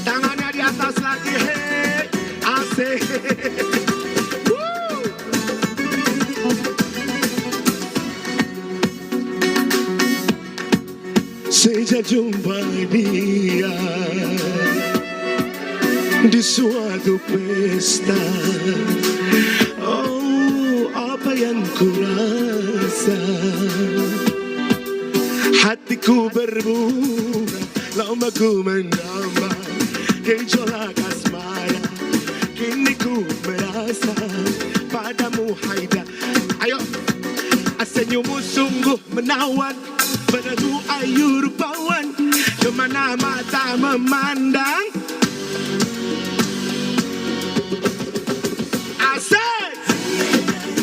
Tangannya di atas lagi, hei, asik. Sejak jumpa dia di suatu pesta, oh apa yang ku rasa, hatiku berbunga, lama ku mendamba gejolak asmara, kini ku merasa padamu Haida. Ayo, senyummu sungguh menawan, begitu ayu rupawan, kemana mata memandang. Asik,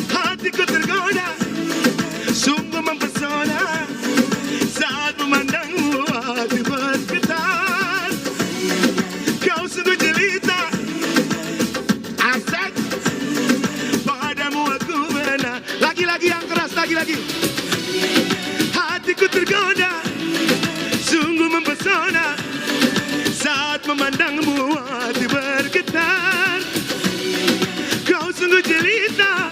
hatiku tergoda, sungguh mempesona, saat memandangmu hati bergetar. Kau sungguh jelita, asik, padamu aku benar. Lagi-lagi yang keras, lagi-lagi. Hatiku tergoda, sungguh mempesona, saat memandangmu hati bergetar. Kau sungguh jelita,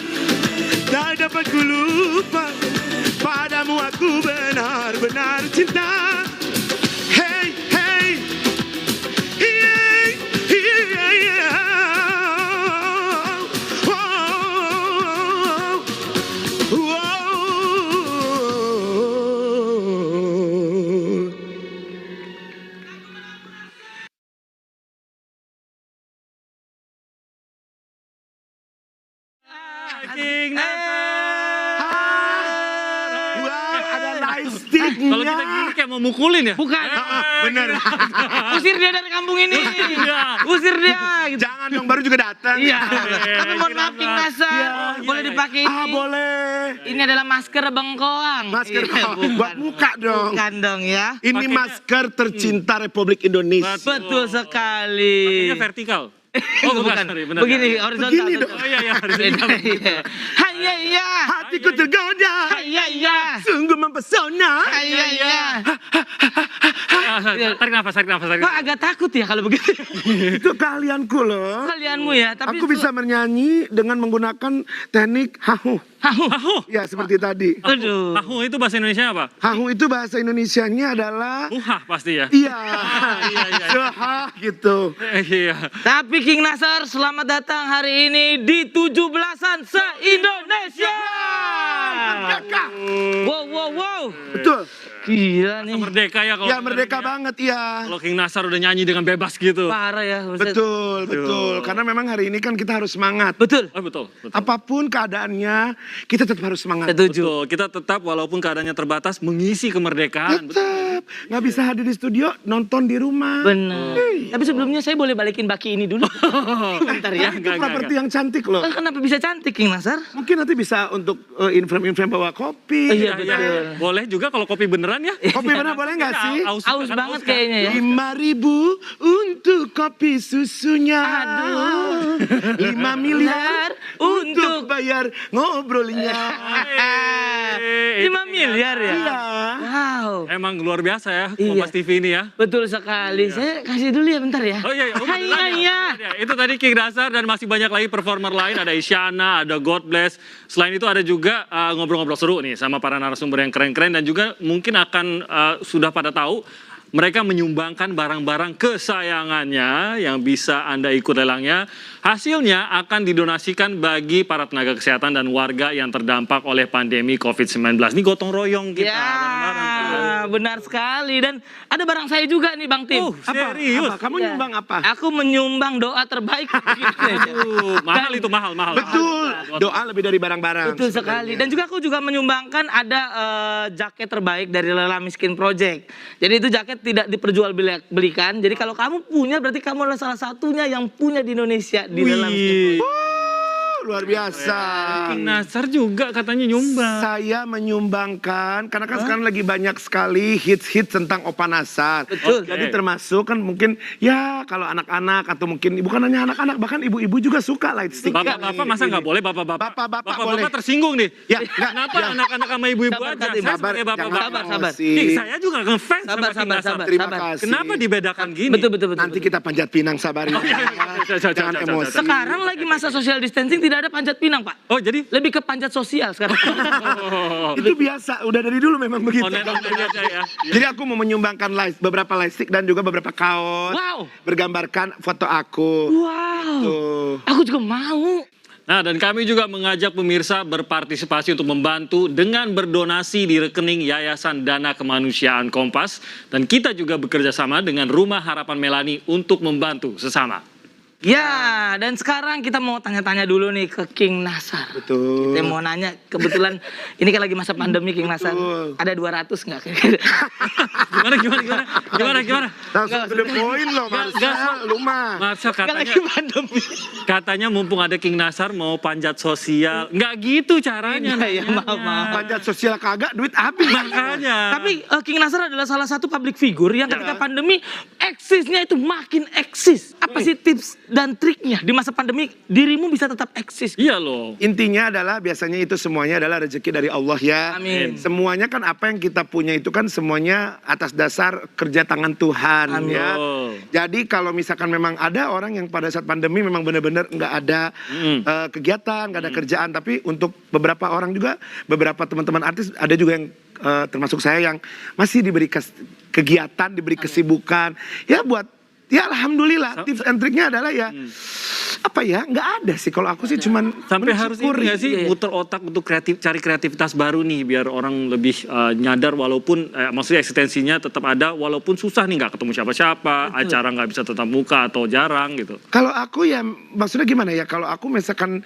tak dapat ku lupa, padamu aku benar-benar cinta. Hey, hey, yeah, yeah, yeah. Oh, oh, oh. King Nasar. Wow, ada lightsticknya. Kalau kita gini kayak mau mukulin ya? Bukan. Bener. Usir dia dari kampung ini. Usir dia. Gitu. Jangan dong, baru juga datang. Iya. Tapi mohon maaf King Nasar. Iya. Boleh dipakai ini. Boleh. Ini adalah masker bengkoang. Masker Iya, buat muka dong. Bukan dong ya. Ini Pakainya- masker tercinta Republik Indonesia. Betul sekali. Pakainya vertikal. Oh bukan, sorry, benar. Begini horizontal. Begini dong. Oh iya, horizontal. Hai ya ya. Hatiku tergoda, Hai ya ya. sungguh mempesona. Hai ya ya. Tarik nafas. Kok agak takut ya kalau begitu? Itu keahlianku loh. Kalianmu ya, tapi Aku bisa bernyanyi dengan menggunakan teknik hahu. Hahu. Ya, seperti tadi. Aduh. Hahu itu bahasa Indonesia apa? Hahu itu bahasa Indonesianya adalah Muhah pasti ya. iya. Iya. Sehah gitu. Iya. Tapi King Nasar selamat datang hari ini di 17-an se-Indonesia. Merdeka. Wow. Betul. Gila nih. Merdeka ya kalau. Ya merdeka banget ya. Kalau King Nasar udah nyanyi dengan bebas gitu. Parah ya. Buset. Betul. Karena memang hari ini kan kita harus semangat. Betul. Oh betul. Apapun keadaannya, kita tetap harus semangat. Setuju. Betul. Kita tetap walaupun keadaannya terbatas mengisi kemerdekaan. Tetap. Nggak bisa hadir di studio, nonton di rumah. Bener. Tapi sebelumnya saya boleh balikin baki ini dulu. Bentar ya. Itu properti yang cantik loh. Kenapa bisa cantik King Nasar? Mungkin nanti bisa untuk inframe-inframe bawa kopi. Iya, Iya. Boleh juga kalau kopi beneran ya. Kopi benar boleh nggak sih? Aus banget kayaknya ya. 5.000 untuk kopi susunya. Aduh. 5 miliar untuk bayar ngobrolnya. 5 miliar ya? Iya. Wow. Emang luar biasa ya Iya. Kompas TV ini ya. Betul sekali. Saya kasih dulu ya bentar ya. Oh iya. Hai ya. Itu tadi King Nasar dan masih banyak lagi performer lain. Ada Isyana, ada God Bless. Selain itu ada juga ngobrol-ngobrol seru nih sama para narasumber yang keren-keren. Dan juga mungkin akan sudah pada tahu mereka menyumbangkan barang-barang kesayangannya yang bisa Anda ikut lelangnya. Hasilnya akan didonasikan bagi para tenaga kesehatan dan warga yang terdampak oleh pandemi COVID-19. Ini gotong royong kita. Ya, bareng-bareng kan. benar sekali. Dan ada barang saya juga nih Bang Tim. Serius? Apa? Kamu Iya. nyumbang apa? Aku menyumbang doa terbaik. Mahal itu, mahal. Betul. Doa lebih dari barang-barang. Betul sekali. Dan juga aku juga menyumbangkan ada jaket terbaik dari Lela Miskin Project. Jadi itu jaket tidak diperjualbelikan. Jadi kalau kamu punya berarti kamu adalah salah satunya yang punya di Indonesia di Lela Miskin Project. luar biasa. King Nasar juga katanya nyumbang. Saya menyumbangkan karena kan sekarang lagi banyak sekali hits-hits tentang Opa Nasar. Betul. Jadi termasuk kan mungkin ya kalau anak-anak atau mungkin bukan hanya anak-anak bahkan ibu-ibu juga suka light stick. Bapak-bapak masa nggak boleh bapak-bapak? Bapak-bapak boleh. Tersinggung nih. Ya, enggak, Kenapa ya. anak-anak sama ibu-ibu Sabar, aja? Kak, Saya Sabar, sebagai bapak-bapak. Sabar. King, saya juga ngefans sama King Nasar. Terima sabar. kasih. Kenapa dibedakan gini? Betul. Nanti kita panjat pinang sabar ya. Jangan emosi. Sekarang lagi masa social distancing tidak ada panjat pinang, Pak. Oh jadi? Lebih ke panjat sosial sekarang. Itu biasa, udah dari dulu memang begitu. Online aja ya. Jadi aku mau menyumbangkan beberapa lightstick dan juga beberapa kaos. Wow. Bergambarkan foto aku. Wow. Tuh. Aku juga mau. Nah, dan kami juga mengajak pemirsa berpartisipasi untuk membantu dengan berdonasi di rekening Yayasan Dana Kemanusiaan Kompas. Dan kita juga bekerja sama dengan Rumah Harapan Melani untuk membantu sesama. Ya, dan sekarang kita mau tanya-tanya dulu nih ke King Nasar. Betul. Kita mau nanya, kebetulan ini kan lagi masa pandemi King Nasar. Betul. Ada 200 nggak? Gimana? Langsung to the point loh, Marcel. Lu mah. Marcel Nggak lagi katanya, pandemi. katanya mumpung ada King Nasar mau panjat sosial. Nggak gitu caranya. Iya, nanyanya. maaf. Panjat sosial kagak, duit habis. Makanya. Tapi King Nasar adalah salah satu public figure yang ketika pandemi eksisnya itu makin eksis. Apa sih tips dan triknya di masa pandemi dirimu bisa tetap eksis? Iya loh. Intinya adalah biasanya itu semuanya adalah rezeki dari Allah ya. Amin. Semuanya kan apa yang kita punya itu kan semuanya atas dasar kerja tangan Tuhan Amin. ya. Oh. Jadi kalau misalkan memang ada orang yang pada saat pandemi memang benar-benar nggak ada kegiatan, nggak ada kerjaan. Tapi untuk beberapa orang juga, beberapa teman-teman artis ada juga yang termasuk saya yang masih diberi kegiatan, diberi kesibukan. Ya buat, ya alhamdulillah tips and triknya adalah ya apa ya nggak ada sih kalau aku sih cuman Sampai harus ini mensyukuri. nggak sih muter otak untuk cari kreativitas baru nih biar orang lebih nyadar walaupun maksudnya eksistensinya tetap ada walaupun susah nih nggak ketemu siapa-siapa, acara nggak bisa tetap muka atau jarang gitu. Kalau aku ya maksudnya gimana ya kalau aku misalkan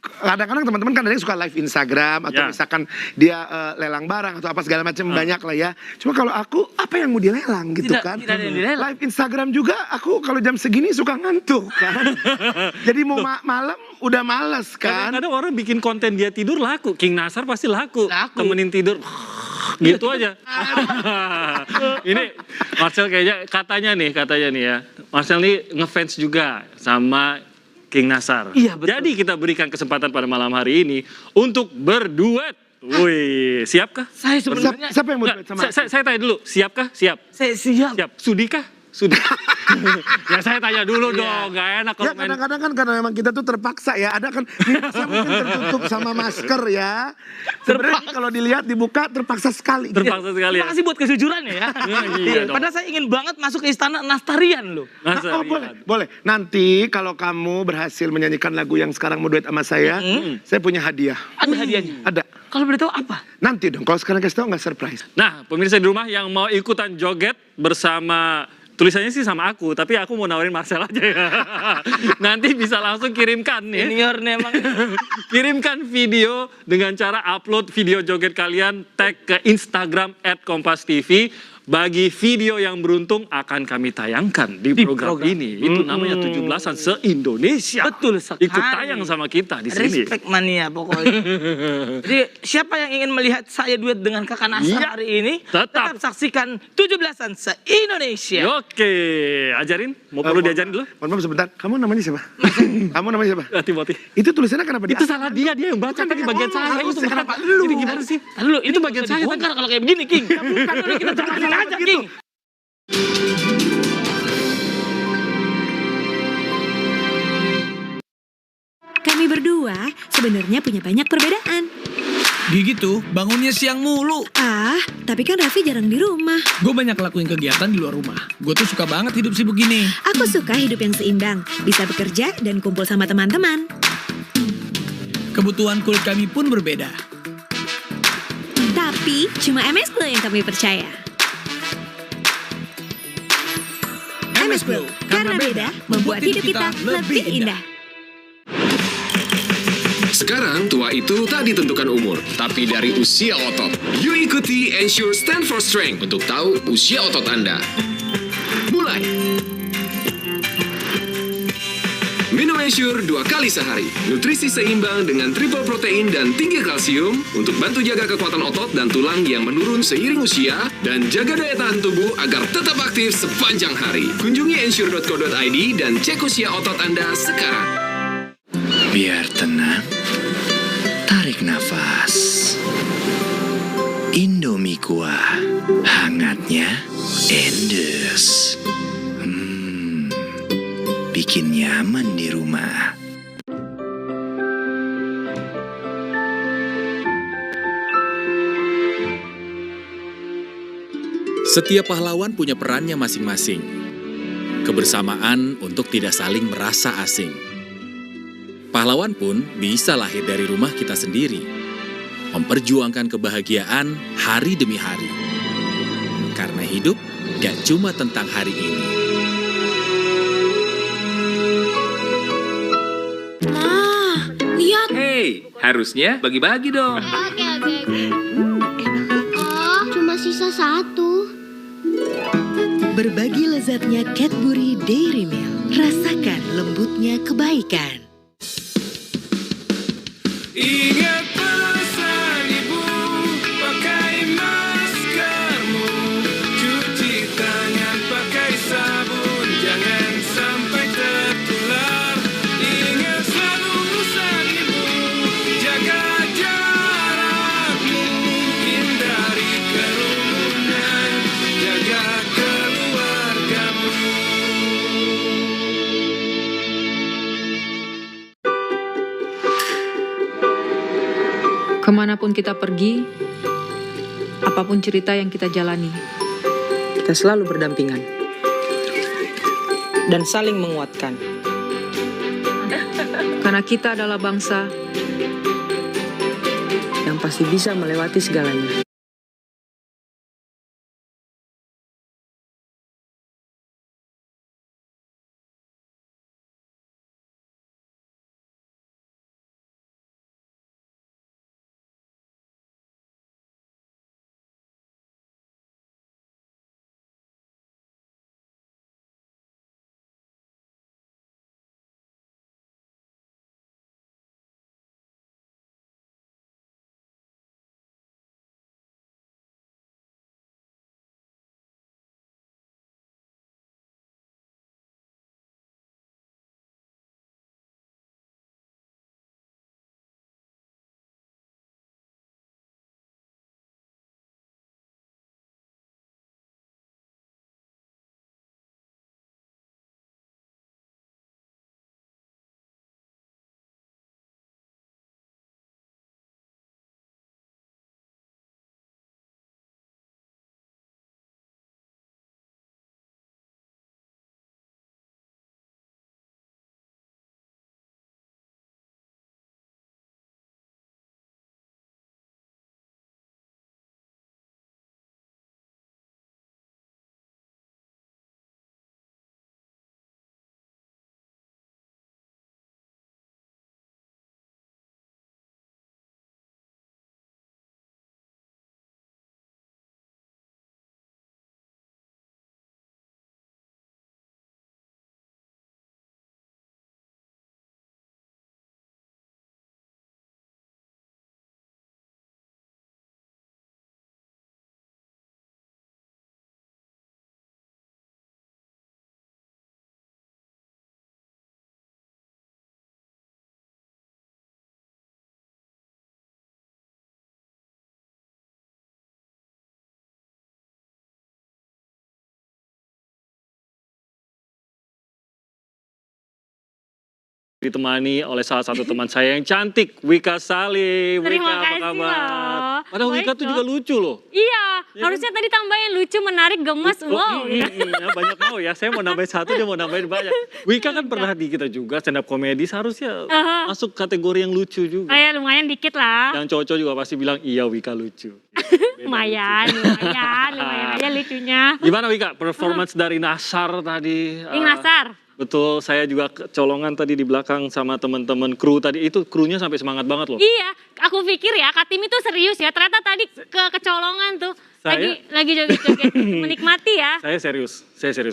kadang-kadang teman-teman kan ada yang suka live Instagram atau Ya. misalkan dia lelang barang atau apa segala macam banyak lah ya. Cuma kalau aku apa yang mau dilelang gitu kan? Tidak ada yang dilelang. Live Instagram juga aku kalau jam segini suka ngantuk kan. Jadi mau malam udah males kan. Kadang-kadang orang bikin konten dia tidur laku, King Nasar pasti laku. Laku. Temenin tidur gitu aja. Ini Marcel kayaknya katanya nih ya. Marcel nih ngefans juga sama King Nasar. Iya, betul. Jadi kita berikan kesempatan pada malam hari ini untuk berduet. Wih, siapkah? Saya sebenarnya Siapa yang mau Nggak, duet sama saya tanya dulu, siapkah? Siap. saya siap. Siap. Sudikah? Sudah. Ya saya tanya dulu dong, gak enak kalau Ya main. kadang-kadang kan karena memang kita tuh terpaksa ya. Ada kan saya mungkin tertutup sama masker ya. Sebenarnya kalau dilihat dibuka terpaksa sekali. Terpaksa sekali Terima ya. kasih buat kejujurannya ya. Iya dong. Padahal saya ingin banget masuk ke istana Nastarian loh. Nasar, Oh boleh. Nanti kalau kamu berhasil menyanyikan lagu yang sekarang mau duet sama saya punya hadiah. Ada hadiahnya. Ada. Kalau boleh tahu apa? Nanti dong. Kalau sekarang kasih tahu nggak surprise. Nah, pemirsa di rumah yang mau ikutan joget bersama tulisannya sih sama aku, tapi aku mau nawarin Marcel aja ya. Nanti bisa langsung kirimkan nih. Senior nih emang. Kirimkan video dengan cara upload video joget kalian, tag ke Instagram @kompastv. Bagi video yang beruntung akan kami tayangkan di program ini. Itu namanya 17-an se-Indonesia. Betul sekali. Ikut tayang sama kita di sini. Respect mania pokoknya. Jadi siapa yang ingin melihat saya duet dengan Kakak Nasar Iya, hari ini, tetap. saksikan 17-an se-Indonesia. Oke, ajarin. Mau perlu diajarin dulu? Mohon maaf sebentar. Kamu namanya siapa? Kamu namanya siapa? Timothy. Itu tulisannya kenapa Itu salah dia yang baca tadi bagian saya. harus Itu kenapa kenapa? lu? Ini gimana sih? Dulu, Itu bagian saya Bongkar kalau kayak begini, King. Bukan dulu kita jelasin aja, King. Kami berdua sebenarnya punya banyak perbedaan. Gigi tuh bangunnya siang mulu. Ah, tapi kan Raffi jarang di rumah. Gue banyak lakuin kegiatan di luar rumah. Gue tuh suka banget hidup sibuk gini. Aku suka hidup yang seimbang, bisa bekerja dan kumpul sama teman-teman. Kebutuhan kulit kami pun berbeda. Tapi cuma MS Glow yang kami percaya. MS Glow, karena beda, membuat hidup kita lebih indah. Sekarang tua itu tak ditentukan umur, tapi dari usia otot. Yuk ikuti Ensure Stand for Strength untuk tahu usia otot Anda. Mulai! Minum Ensure 2 kali sehari. Nutrisi seimbang dengan triple protein dan tinggi kalsium untuk bantu jaga kekuatan otot dan tulang yang menurun seiring usia dan jaga daya tahan tubuh agar tetap aktif sepanjang hari. Kunjungi ensure.co.id dan cek usia otot Anda sekarang. Biar tenang, tarik nafas. Indomie kuah, hangatnya endes. Bikin nyaman di rumah. Setiap pahlawan punya perannya masing-masing. Kebersamaan untuk tidak saling merasa asing. Pahlawan pun bisa lahir dari rumah kita sendiri. Memperjuangkan kebahagiaan hari demi hari. Karena hidup gak cuma tentang hari ini. Lihat. Hei, harusnya bagi-bagi dong. Oke. Oh, cuma sisa satu. Berbagi lezatnya Cadbury Dairy Milk. Rasakan lembutnya kebaikan. Ingat pesan ibu, pakai maskermu, cuci tangan pakai sabun, jangan sampai tertular. Ingat selalu pesan ibu, jaga jarakmu, hindari kerumunan, jaga keluargamu. Kemanapun kita pergi, apapun cerita yang kita jalani, Kita selalu berdampingan dan saling menguatkan. karena kita adalah bangsa Yang pasti bisa melewati segalanya. Ditemani oleh salah satu teman saya yang cantik, Wika Salim. Terima Wika, apa kasih kabar? loh. Padahal Baik Wika tuh loh. juga lucu loh. Iya, Ya harusnya tadi tambahin lucu, menarik, gemes, wow. Gitu. Ya, banyak mau ya, saya mau nambahin satu, dia mau nambahin banyak. Wika kan pernah di kita juga stand up komedi, seharusnya Aha. masuk kategori yang lucu juga. Oh ya lumayan dikit lah. Yang cowok juga pasti bilang, iya Wika lucu. Lumayan aja lucunya. Gimana Wika, performance dari Nasar tadi? Ing Nasar. Betul, saya juga kecolongan tadi di belakang sama teman-teman kru tadi. Itu krunya sampai semangat banget loh. Iya, aku pikir ya Kak Tim itu serius ya, ternyata tadi kecolongan tuh. Saya- Lagi joget-joget menikmati ya. Saya serius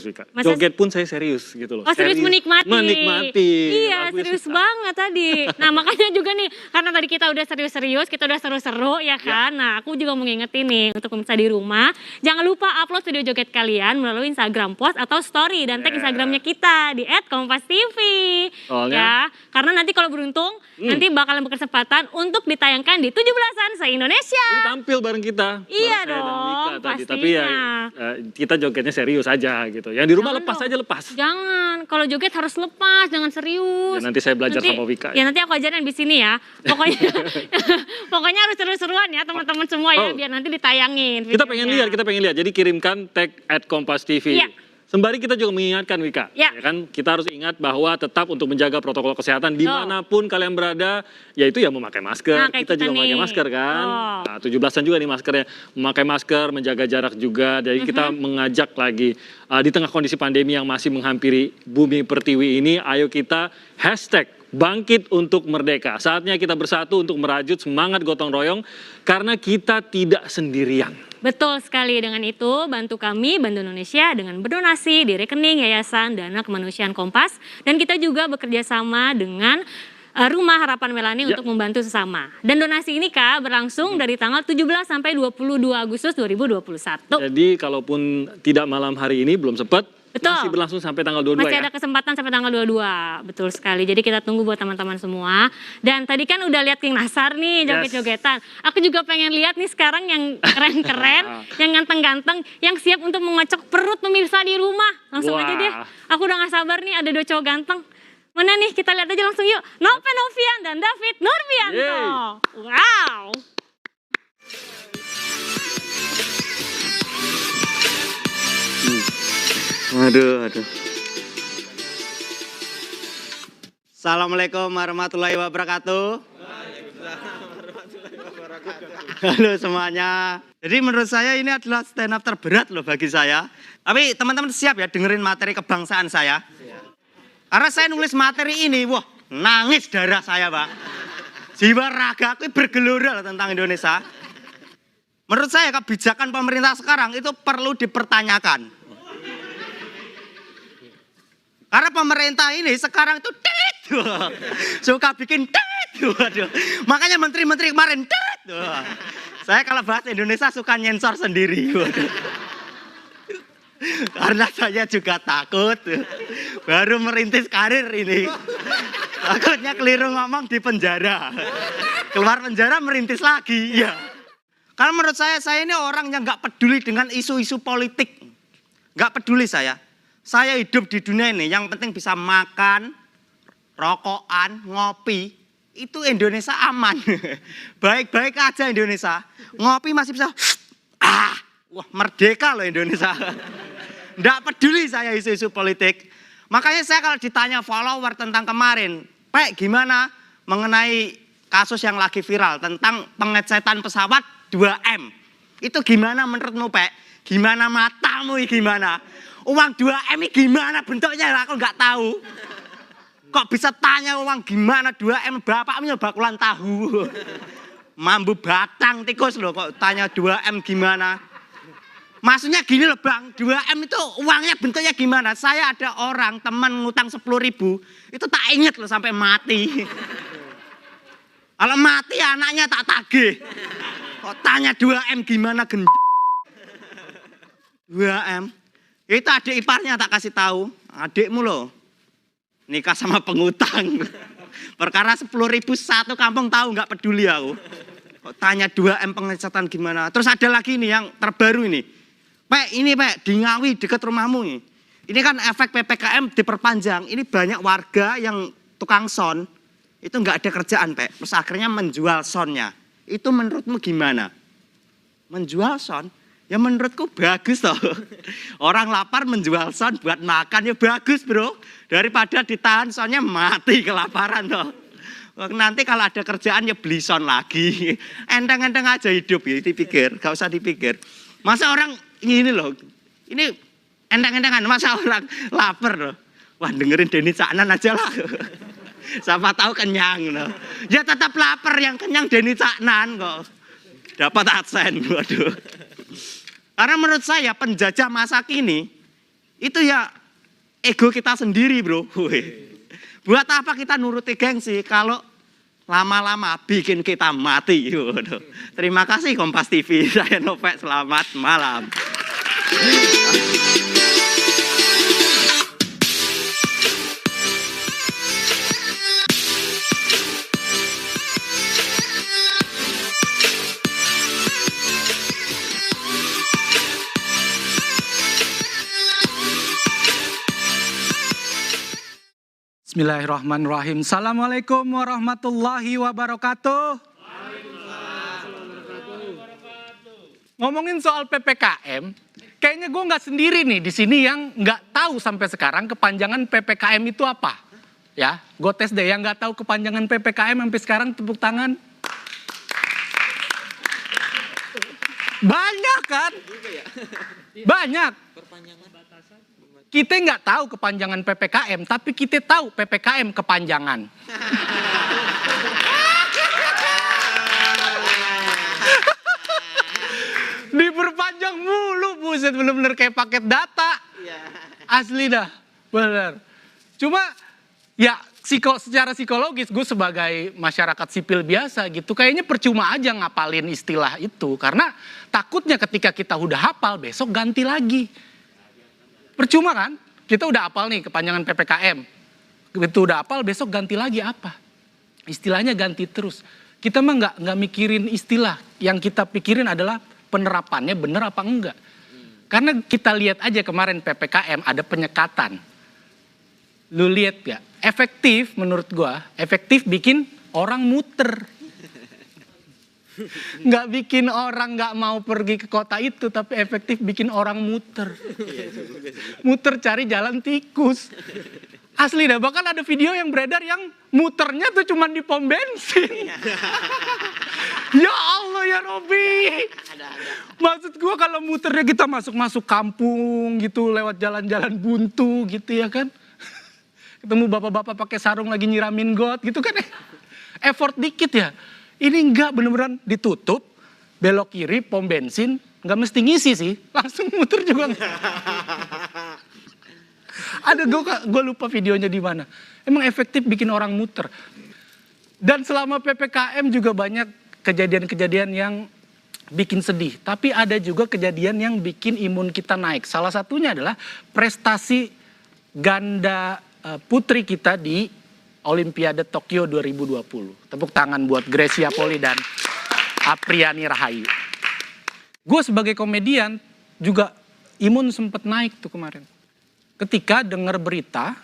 Wika. Masa- Joget pun saya serius gitu loh. Oh serius menikmati. Menikmati. Iya Lagunya serius susah. banget tadi. Nah makanya juga nih, karena tadi kita udah serius-serius, kita udah seru-seru ya kan. Nah aku juga mau ngingetin nih untuk pemirsa di rumah, jangan lupa upload video joget kalian melalui Instagram post atau story dan tag Instagramnya kita di @kompastv. Soalnya- Ya, karena nanti kalau beruntung nanti bakalan berkesempatan untuk ditayangkan di 17-an se-Indonesia. Ini tampil bareng kita. Iya Bareng saya dan dong, Wika tadi. pastinya. Tapi ya kita jogetnya serius aja gitu. Yang di rumah Jangan lepas dong. aja lepas. Jangan, kalau joget harus lepas, jangan serius. Ya, nanti saya belajar sama Wika. Ya nanti aku ajarin di sini ya. Pokoknya pokoknya harus seru-seruan ya teman-teman semua ya, Oh. biar nanti ditayangin. Kita pengen lihat. Jadi kirimkan tag @kompastv. Iya. Sembari kita juga mengingatkan Wika, Ya. ya kan kita harus ingat bahwa tetap untuk menjaga protokol kesehatan dimanapun kalian berada, yaitu ya memakai masker. Nah, kayak kita kita juga memakai nih. masker kan. Oh. Nah, 17-an juga nih maskernya, memakai masker, menjaga jarak juga. Jadi kita mengajak lagi di tengah kondisi pandemi yang masih menghampiri bumi pertiwi ini, ayo kita #bangkit untuk merdeka. Saatnya kita bersatu untuk merajut semangat gotong royong karena kita tidak sendirian. Betul sekali, dengan itu bantu kami, Bantu Indonesia dengan berdonasi di rekening Yayasan Dana Kemanusiaan Kompas. Dan kita juga bekerja sama dengan Rumah Harapan Melani untuk membantu sesama. Dan donasi ini Kak berlangsung dari tanggal 17 sampai 22 Agustus 2021. Jadi kalaupun tidak malam hari ini belum sempat, Betul. masih berlangsung sampai tanggal 22 Masih ya. ada kesempatan sampai tanggal 22, betul sekali. Jadi kita tunggu buat teman-teman semua. Dan tadi kan udah lihat King Nasar nih joget-jogetan. Aku juga pengen lihat nih sekarang yang keren-keren, yang ganteng-ganteng, yang siap untuk mengocok perut pemirsa di rumah. Langsung aja deh. Aku udah gak sabar nih ada dua cowok ganteng. Mana nih, kita lihat aja langsung yuk. Noven Novian dan David Nurbianto. Wow. Aduh. Assalamualaikum warahmatullahi wabarakatuh. Halo semuanya. Jadi menurut saya ini adalah stand up terberat loh bagi saya. Tapi teman-teman siap ya dengerin materi kebangsaan saya. Karena saya nulis materi ini, wah nangis darah saya Pak. Jiwa raga aku bergelora loh tentang Indonesia. Menurut saya kebijakan pemerintah sekarang itu perlu dipertanyakan. Karena pemerintah ini sekarang itu suka bikin makanya menteri-menteri kemarin saya kalau bahasa Indonesia suka nyensor sendiri. Karena saya juga takut baru merintis karir ini. Takutnya keliru ngomong di penjara. Keluar penjara merintis lagi. Ya. Karena menurut saya ini orang yang gak peduli dengan isu-isu politik. Gak peduli saya. Saya hidup di dunia ini yang penting bisa makan, rokokan, ngopi. Itu Indonesia aman. Baik-baik aja Indonesia. Ngopi masih bisa, wah merdeka loh Indonesia. Nggak peduli saya isu-isu politik. Makanya saya kalau ditanya follower tentang kemarin, Pak gimana mengenai kasus yang lagi viral tentang pengecetan pesawat 2M. Itu gimana menurutmu Pak? Gimana matamu gimana? Uang 2M ini gimana bentuknya aku nggak tahu. Kok bisa tanya uang gimana 2M, bapaknya bakulan tahu. Mambu batang tikus loh kok tanya 2M gimana. Maksudnya gini loh Bang, 2M itu uangnya bentuknya gimana. Saya ada orang teman ngutang 10.000, itu tak inget loh sampai mati. Kalau mati anaknya tak tagih. Kok tanya 2M gimana 2M. Itu adik iparnya tak kasih tahu, adikmu loh nikah sama pengutang. Perkara 10.000 satu kampung tahu nggak peduli aku. Kok tanya 2M pengecatan gimana? Terus ada lagi nih yang terbaru ini. Pak ini Pak di Ngawi dekat rumahmu nih. Ini kan efek PPKM diperpanjang. Ini banyak warga yang tukang son itu nggak ada kerjaan Pak. Terus akhirnya menjual sonnya. Itu menurutmu gimana? Menjual son? Ya menurutku bagus toh. Orang lapar menjual son buat makan ya bagus bro. Daripada ditahan sonnya mati kelaparan toh. Nanti kalau ada kerjaan ya beli son lagi. Enteng-enteng aja hidup ya dipikir. Gak usah dipikir. Masa orang ini loh. Ini enteng-entengan. Masa orang lapar loh. Wah dengerin Denny Caknan aja lah. Siapa tahu kenyang no. Ya tetap lapar, yang kenyang Denny Caknan kok. Dapat adsen, waduh. Karena menurut saya penjajah masa kini itu ya ego kita sendiri, bro. Buat apa kita nuruti gengsi kalau lama-lama bikin kita mati. Waduh. Terima kasih Kompas TV. Saya Novek, selamat malam. Bismillahirrahmanirrahim. Assalamualaikum warahmatullahi wabarakatuh. Ngomongin soal PPKM, kayaknya gue nggak sendiri nih di sini yang nggak tahu sampai sekarang kepanjangan PPKM itu apa. Ya, gue tes deh yang nggak tahu kepanjangan PPKM sampai sekarang, tepuk tangan. Banyak kan? Banyak. Kita nggak tahu kepanjangan PPKM, tapi kita tahu PPKM kepanjangan. Diperpanjang mulu, buset, bener-bener kayak paket data. Asli dah, bener. Cuma ya secara psikologis gue sebagai masyarakat sipil biasa gitu, kayaknya percuma aja ngapalin istilah itu. Karena takutnya ketika kita udah hafal, besok ganti lagi. Percuma kan? Kita udah hafal nih kepanjangan PPKM. Begitu udah hafal, besok ganti lagi apa? Istilahnya ganti terus. Kita mah nggak mikirin istilah. Yang kita pikirin adalah penerapannya bener apa enggak. Karena kita lihat aja kemarin PPKM ada penyekatan. Lu lihat gak? Efektif menurut gua, efektif bikin orang muter. Nggak bikin orang nggak mau pergi ke kota itu, tapi efektif bikin orang muter. Muter cari jalan tikus. Asli dah, bahkan ada video yang beredar yang muternya tuh cuman di pom bensin. Ya Allah ya Robi. Maksud gua kalau muternya kita masuk kampung gitu, lewat jalan-jalan buntu gitu ya kan. Ketemu bapak-bapak pakai sarung lagi nyiramin got gitu kan. Effort dikit ya. Ini enggak, bener-beneran ditutup, belok kiri, pom bensin, nggak mesti ngisi sih, langsung muter juga enggak. Ada gue lupa videonya di mana. Emang efektif bikin orang muter. Dan selama PPKM juga banyak kejadian-kejadian yang bikin sedih. Tapi ada juga kejadian yang bikin imun kita naik. Salah satunya adalah prestasi ganda putri kita di Olimpiade Tokyo 2020. Tepuk tangan buat Gracia Poli dan Apriani Rahayu. Gue sebagai komedian juga imun sempet naik tuh kemarin. Ketika dengar berita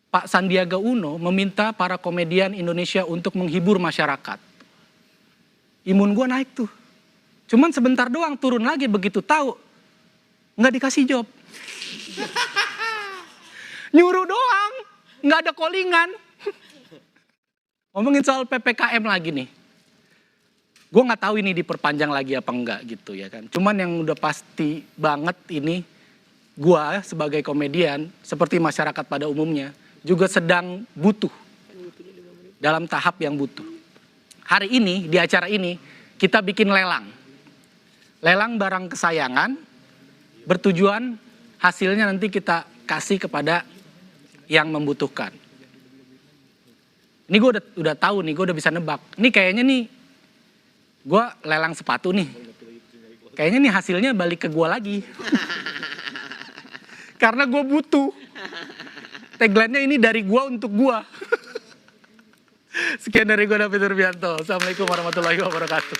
Pak Sandiaga Uno meminta para komedian Indonesia untuk menghibur masyarakat. Imun gue naik tuh. Cuman sebentar doang, turun lagi begitu tahu. Nggak dikasih job. Nyuruh doang. Nggak ada callingan. Ngomongin soal PPKM lagi nih. Gue nggak tahu ini diperpanjang lagi apa enggak gitu ya kan. Cuman yang udah pasti banget ini, gue sebagai komedian, seperti masyarakat pada umumnya, juga sedang butuh. Dalam tahap yang butuh. Hari ini, di acara ini, kita bikin lelang. Lelang barang kesayangan, bertujuan hasilnya nanti kita kasih kepada yang membutuhkan. Ini gue udah tahu nih, gue udah bisa nebak. Ini kayaknya nih, gue lelang sepatu nih. Kayaknya nih hasilnya balik ke gue lagi. Karena gue butuh. Tagline-nya ini dari gue untuk gue. Sekian dari gue, David Urbianto. Assalamualaikum warahmatullahi wabarakatuh.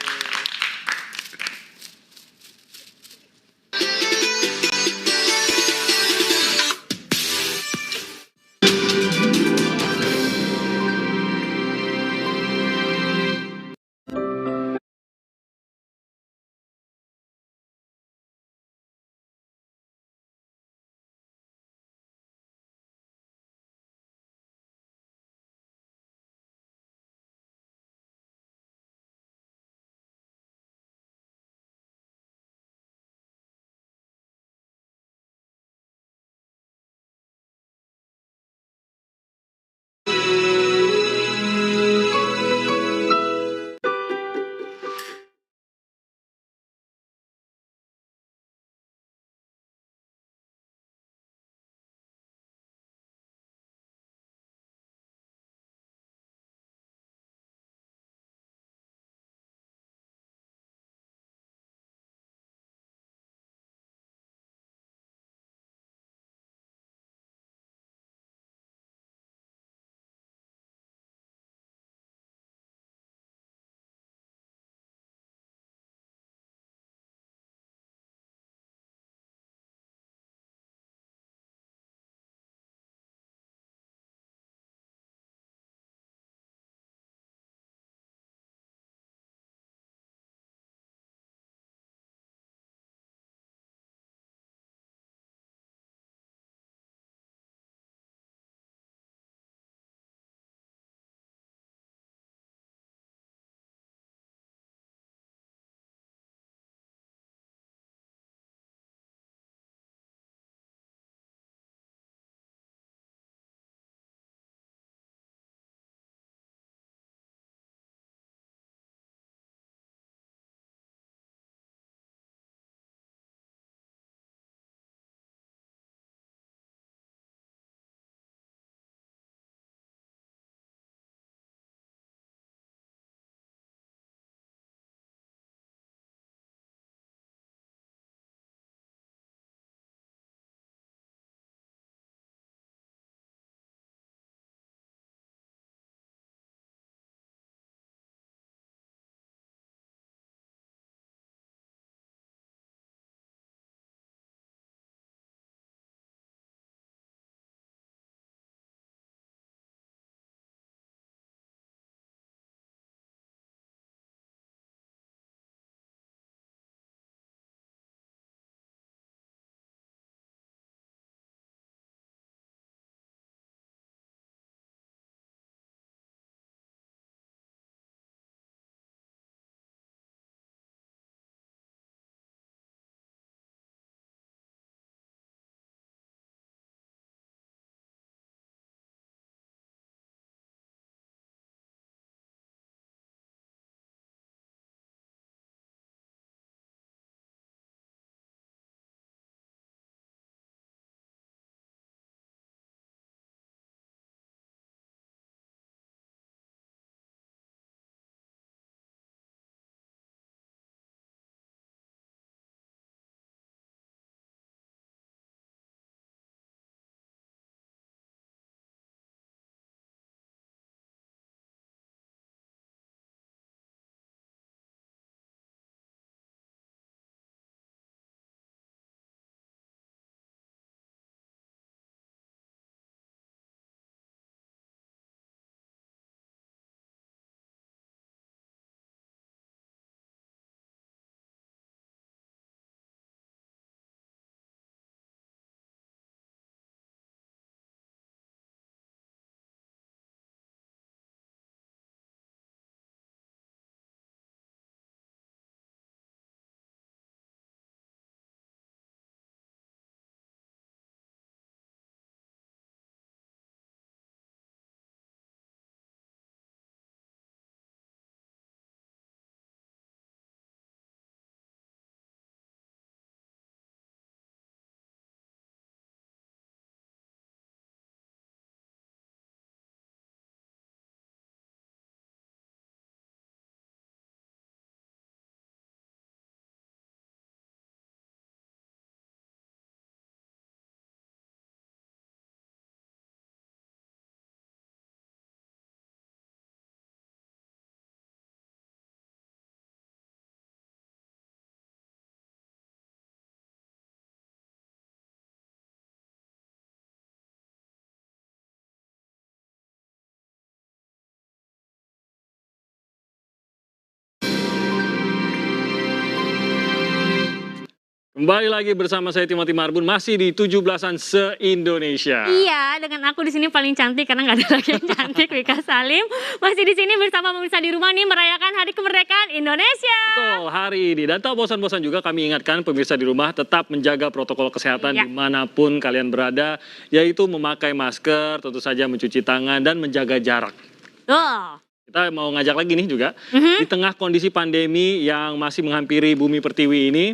Kembali lagi bersama saya Timothy Marbun, masih di 17-an se-Indonesia. Iya, dengan aku di sini paling cantik karena nggak ada lagi yang cantik, Wika Salim. Masih di sini bersama pemirsa di rumah nih merayakan Hari Kemerdekaan Indonesia. Betul, hari ini. Dan tak bosan-bosan juga kami ingatkan pemirsa di rumah tetap menjaga protokol kesehatan dimanapun kalian berada, yaitu memakai masker, tentu saja mencuci tangan, dan menjaga jarak. Tuh. Kita mau ngajak lagi nih juga, di tengah kondisi pandemi yang masih menghampiri bumi pertiwi ini,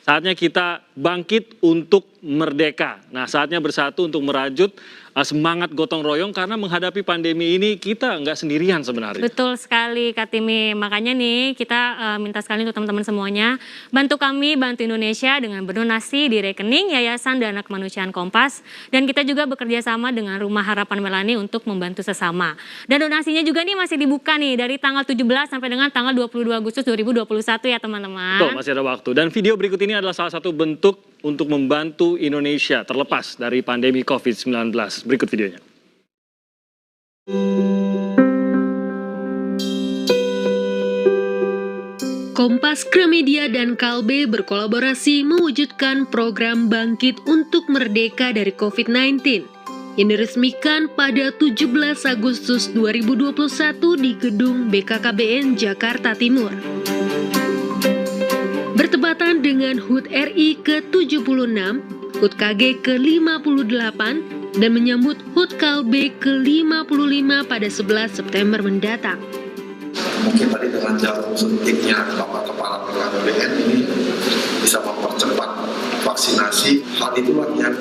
saatnya kita bangkit untuk merdeka. Nah, saatnya bersatu untuk merajut semangat gotong royong karena menghadapi pandemi ini kita nggak sendirian sebenarnya. Betul sekali Kak Timi. Makanya nih kita minta sekali untuk teman-teman semuanya bantu kami, bantu Indonesia dengan berdonasi di rekening Yayasan Dana Kemanusiaan Kompas. Dan kita juga bekerja sama dengan Rumah Harapan Melani untuk membantu sesama. Dan donasinya juga nih masih dibuka nih dari tanggal 17 sampai dengan tanggal 22 Agustus 2021 ya teman-teman. Betul, masih ada waktu. Dan video berikut ini adalah salah satu bentuk untuk membantu Indonesia terlepas dari pandemi COVID-19. Berikut videonya. Kompas, Gramedia, dan Kalbe berkolaborasi mewujudkan program Bangkit untuk Merdeka dari COVID-19 yang diresmikan pada 17 Agustus 2021 di gedung BKKBN Jakarta Timur. Bertepatan dengan HUT RI ke-76, HUT KG ke-58, dan menyambut HUT Kalbe ke-55 pada 11 September mendatang. Mungkin tadi dengan jarum suntiknya Bapak Kepala BKKBN ini bisa mempercepat vaksinasi. Hal itulah yang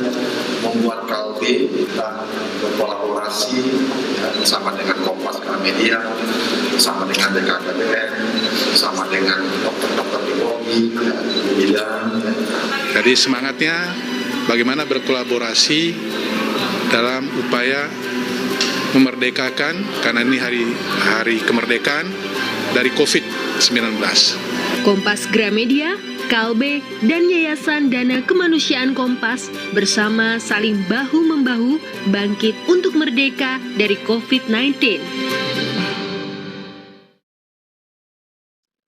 membuat Kalbe kita berkolaborasi bersama dengan Kompas Gramedia, bersama dengan BKKBN, bersama dengan dokter-dokter di bidang. Jadi semangatnya bagaimana berkolaborasi dalam upaya memerdekakan, karena ini hari kemerdekaan dari COVID-19. Kompas Gramedia, Kalbe, dan Yayasan Dana Kemanusiaan Kompas bersama saling bahu-membahu bangkit untuk merdeka dari COVID-19.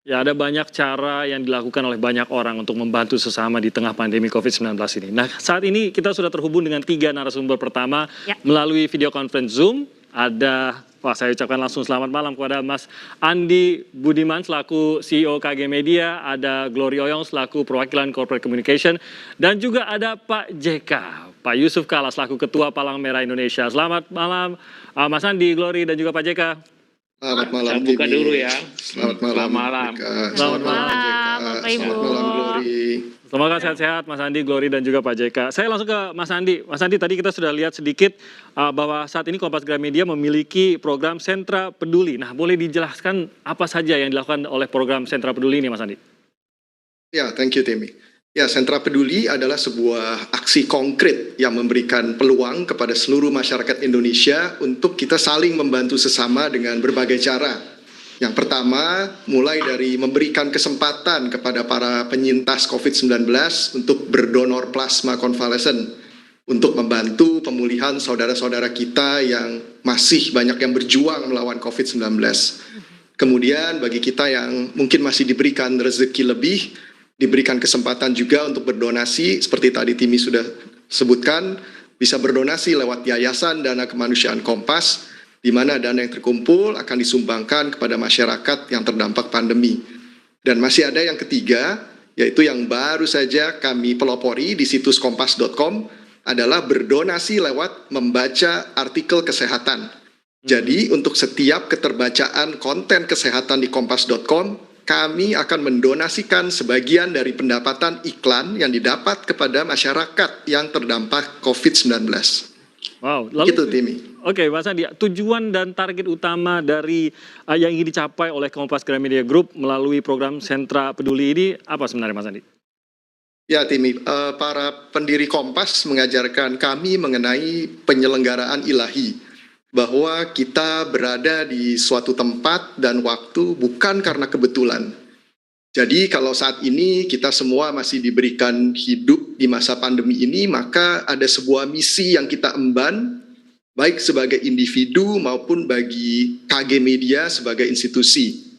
Ya, ada banyak cara yang dilakukan oleh banyak orang untuk membantu sesama di tengah pandemi COVID-19 ini. Nah, saat ini kita sudah terhubung dengan 3 narasumber pertama melalui video conference Zoom. Ada, saya ucapkan langsung selamat malam kepada Mas Andi Budiman selaku CEO KG Media, ada Glory Oyong selaku perwakilan Corporate Communication, dan juga ada Pak JK, Pak Yusuf Kala selaku Ketua Palang Merah Indonesia. Selamat malam Mas Andi, Glory, dan juga Pak JK. Selamat malam. Buka dulu ya. Selamat malam. Selamat malam, Bapak Ibu. Selamat malam, Glory. Semoga sehat-sehat Mas Andi, Glory, dan juga Pak JK. Saya langsung ke Mas Andi. Mas Andi, tadi kita sudah lihat sedikit bahwa saat ini Kompas Gramedia memiliki program Sentra Peduli. Nah, boleh dijelaskan apa saja yang dilakukan oleh program Sentra Peduli ini, Mas Andi? Ya, thank you, Timmy. Ya, Sentra Peduli adalah sebuah aksi konkret yang memberikan peluang kepada seluruh masyarakat Indonesia untuk kita saling membantu sesama dengan berbagai cara. Yang pertama, mulai dari memberikan kesempatan kepada para penyintas COVID-19 untuk berdonor plasma konvalesen untuk membantu pemulihan saudara-saudara kita yang masih banyak yang berjuang melawan COVID-19. Kemudian bagi kita yang mungkin masih diberikan rezeki lebih, diberikan kesempatan juga untuk berdonasi, seperti tadi Timi sudah sebutkan, bisa berdonasi lewat Yayasan Dana Kemanusiaan Kompas, di mana dana yang terkumpul akan disumbangkan kepada masyarakat yang terdampak pandemi. Dan masih ada yang ketiga, yaitu yang baru saja kami pelopori di situs kompas.com, adalah berdonasi lewat membaca artikel kesehatan. Jadi untuk setiap keterbacaan konten kesehatan di kompas.com, kami akan mendonasikan sebagian dari pendapatan iklan yang didapat kepada masyarakat yang terdampak COVID-19. Wow, lalu gitu, Timi. Oke, Mas Andi, tujuan dan target utama dari yang ingin dicapai oleh Kompas Gramedia Group melalui program Sentra Peduli ini apa sebenarnya, Mas Andi? Ya, Timi, para pendiri Kompas mengajarkan kami mengenai penyelenggaraan ilahi, bahwa kita berada di suatu tempat dan waktu bukan karena kebetulan. Jadi kalau saat ini kita semua masih diberikan hidup di masa pandemi ini, maka ada sebuah misi yang kita emban, baik sebagai individu maupun bagi KG Media sebagai institusi.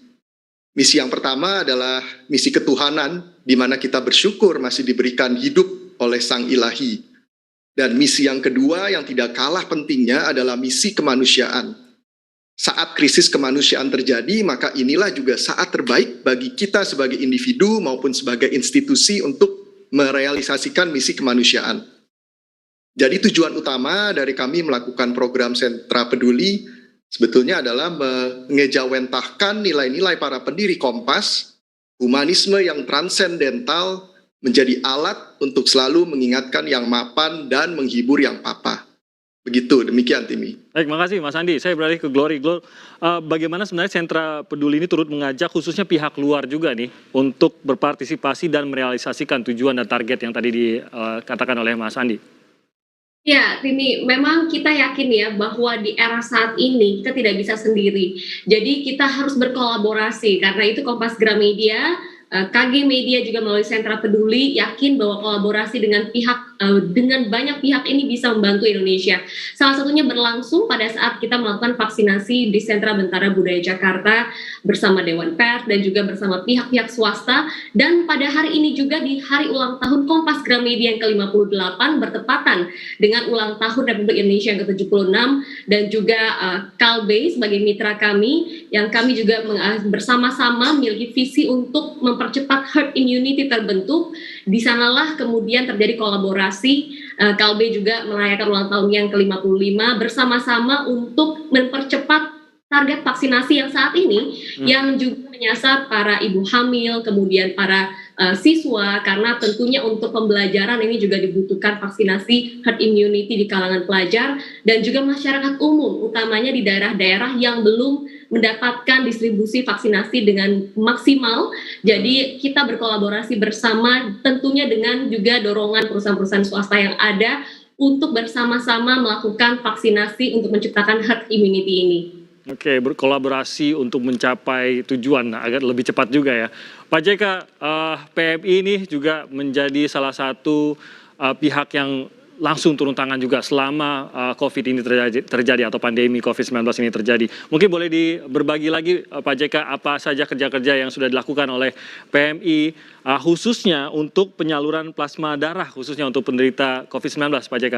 Misi yang pertama adalah misi ketuhanan, di mana kita bersyukur masih diberikan hidup oleh Sang Ilahi. Dan misi yang kedua yang tidak kalah pentingnya adalah misi kemanusiaan. Saat krisis kemanusiaan terjadi, maka inilah juga saat terbaik bagi kita sebagai individu maupun sebagai institusi untuk merealisasikan misi kemanusiaan. Jadi tujuan utama dari kami melakukan program Sentra Peduli sebetulnya adalah mengejawantahkan nilai-nilai para pendiri Kompas, humanisme yang transendental menjadi alat untuk selalu mengingatkan yang mapan dan menghibur yang papa. Begitu, demikian Timi. Baik, makasih Mas Andi. Saya beralih ke Glory. Bagaimana sebenarnya Sentra Peduli ini turut mengajak khususnya pihak luar juga nih untuk berpartisipasi dan merealisasikan tujuan dan target yang tadi dikatakan oleh Mas Andi? Ya, Timi, memang kita yakin ya bahwa di era saat ini kita tidak bisa sendiri. Jadi kita harus berkolaborasi, karena itu Kompas Gramedia, KG Media juga melalui Sentra Peduli yakin bahwa kolaborasi dengan banyak pihak ini bisa membantu Indonesia. Salah satunya berlangsung pada saat kita melakukan vaksinasi di Sentra Bentara Budaya Jakarta bersama Dewan Pers dan juga bersama pihak-pihak swasta. Dan pada hari ini juga di hari ulang tahun Kompas Gramedia yang ke-58 bertepatan dengan ulang tahun Republik Indonesia yang ke-76 dan juga Kalbe sebagai mitra kami yang kami juga bersama-sama memiliki visi untuk mempercepat herd immunity terbentuk. Di sanalah kemudian terjadi kolaborasi. Kalbe juga merayakan ulang tahun yang ke-55 bersama-sama untuk mempercepat target vaksinasi yang saat ini yang juga menyasar para ibu hamil, kemudian para siswa, karena tentunya untuk pembelajaran ini juga dibutuhkan vaksinasi herd immunity di kalangan pelajar dan juga masyarakat umum, utamanya di daerah-daerah yang belum mendapatkan distribusi vaksinasi dengan maksimal. Jadi kita berkolaborasi bersama tentunya dengan juga dorongan perusahaan-perusahaan swasta yang ada untuk bersama-sama melakukan vaksinasi untuk menciptakan herd immunity ini. Oke, berkolaborasi untuk mencapai tujuan agar lebih cepat juga ya. Pak JK, PMI ini juga menjadi salah satu pihak yang langsung turun tangan juga selama COVID ini terjadi atau pandemi COVID-19 ini terjadi. Mungkin boleh berbagi lagi Pak JK apa saja kerja-kerja yang sudah dilakukan oleh PMI khususnya untuk penyaluran plasma darah khususnya untuk penderita COVID-19, Pak JK.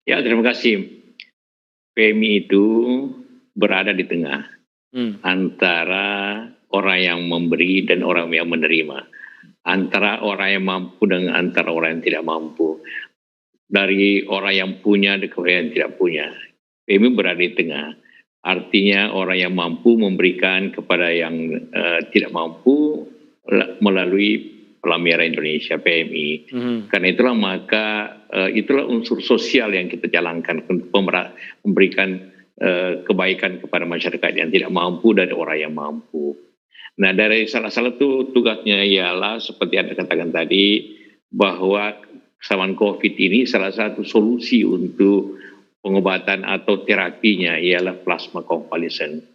Ya, terima kasih. PMI itu berada di tengah antara orang yang memberi dan orang yang menerima, antara orang yang mampu dengan antara orang yang tidak mampu, dari orang yang punya dan orang yang tidak punya. PMI berada di tengah, artinya orang yang mampu memberikan kepada yang tidak mampu melalui Palang Merah Indonesia PMI. Karena itulah itulah unsur sosial yang kita jalankan untuk memberikan kebaikan kepada masyarakat yang tidak mampu dan orang yang mampu. Nah, dari salah satu tugasnya ialah seperti Anda katakan tadi bahwa kesamaan COVID ini salah satu solusi untuk pengobatan atau terapinya ialah plasma convalescent.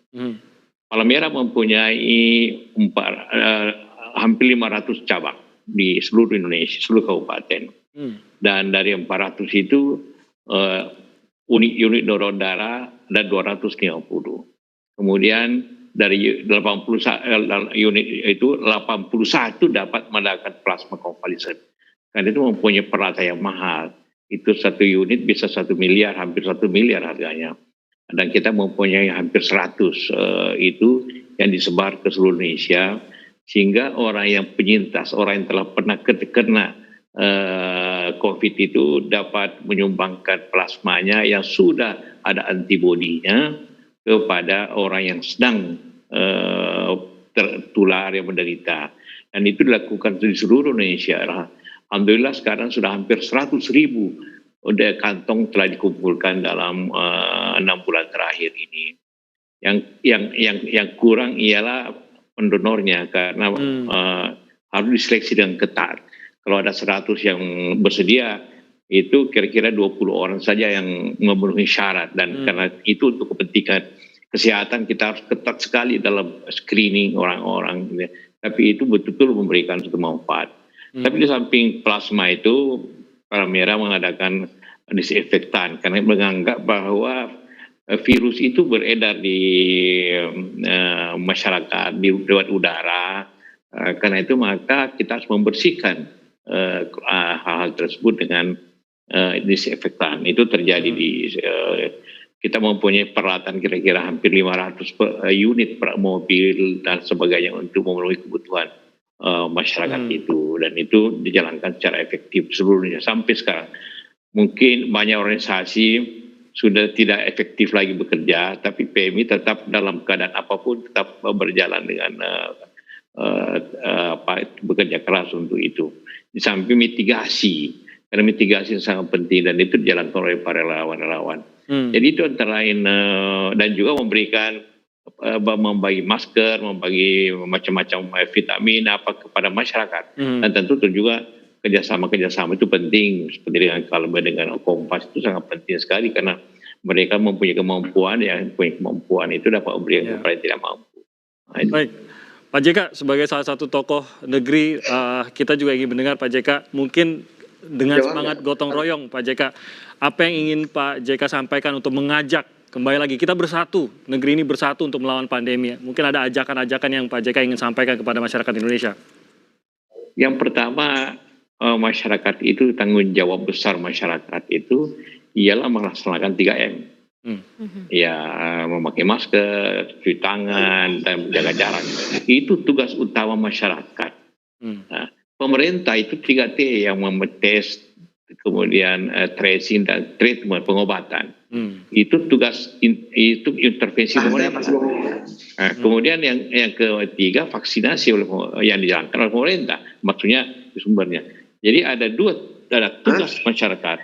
Palang Merah mempunyai hampir 500 cabang di seluruh Indonesia, seluruh kabupaten. Dan dari 400 itu unit donor darah ada 250. Kemudian dari 80 unit itu 81 dapat mendapatkan plasma convalescent. Karena itu mempunyai peralatan yang mahal. Itu satu unit bisa 1 miliar, hampir 1 miliar harganya. Dan kita mempunyai hampir 100 itu yang disebar ke seluruh Indonesia. Sehingga orang yang penyintas, orang yang telah pernah kena COVID itu dapat menyumbangkan plasmanya yang sudah ada antibodinya kepada orang yang sedang tertular yang menderita. Dan itu dilakukan di seluruh Indonesia. Alhamdulillah sekarang sudah hampir 100.000 kantong telah dikumpulkan dalam 6 bulan terakhir ini. Yang kurang ialah pendonornya karena harus diseleksi dengan ketat. Kalau ada 100 yang bersedia, itu kira-kira 20 orang saja yang memenuhi syarat. Dan karena itu untuk kepentingan kesehatan kita harus ketat sekali dalam screening orang-orang. Gitu. Tapi itu betul-betul memberikan suatu manfaat. Tapi di samping plasma itu, Palang Merah mengadakan disinfektan. Karena menganggap bahwa virus itu beredar di masyarakat, di lewat udara. Karena itu maka kita harus membersihkan hal-hal tersebut dengan disinfektan. Itu terjadi di kita mempunyai peralatan kira-kira hampir 500 unit per mobil dan sebagainya untuk memenuhi kebutuhan masyarakat itu, dan itu dijalankan secara efektif seluruhnya sampai sekarang. Mungkin banyak organisasi sudah tidak efektif lagi bekerja, tapi PMI tetap dalam keadaan apapun tetap berjalan dengan bekerja keras untuk itu. Di samping mitigasi, karena mitigasi sangat penting dan itu dijalankan oleh para relawan-relawan. Jadi itu antara lain, dan juga memberikan membagi masker, membagi macam-macam vitamin kepada masyarakat. Dan tentu juga kerjasama itu penting, seperti dengan Kalbe, dengan Kompas itu sangat penting sekali karena mereka mempunyai kemampuan, yang punya kemampuan itu dapat memberikan kepada yang tidak mampu. Baik, Pak JK sebagai salah satu tokoh negeri, kita juga ingin mendengar Pak JK mungkin dengan semangat gotong royong, Pak JK, apa yang ingin Pak JK sampaikan untuk mengajak kembali lagi kita bersatu, negeri ini bersatu untuk melawan pandemi. Mungkin ada ajakan-ajakan yang Pak JK ingin sampaikan kepada masyarakat Indonesia. Yang pertama, masyarakat itu, tanggung jawab besar masyarakat itu ialah melaksanakan 3M. Ya, memakai masker, cuci tangan, dan menjaga jarak. Itu tugas utama masyarakat. Nah, pemerintah itu 3T yang memetes, kemudian tracing dan treatment, pengobatan. Itu tugas, itu intervensi pemerintah. Nah, kemudian yang ketiga, vaksinasi yang dijalankan oleh pemerintah, maksudnya sumbernya. Jadi ada tugas masyarakat,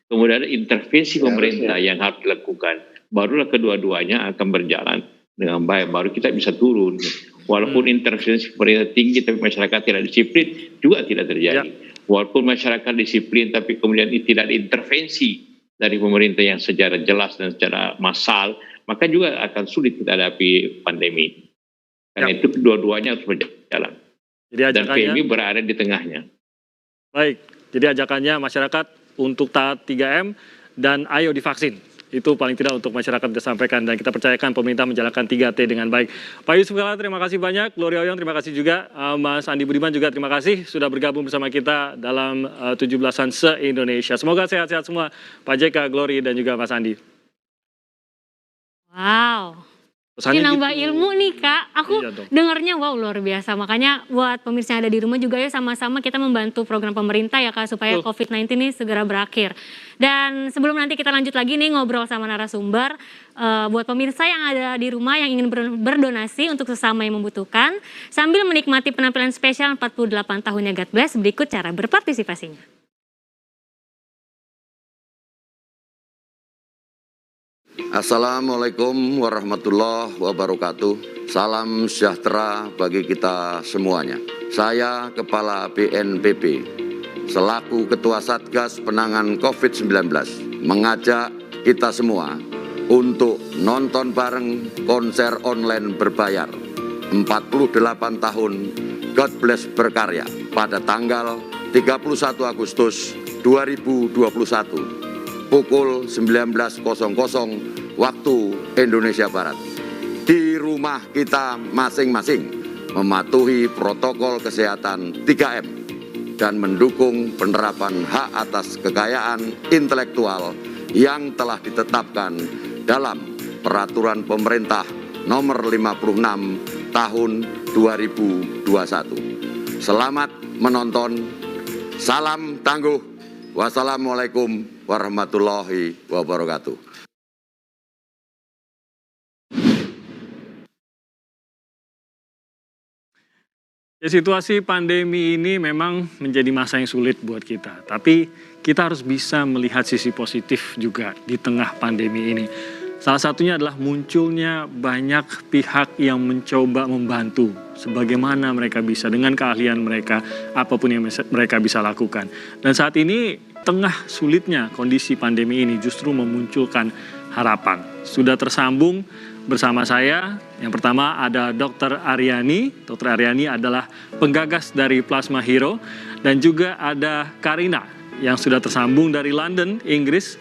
kemudian ada intervensi pemerintah yang harus dilakukan. Barulah kedua-duanya akan berjalan dengan baik, baru kita bisa turun. Walaupun intervensi pemerintah tinggi tapi masyarakat tidak disiplin, juga tidak terjadi. Walaupun masyarakat disiplin tapi kemudian tidak ada intervensi dari pemerintah yang secara jelas dan secara massal, maka juga akan sulit kita hadapi pandemi. Karena itu kedua-duanya harus berjalan. Jadi dan PMI berada di tengahnya. Baik, jadi ajakannya masyarakat untuk taat 3M dan ayo divaksin. Itu paling tidak untuk masyarakat kita sampaikan, dan kita percayakan pemerintah menjalankan 3T dengan baik. Pak Yusuf Kalla, terima kasih banyak. Gloria Oyong, terima kasih juga. Mas Andi Budiman juga terima kasih sudah bergabung bersama kita dalam 17-an se-Indonesia. Semoga sehat-sehat semua, Pak JK, Glory, dan juga Mas Andi. Wow. Ini nambah ilmu nih Kak, aku dengarnya wow luar biasa. Makanya buat pemirsa yang ada di rumah juga ya sama-sama kita membantu program pemerintah ya Kak supaya COVID-19 ini segera berakhir. Dan sebelum nanti kita lanjut lagi nih ngobrol sama narasumber, buat pemirsa yang ada di rumah yang ingin berdonasi untuk sesama yang membutuhkan, sambil menikmati penampilan spesial 48 tahunnya God Bless, berikut cara berpartisipasinya. Assalamualaikum warahmatullahi wabarakatuh. Salam sejahtera bagi kita semuanya. Saya Kepala BNPB selaku Ketua Satgas Penanganan COVID-19 mengajak kita semua untuk nonton bareng konser online berbayar 48 tahun God Bless berkarya pada tanggal 31 Agustus 2021. Pukul 19.00 waktu Indonesia Barat. Di rumah kita masing-masing mematuhi protokol kesehatan 3M dan mendukung penerapan hak atas kekayaan intelektual yang telah ditetapkan dalam Peraturan Pemerintah Nomor 56 Tahun 2021. Selamat menonton. Salam tangguh. Wassalamualaikum warahmatullahi wabarakatuh. Ya, situasi pandemi ini memang menjadi masa yang sulit buat kita. Tapi kita harus bisa melihat sisi positif juga di tengah pandemi ini. Salah satunya adalah munculnya banyak pihak yang mencoba membantu sebagaimana mereka bisa dengan keahlian mereka, apapun yang mereka bisa lakukan. Dan saat ini tengah sulitnya kondisi pandemi ini justru memunculkan harapan. Sudah tersambung bersama saya, yang pertama ada Dr. Aryani. Dr. Aryani adalah penggagas dari Plasma Hero, dan juga ada Karina yang sudah tersambung dari London, Inggris.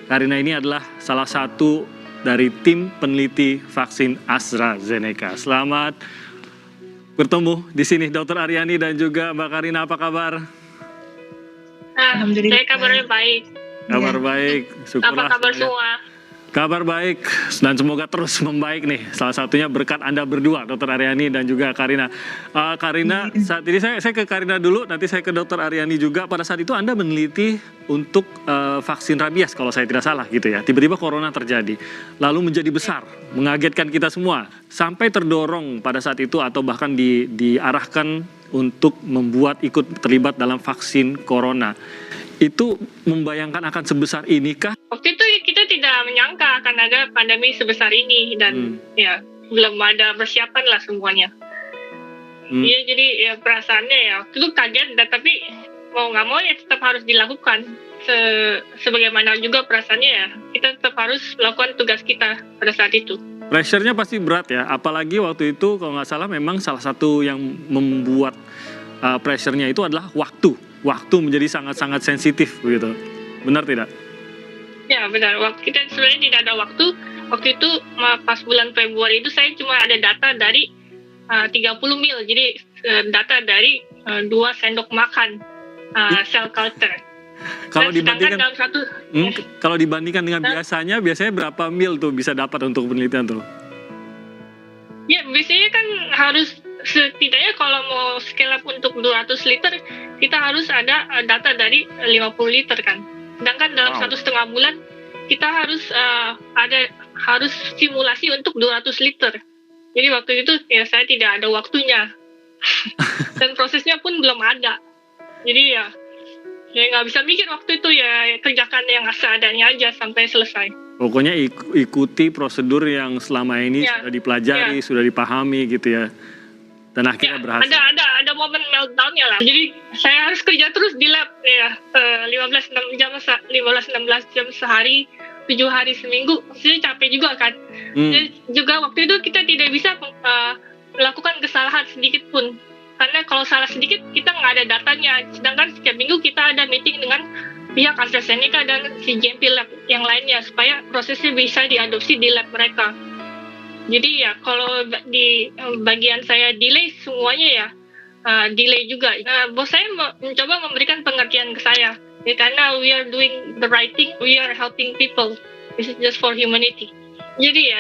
Karina ini adalah salah satu dari tim peneliti vaksin AstraZeneca. Selamat bertemu di sini Dr. Aryani dan juga Mbak Karina, apa kabar? Alhamdulillah. Saya kabarnya baik. Kabar baik, syukurlah. Apa kabar semua? Kabar baik dan semoga terus membaik nih. Salah satunya berkat Anda berdua, Dr. Aryani dan juga Karina. Karina, saat ini saya ke Karina dulu, nanti saya ke Dr. Aryani juga. Pada saat itu Anda meneliti untuk vaksin rabies kalau saya tidak salah gitu ya. Tiba-tiba corona terjadi, lalu menjadi besar, mengagetkan kita semua. Sampai terdorong pada saat itu atau bahkan diarahkan untuk membuat ikut terlibat dalam vaksin corona. Itu membayangkan akan sebesar inikah? Waktu itu kita tidak menyangka akan ada pandemi sebesar ini dan ya belum ada persiapan lah semuanya. Iya jadi ya perasaannya ya waktu itu kaget, tapi mau nggak mau ya tetap harus dilakukan. Sebagaimana juga perasaannya ya kita tetap harus melakukan tugas kita pada saat itu. Pressure-nya pasti berat ya, apalagi waktu itu kalau nggak salah memang salah satu yang membuat pressure-nya itu adalah waktu. Waktu menjadi sangat-sangat sensitif begitu, benar tidak? Ya benar, kita sebenarnya tidak ada waktu. Waktu itu pas bulan Februari itu saya cuma ada data dari 30 mil, jadi data dari 2 sendok makan cell culture. Kalau dibandingkan dalam satu, kalau dibandingkan dengan biasanya berapa mil tuh bisa dapat untuk penelitian tuh? Ya biasanya kan harus setidaknya kalau mau scale up untuk 200 liter kita harus ada data dari 50 liter kan. Sedangkan dalam 1,5 bulan kita harus harus simulasi untuk 200 liter. Jadi waktu itu ya saya tidak ada waktunya dan prosesnya pun belum ada. Jadi ya nggak bisa mikir waktu itu, ya kerjakan yang seadanya aja sampai selesai. Pokoknya ikuti prosedur yang selama ini sudah dipelajari, sudah dipahami gitu ya. Dan akhirnya berhasil. Ada momen meltdown-nya lah. Jadi saya harus kerja terus di lab ya 15-16 jam sehari, 7 hari seminggu. Saya capek juga kan. Jadi juga waktu itu kita tidak bisa melakukan kesalahan sedikit pun. Karena kalau salah sedikit kita nggak ada datanya. Sedangkan setiap minggu kita ada meeting dengan pihak AstraZeneca dan CGMP lab yang lainnya supaya prosesnya bisa diadopsi di lab mereka. Jadi ya kalau di bagian saya delay semuanya ya delay juga. Bos saya mencoba memberikan pengertian ke saya. Ya, karena we are doing the right thing, we are helping people. This is just for humanity. Jadi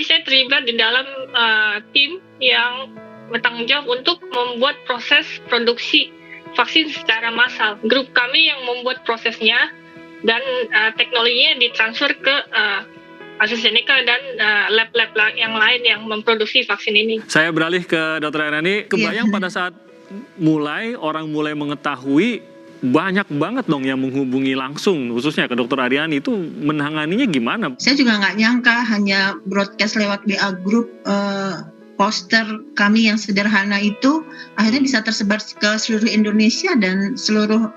saya terlibat di dalam tim yang bertanggung jawab untuk membuat proses produksi vaksin secara massal. Grup kami yang membuat prosesnya dan teknologinya ditransfer ke AstraZeneca dan lab-lab yang lain yang memproduksi vaksin ini. Saya beralih ke Dr. Aryani. Kebayang pada saat orang mulai mengetahui, banyak banget dong yang menghubungi langsung, khususnya ke Dr. Aryani, itu menanganinya gimana? Saya juga nggak nyangka hanya broadcast lewat WA group, poster kami yang sederhana itu akhirnya bisa tersebar ke seluruh Indonesia dan seluruh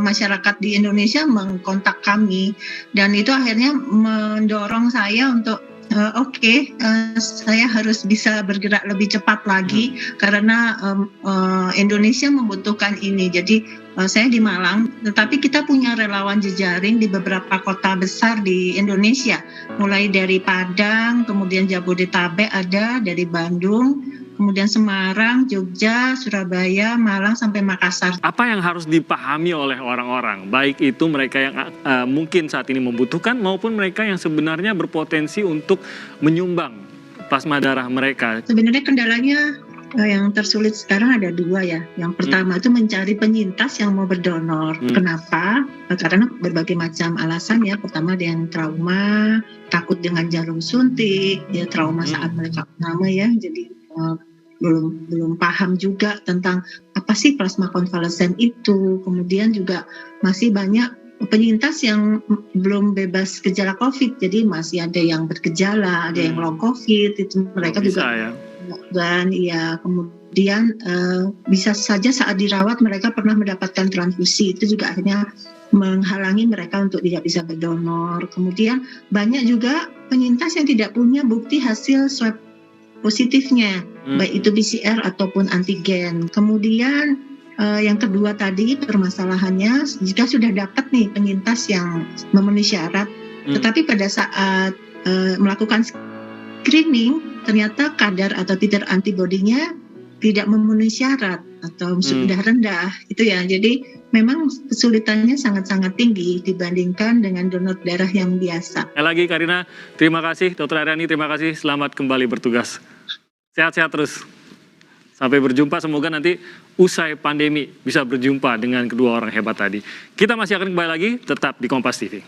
masyarakat di Indonesia mengkontak kami, dan itu akhirnya mendorong saya untuk saya harus bisa bergerak lebih cepat lagi karena Indonesia membutuhkan ini. Jadi saya di Malang, tetapi kita punya relawan jejaring di beberapa kota besar di Indonesia, mulai dari Padang, kemudian Jabodetabek ada, dari Bandung, kemudian Semarang, Jogja, Surabaya, Malang, sampai Makassar. Apa yang harus dipahami oleh orang-orang, baik itu mereka yang mungkin saat ini membutuhkan maupun mereka yang sebenarnya berpotensi untuk menyumbang plasma darah mereka? Sebenarnya kendalanya yang tersulit sekarang ada 2 ya. Yang pertama itu mencari penyintas yang mau berdonor. Kenapa? Karena berbagai macam alasan ya. Pertama ada yang trauma, takut dengan jarum suntik, ya trauma saat mereka pertama ya. Jadi belum paham juga tentang apa sih plasma konvalesen itu. Kemudian juga masih banyak penyintas yang belum bebas gejala COVID, jadi masih ada yang bergejala, ada yang long COVID, itu mereka bisa, juga dan ya kemudian bisa saja saat dirawat mereka pernah mendapatkan transfusi, itu juga akhirnya menghalangi mereka untuk tidak bisa berdonor. Kemudian banyak juga penyintas yang tidak punya bukti hasil swab positifnya, baik itu PCR ataupun antigen. Kemudian yang kedua tadi permasalahannya, jika sudah dapat nih penyintas yang memenuhi syarat Tetapi pada saat melakukan screening, ternyata kadar atau titer antibodinya tidak memenuhi syarat atau sudah rendah, gitu ya. Jadi memang kesulitannya sangat-sangat tinggi dibandingkan dengan donor darah yang biasa. Sekali lagi Karina, terima kasih. Dr. Aryani, terima kasih. Selamat kembali bertugas. Sehat-sehat terus. Sampai berjumpa, semoga nanti usai pandemi bisa berjumpa dengan kedua orang hebat tadi. Kita masih akan kembali lagi, tetap di Kompas TV.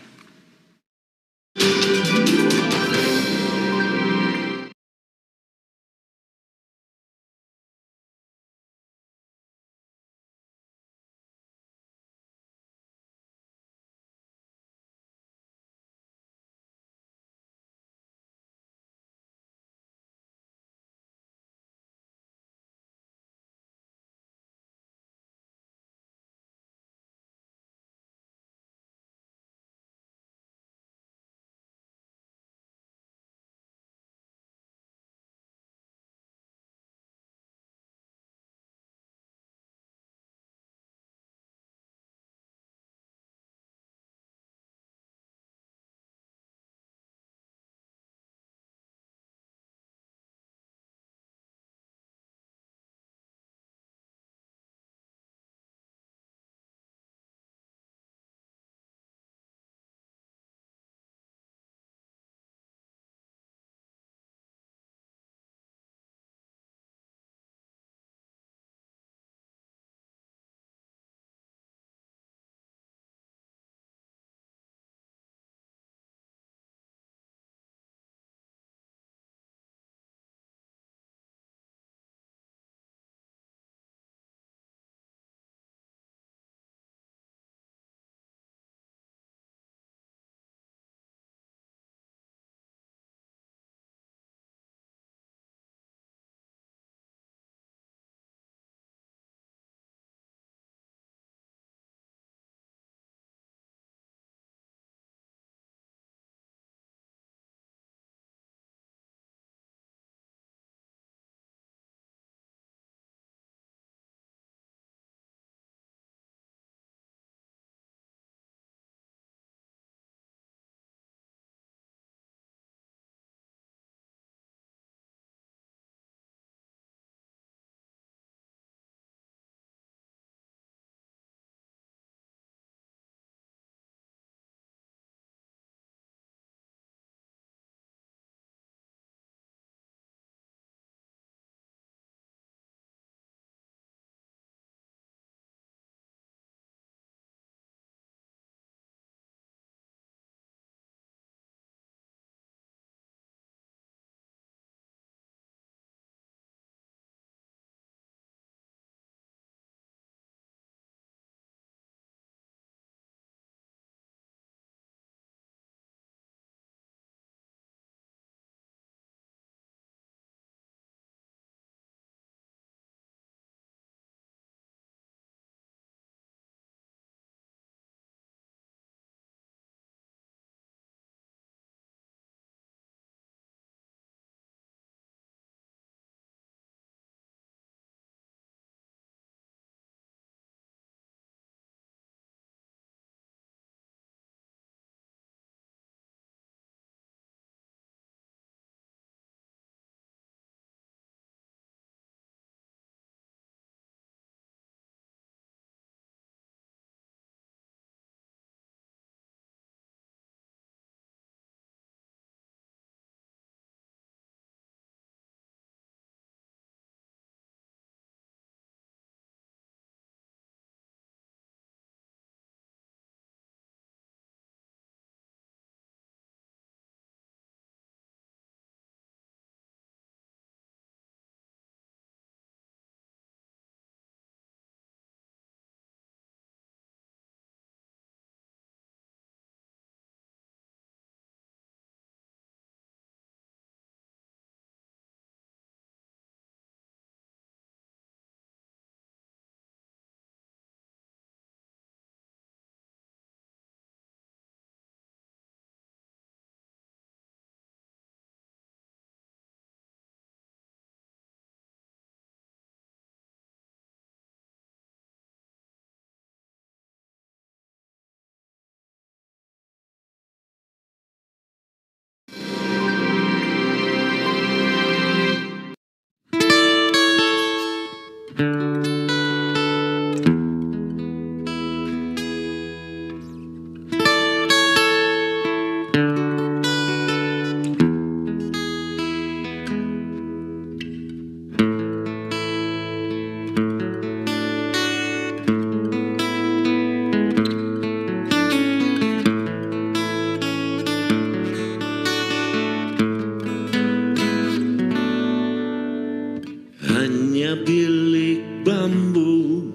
hanya bilik bambu,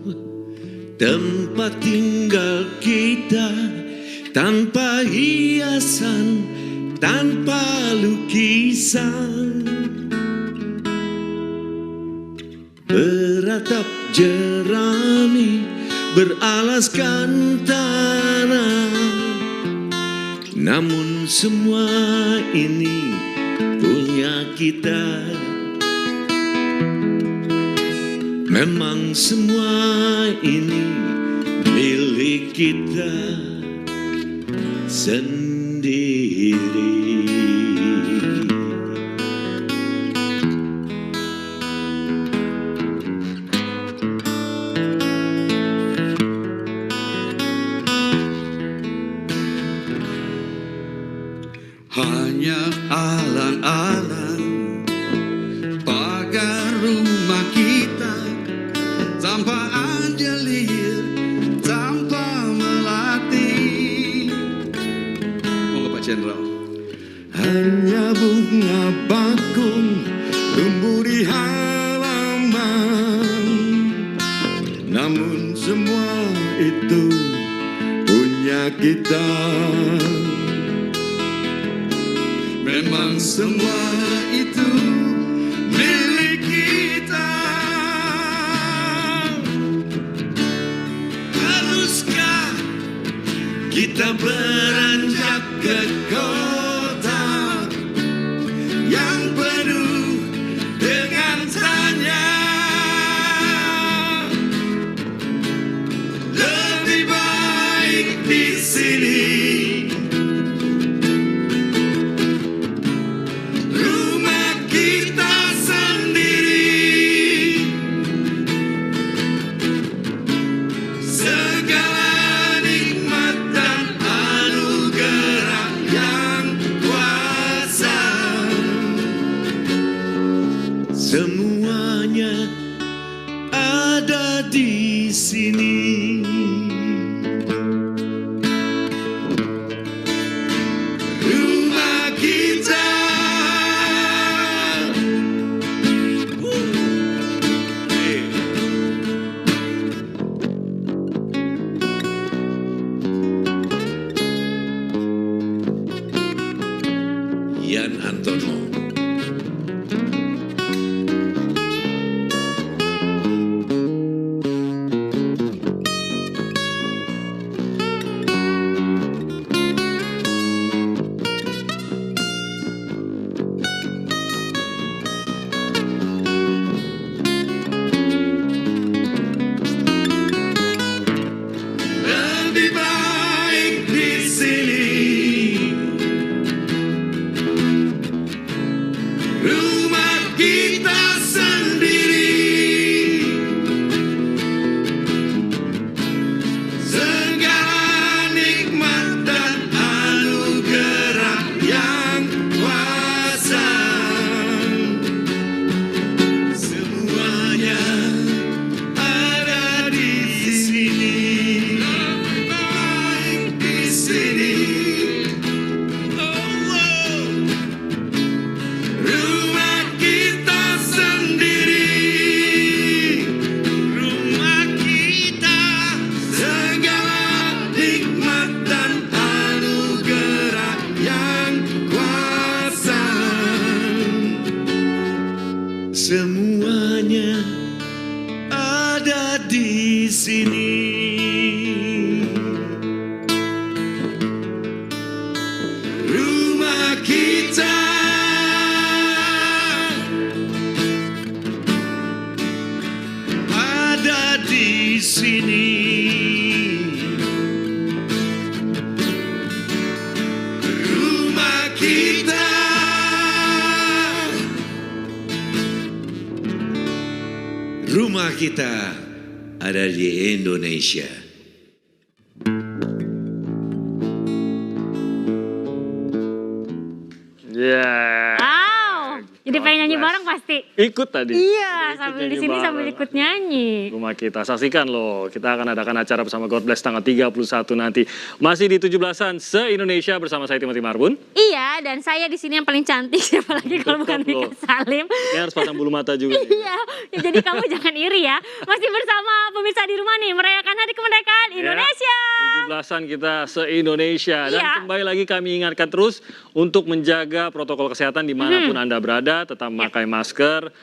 tempat tinggal kita tanpa hiasan, tanpa lukisan. Beratap jerami beralaskan tanah, namun semua ini punya kita. Memang semua ini milik kita sendiri. Hanya alang-alang pagar rumah kita, tanpa anjelir, tanpa melati. Monggo Pak Jenderal. Hanya bunga bakung tumbuh di halaman, namun semua itu punya kita. Memang semua itu milik kita. Haruskah kita beranjak ke kota yang penuh dengan tanya? Lebih baik di sini. Semuanya ada di sini. Rumah kita. Yan Antono. Lebih baik di sini. Rumah kita sendiri. Segala nikmat dan anugerah yang kuasa. Semuanya ada di sini. Rumah kita sendiri, rumah kita, segala nikmat dan anugerah yang kuasa. Semuanya ada di sini. Rumah kita. Ada di sini. Rumah kita. Rumah kita ada di Indonesia. Yeah. Wow, jadi pengen nyanyi bareng pasti. Ikut tadi. Iya, sambil di sini bareng. sambil ikut nyanyi. Rumah kita, saksikan loh. Kita akan adakan acara bersama God Bless tanggal 31 nanti. Masih di 17-an se-Indonesia bersama saya Timothy Marbun. Iya, dan saya di sini yang paling cantik, siapa lagi kalau bukan Mika Salim. Ini harus pasang bulu mata juga. Iya, ya, jadi kamu jangan iri ya. Masih bersama pemirsa di rumah nih, merayakan Hari Kemerdekaan Indonesia. 17-an kita se-Indonesia. Dan kembali lagi kami ingatkan terus untuk menjaga protokol kesehatan dimanapun Anda berada, tetap memakai masker,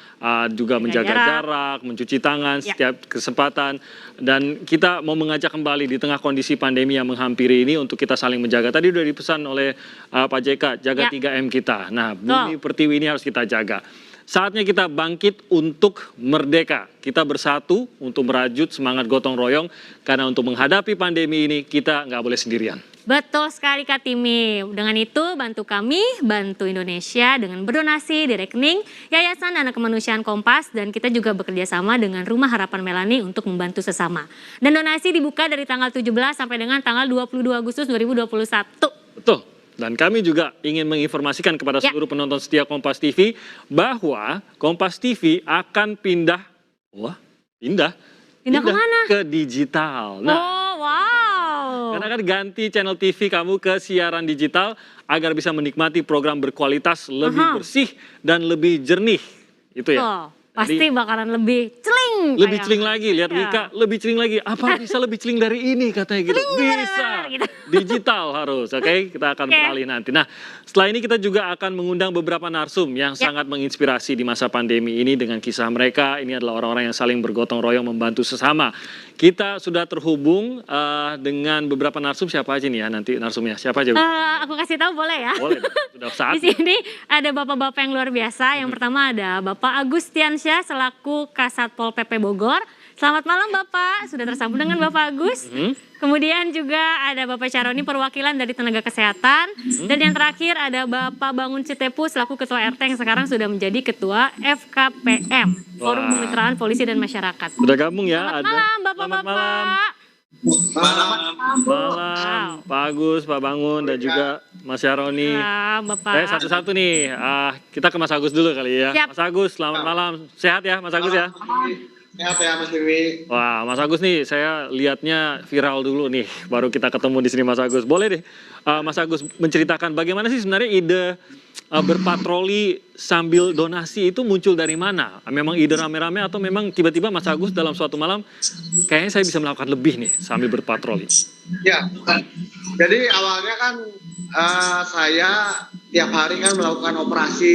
juga menjaga jarak, mencuci tangan setiap kesempatan. Dan kita mau mengajak kembali di tengah kondisi pandemi yang menghampiri ini untuk kita saling menjaga. Tadi sudah dipesan oleh Pak JK, jaga 3M kita. Nah, Bumi Pertiwi ini harus kita jaga. Saatnya kita bangkit untuk merdeka. Kita bersatu untuk merajut semangat gotong royong. Karena untuk menghadapi pandemi ini kita nggak boleh sendirian. Betul sekali Kak Timi. Dengan itu bantu kami, bantu Indonesia dengan berdonasi di rekening Yayasan Dana Kemanusiaan Kompas. Dan kita juga bekerja sama dengan Rumah Harapan Melani untuk membantu sesama. Dan donasi dibuka dari tanggal 17 sampai dengan tanggal 22 Agustus 2021. Betul. Dan kami juga ingin menginformasikan kepada seluruh penonton setia Kompas TV bahwa Kompas TV akan pindah kemana? Ke digital. Nah, wow. Karena kan ganti channel TV kamu ke siaran digital agar bisa menikmati program berkualitas lebih bersih dan lebih jernih. Itu ya. Pasti bakalan lebih celing. Lebih celing lagi, lihat Wika, lebih celing lagi. Apa bisa lebih celing dari ini katanya gitu. Bisa. Digital harus, oke? Kita akan beralih nanti. Nah, setelah ini kita juga akan mengundang beberapa narsum yang sangat menginspirasi di masa pandemi ini dengan kisah mereka. Ini adalah orang-orang yang saling bergotong royong membantu sesama. Kita sudah terhubung dengan beberapa narsum. Siapa aja nih ya nanti narsumnya? Siapa aja? Aku kasih tahu boleh ya? Boleh, sudah saat. Di sini ada bapak-bapak yang luar biasa. Yang pertama ada Bapak Agustiansyah selaku Kasatpol PP Bogor. Selamat malam Bapak, sudah tersambung dengan Bapak Agus. Kemudian juga ada Bapak Caroni perwakilan dari tenaga kesehatan. Dan yang terakhir ada Bapak Bangun Citepu selaku Ketua RT yang sekarang sudah menjadi Ketua FKPM, Forum Kemitraan Polisi dan Masyarakat. Sudah gabung ya. Selamat malam Bapak-Bapak. Malam, Pak Agus, Pak Bangun, dan juga Mas Yaroni. Bapak. Saya satu-satu nih, kita ke Mas Agus dulu kali ya. Siap. Mas Agus, selamat malam. Sehat ya Mas Agus ya? Sehat ya Mas Dewi. Wah, Mas Agus nih, saya lihatnya viral dulu nih, baru kita ketemu di sini Mas Agus. Boleh deh, Mas Agus menceritakan bagaimana sih sebenarnya ide berpatroli sambil donasi itu muncul dari mana? Memang ide rame-rame atau memang tiba-tiba Mas Agus dalam suatu malam, kayaknya saya bisa melakukan lebih nih sambil berpatroli? Ya, jadi awalnya kan saya tiap hari kan melakukan operasi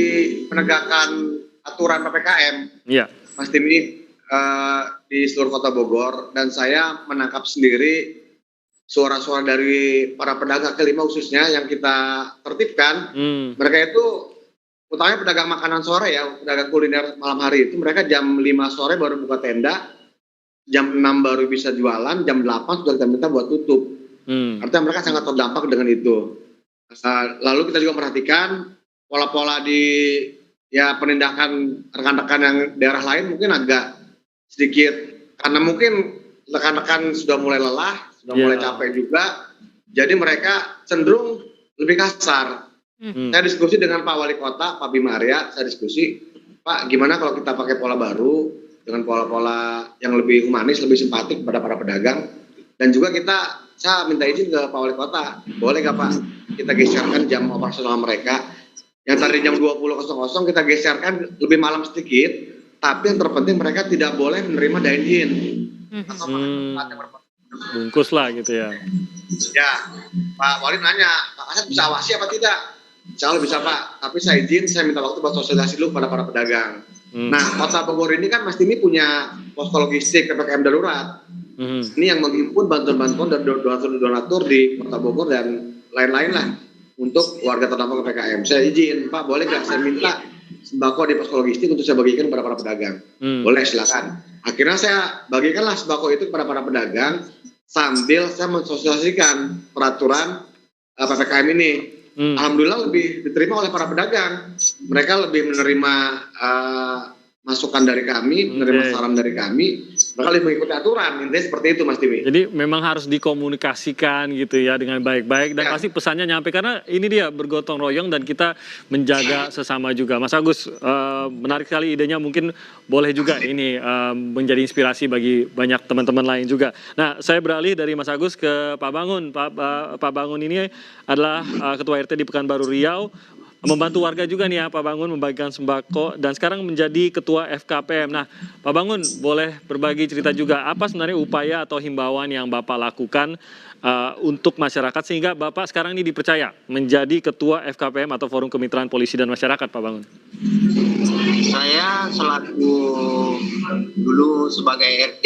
penegakan aturan PPKM. Iya. Mas Timi, di seluruh kota Bogor, dan saya menangkap sendiri suara-suara dari para pedagang kelima khususnya yang kita tertibkan. Mereka itu utamanya pedagang makanan sore ya, pedagang kuliner malam hari itu, mereka jam 5 sore baru buka tenda, jam 6 baru bisa jualan, jam 8 sudah kita minta buat tutup. Artinya mereka sangat terdampak dengan itu. Lalu kita juga perhatikan pola-pola di penindakan rekan-rekan yang daerah lain mungkin agak sedikit, karena mungkin rekan-rekan sudah mulai lelah, sudah mulai capek juga, jadi mereka cenderung lebih kasar. Saya diskusi dengan Pak Wali Kota, Pak Bima Arya, saya diskusi, Pak gimana kalau kita pakai pola baru, dengan pola-pola yang lebih humanis, lebih simpatik pada para pedagang, dan juga saya minta izin ke Pak Wali Kota, boleh gak Pak kita geserkan jam operasional mereka, yang tadi jam 20.00 kita geserkan lebih malam sedikit, tapi yang terpenting mereka tidak boleh menerima dine-in. Bungkus lah gitu ya. Ya, Pak Wali nanya, Pak Kasat bisa awasi apa tidak? Insya Allah bisa Pak, tapi saya izin, saya minta waktu buat sosialisasi dulu pada para pedagang. Nah, Kota Bogor ini kan Mas Timi punya posko logistik PPKM darurat. Ini yang menghimpun bantuan-bantuan dari donatur di Kota Bogor dan lain-lain lah untuk warga terdampak PPKM. Saya izin, Pak boleh nggak saya minta sembako di posko logistik untuk saya bagikan kepada para pedagang. Boleh, silakan. Akhirnya saya bagikanlah sembako itu kepada para pedagang sambil saya mensosialisasikan peraturan PPKM ini. Alhamdulillah lebih diterima oleh para pedagang. Mereka lebih menerima masukan dari kami, menerima saran dari kami, bakal mengikuti aturan. Intinya seperti itu, Mas Timi. Jadi memang harus dikomunikasikan gitu ya dengan baik-baik dan pasti pesannya nyampe karena ini dia bergotong royong dan kita menjaga sesama juga. Mas Agus, menarik sekali idenya, mungkin boleh juga ini menjadi inspirasi bagi banyak teman-teman lain juga. Nah, saya beralih dari Mas Agus ke Pak Bangun. Pak Bangun ini adalah Ketua RT di Pekanbaru Riau. Membantu warga juga nih ya Pak Bangun membagikan sembako dan sekarang menjadi Ketua FKPM. Nah Pak Bangun boleh berbagi cerita juga apa sebenarnya upaya atau himbauan yang Bapak lakukan untuk masyarakat sehingga Bapak sekarang ini dipercaya menjadi Ketua FKPM atau Forum Kemitraan Polisi dan Masyarakat, Pak Bangun. Saya selaku dulu sebagai RT,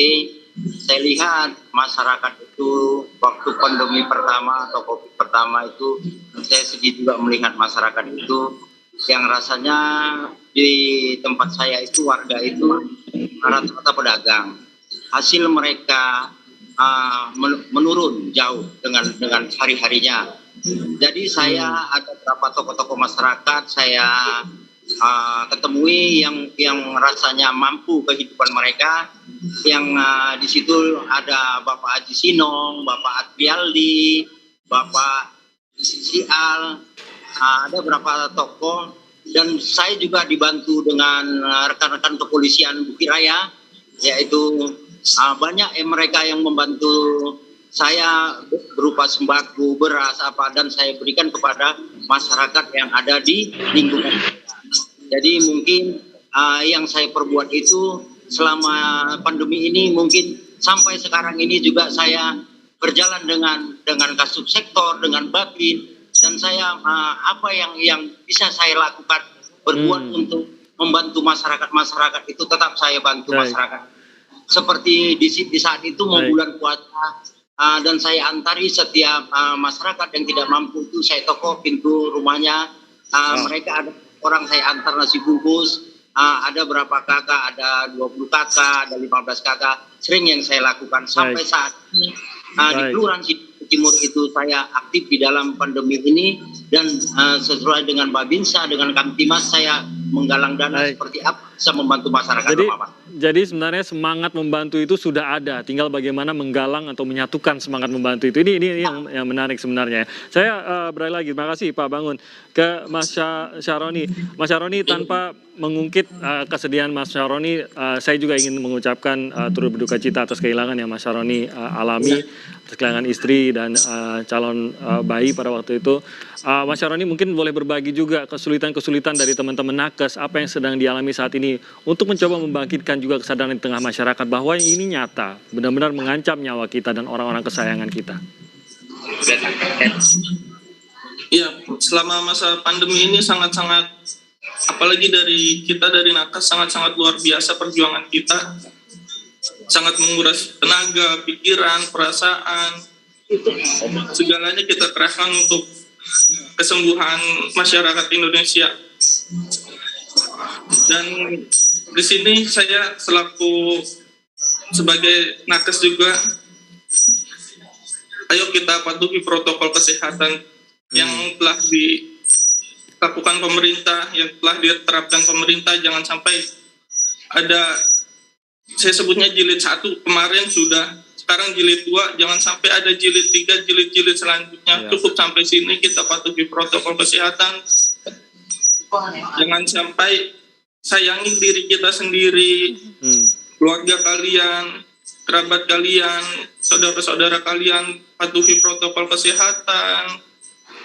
saya lihat masyarakat itu waktu pandemi pertama atau COVID pertama itu, saya sedih juga melihat masyarakat itu yang rasanya di tempat saya itu warga itu rata-rata pedagang. Hasil mereka menurun jauh dengan hari-harinya. Jadi saya ada beberapa tokoh-tokoh masyarakat saya ketemui yang rasanya mampu kehidupan mereka, yang di situ ada Bapak Haji Sinong, Bapak Adrialdi, Bapak Sial, ada beberapa tokoh, dan saya juga dibantu dengan rekan-rekan kepolisian Bukit Raya, yaitu banyak mereka yang membantu saya berupa sembako, beras, dan saya berikan kepada masyarakat yang ada di lingkungan. Jadi mungkin yang saya perbuat itu selama pandemi ini mungkin sampai sekarang ini juga saya berjalan dengan kasub sektor, dengan Babin, dan saya apa yang bisa saya lakukan berbuat untuk membantu masyarakat itu tetap saya bantu masyarakat. Seperti di saat itu mau bulan puasa dan saya antari setiap masyarakat yang tidak mampu itu saya toko pintu rumahnya, mereka ada orang saya antar nasi bungkus, ada berapa kakak, ada 20 kakak, ada 15 kakak, sering yang saya lakukan sampai saat ini di Kelurahan Timur itu saya aktif di dalam pandemi ini dan sesuai dengan Babinsa, dengan Kamtimas saya menggalang dana seperti apa bisa membantu masyarakat. Jadi sebenarnya semangat membantu itu sudah ada, tinggal bagaimana menggalang atau menyatukan semangat membantu itu. Ini yang menarik sebenarnya. Saya beralih lagi, terima kasih Pak Bangun, ke Mas Syaroni. Mas Syaroni, tanpa mengungkit kesedihan Mas Syaroni, saya juga ingin mengucapkan turut berduka cita atas kehilangan yang Mas Syaroni alami, atas kehilangan istri dan calon bayi pada waktu itu. Mas Syaroni mungkin boleh berbagi juga kesulitan-kesulitan dari teman-teman nakes, apa yang sedang dialami saat ini, untuk mencoba membangkitkan juga kesadaran di tengah masyarakat bahwa ini nyata, benar-benar mengancam nyawa kita dan orang-orang kesayangan kita. Iya, selama masa pandemi ini sangat-sangat, apalagi dari kita dari nakes, sangat-sangat luar biasa perjuangan kita, sangat menguras tenaga, pikiran, perasaan, segalanya kita kerahkan untuk kesembuhan masyarakat Indonesia. Dan di sini saya selaku sebagai nakes juga, ayo kita patuhi protokol kesehatan yang telah dilakukan pemerintah, yang telah diterapkan pemerintah. Jangan sampai ada, saya sebutnya jilid 1 kemarin sudah, sekarang jilid 2, jangan sampai ada jilid 3, jilid-jilid selanjutnya. Cukup sampai sini kita patuhi protokol kesehatan. Jangan sampai sayangi diri kita sendiri, keluarga kalian, kerabat kalian, saudara-saudara kalian, patuhi protokol kesehatan.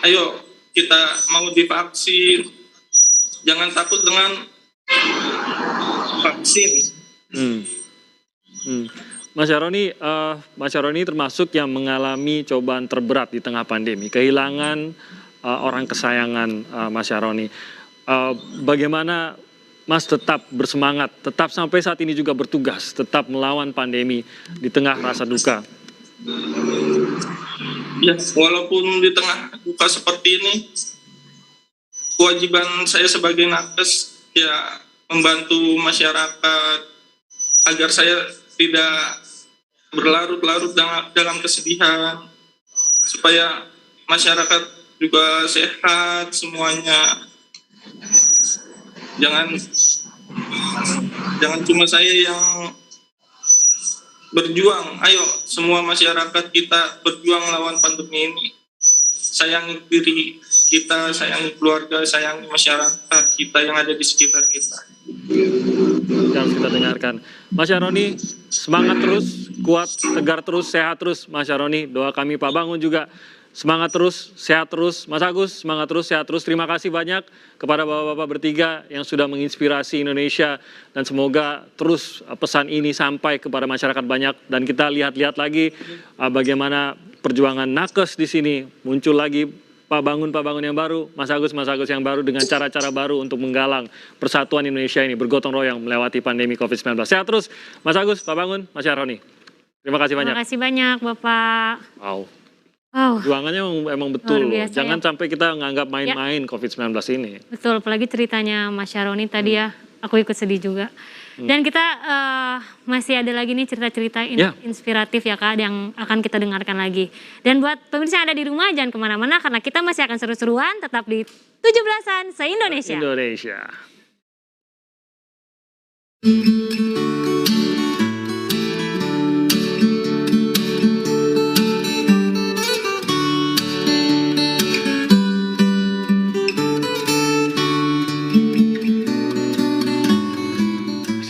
Ayo kita mau divaksin, jangan takut dengan vaksin. Mas Syaroni termasuk yang mengalami cobaan terberat di tengah pandemi, kehilangan orang kesayangan Mas Syaroni. Bagaimana Mas tetap bersemangat, tetap sampai saat ini juga bertugas, tetap melawan pandemi di tengah rasa duka? Ya, walaupun di tengah duka seperti ini, kewajiban saya sebagai nakes ya membantu masyarakat agar saya tidak berlarut-larut dalam kesedihan, supaya masyarakat juga sehat semuanya. Jangan Jangan cuma saya yang berjuang. Ayo semua masyarakat kita berjuang lawan pandemi ini. Sayangi diri kita, sayangi keluarga, sayangi masyarakat kita yang ada di sekitar kita. Yang kita dengarkan. Mas Syaroni, semangat terus, kuat, tegar terus, sehat terus Mas Syaroni. Doa kami Pak Bangun juga. Semangat terus, sehat terus. Mas Agus, semangat terus, sehat terus. Terima kasih banyak kepada bapak-bapak bertiga yang sudah menginspirasi Indonesia. Dan semoga terus pesan ini sampai kepada masyarakat banyak. Dan kita lihat-lihat lagi bagaimana perjuangan nakes di sini. Muncul lagi Pak Bangun yang baru, Mas Agus yang baru dengan cara-cara baru untuk menggalang persatuan Indonesia ini bergotong royong melewati pandemi COVID-19. Sehat terus, Mas Agus, Pak Bangun, Mas Syaroni. Terima kasih banyak. Terima kasih banyak, Bapak. Wow. Perjuangannya emang betul loh. Jangan sampai kita nganggap main-main COVID-19 ini. Betul, apalagi ceritanya Mas Syaroni tadi ya, aku ikut sedih juga. Dan kita masih ada lagi nih cerita-cerita inspiratif ya Kak yang akan kita dengarkan lagi. Dan buat pemirsa yang ada di rumah jangan kemana-mana karena kita masih akan seru-seruan tetap di 17-an se-Indonesia.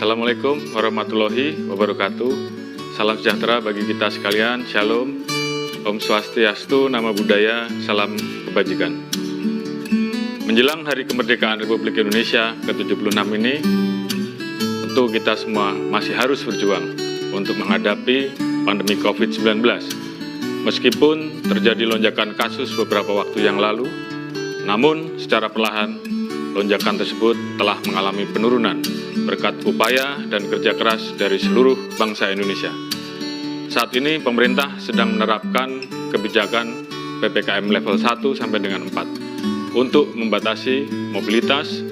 Assalamualaikum warahmatullahi wabarakatuh. Salam sejahtera bagi kita sekalian. Shalom, Om Swastiastu, Nama Budaya, Salam Kebajikan. Menjelang Hari Kemerdekaan Republik Indonesia ke-76 ini, tentu kita semua masih harus berjuang untuk menghadapi pandemi COVID-19. Meskipun terjadi lonjakan kasus beberapa waktu yang lalu, namun secara perlahan lonjakan tersebut telah mengalami penurunan berkat upaya dan kerja keras dari seluruh bangsa Indonesia. Saat ini pemerintah sedang menerapkan kebijakan PPKM level 1 sampai dengan 4 untuk membatasi mobilitas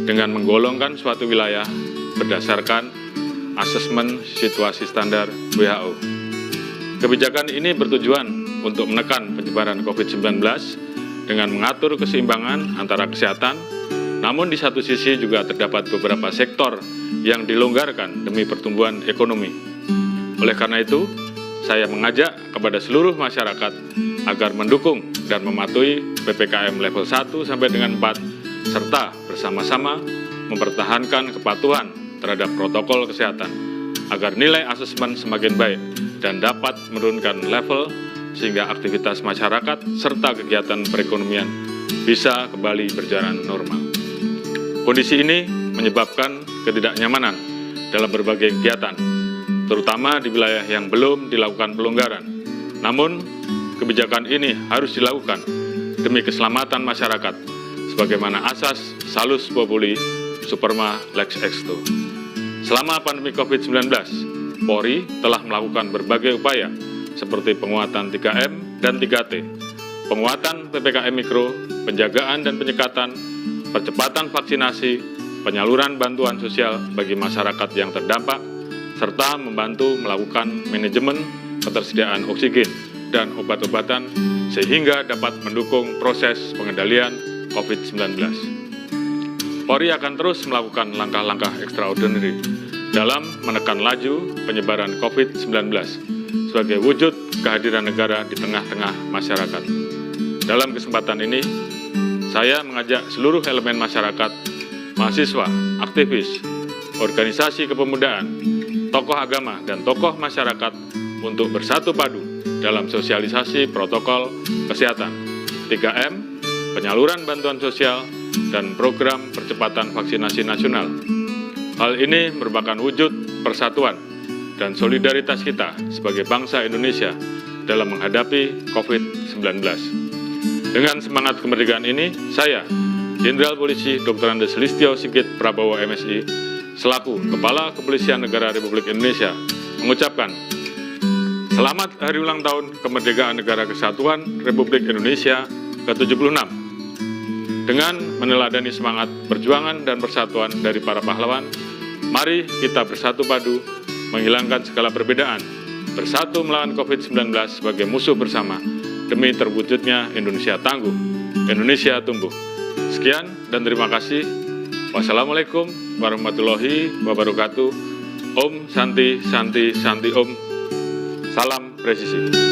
dengan menggolongkan suatu wilayah berdasarkan asesmen situasi standar WHO. Kebijakan ini bertujuan untuk menekan penyebaran COVID-19 dengan mengatur keseimbangan antara kesehatan. Namun di satu sisi juga terdapat beberapa sektor yang dilonggarkan demi pertumbuhan ekonomi. Oleh karena itu, saya mengajak kepada seluruh masyarakat agar mendukung dan mematuhi PPKM level 1 sampai dengan 4, serta bersama-sama mempertahankan kepatuhan terhadap protokol kesehatan, agar nilai asesmen semakin baik dan dapat menurunkan level sehingga aktivitas masyarakat serta kegiatan perekonomian bisa kembali berjalan normal. Kondisi ini menyebabkan ketidaknyamanan dalam berbagai kegiatan, terutama di wilayah yang belum dilakukan pelonggaran. Namun, kebijakan ini harus dilakukan demi keselamatan masyarakat, sebagaimana asas Salus Populi Superma Lex Exto. Selama pandemi COVID-19, Polri telah melakukan berbagai upaya seperti penguatan 3M dan 3T, penguatan PPKM Mikro, penjagaan dan penyekatan, percepatan vaksinasi, penyaluran bantuan sosial bagi masyarakat yang terdampak, serta membantu melakukan manajemen ketersediaan oksigen dan obat-obatan sehingga dapat mendukung proses pengendalian COVID-19. Polri akan terus melakukan langkah-langkah extraordinary dalam menekan laju penyebaran COVID-19 sebagai wujud kehadiran negara di tengah-tengah masyarakat. Dalam kesempatan ini, saya mengajak seluruh elemen masyarakat, mahasiswa, aktivis, organisasi kepemudaan, tokoh agama, dan tokoh masyarakat untuk bersatu padu dalam sosialisasi protokol kesehatan, 3M, penyaluran bantuan sosial, dan program percepatan vaksinasi nasional. Hal ini merupakan wujud persatuan dan solidaritas kita sebagai bangsa Indonesia dalam menghadapi COVID-19. Dengan semangat kemerdekaan ini, saya, Jenderal Polisi Dr. Andes Listio Sigit Prabowo MSI, selaku Kepala Kepolisian Negara Republik Indonesia, mengucapkan selamat Hari Ulang Tahun Kemerdekaan Negara Kesatuan Republik Indonesia ke-76. Dengan meneladani semangat perjuangan dan persatuan dari para pahlawan, mari kita bersatu padu, menghilangkan segala perbedaan, bersatu melawan COVID-19 sebagai musuh bersama, demi terwujudnya Indonesia tangguh, Indonesia tumbuh. Sekian dan terima kasih. Wassalamualaikum warahmatullahi wabarakatuh. Om Santi Santi Santi Om. Salam presisi.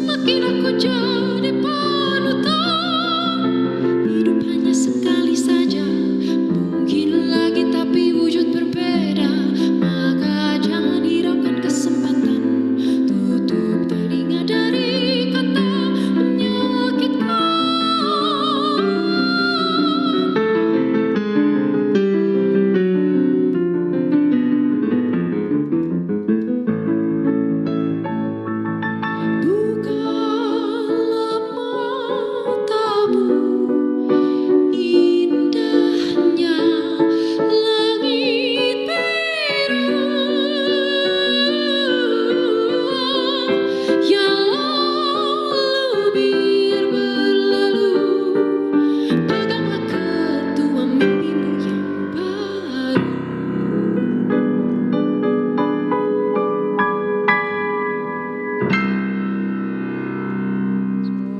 Semakin aku jadi panutan. Hidup hanya sekali saja, mungkin lagi tapi wujud berbeda. Maka jangan hiraukan kesempatan, tutup telinga dari kata menyakitkan. Bukalah matamu, indahnya langit biru yang lalu biar berlalu. Peganglah ketua mimpimu yang baru.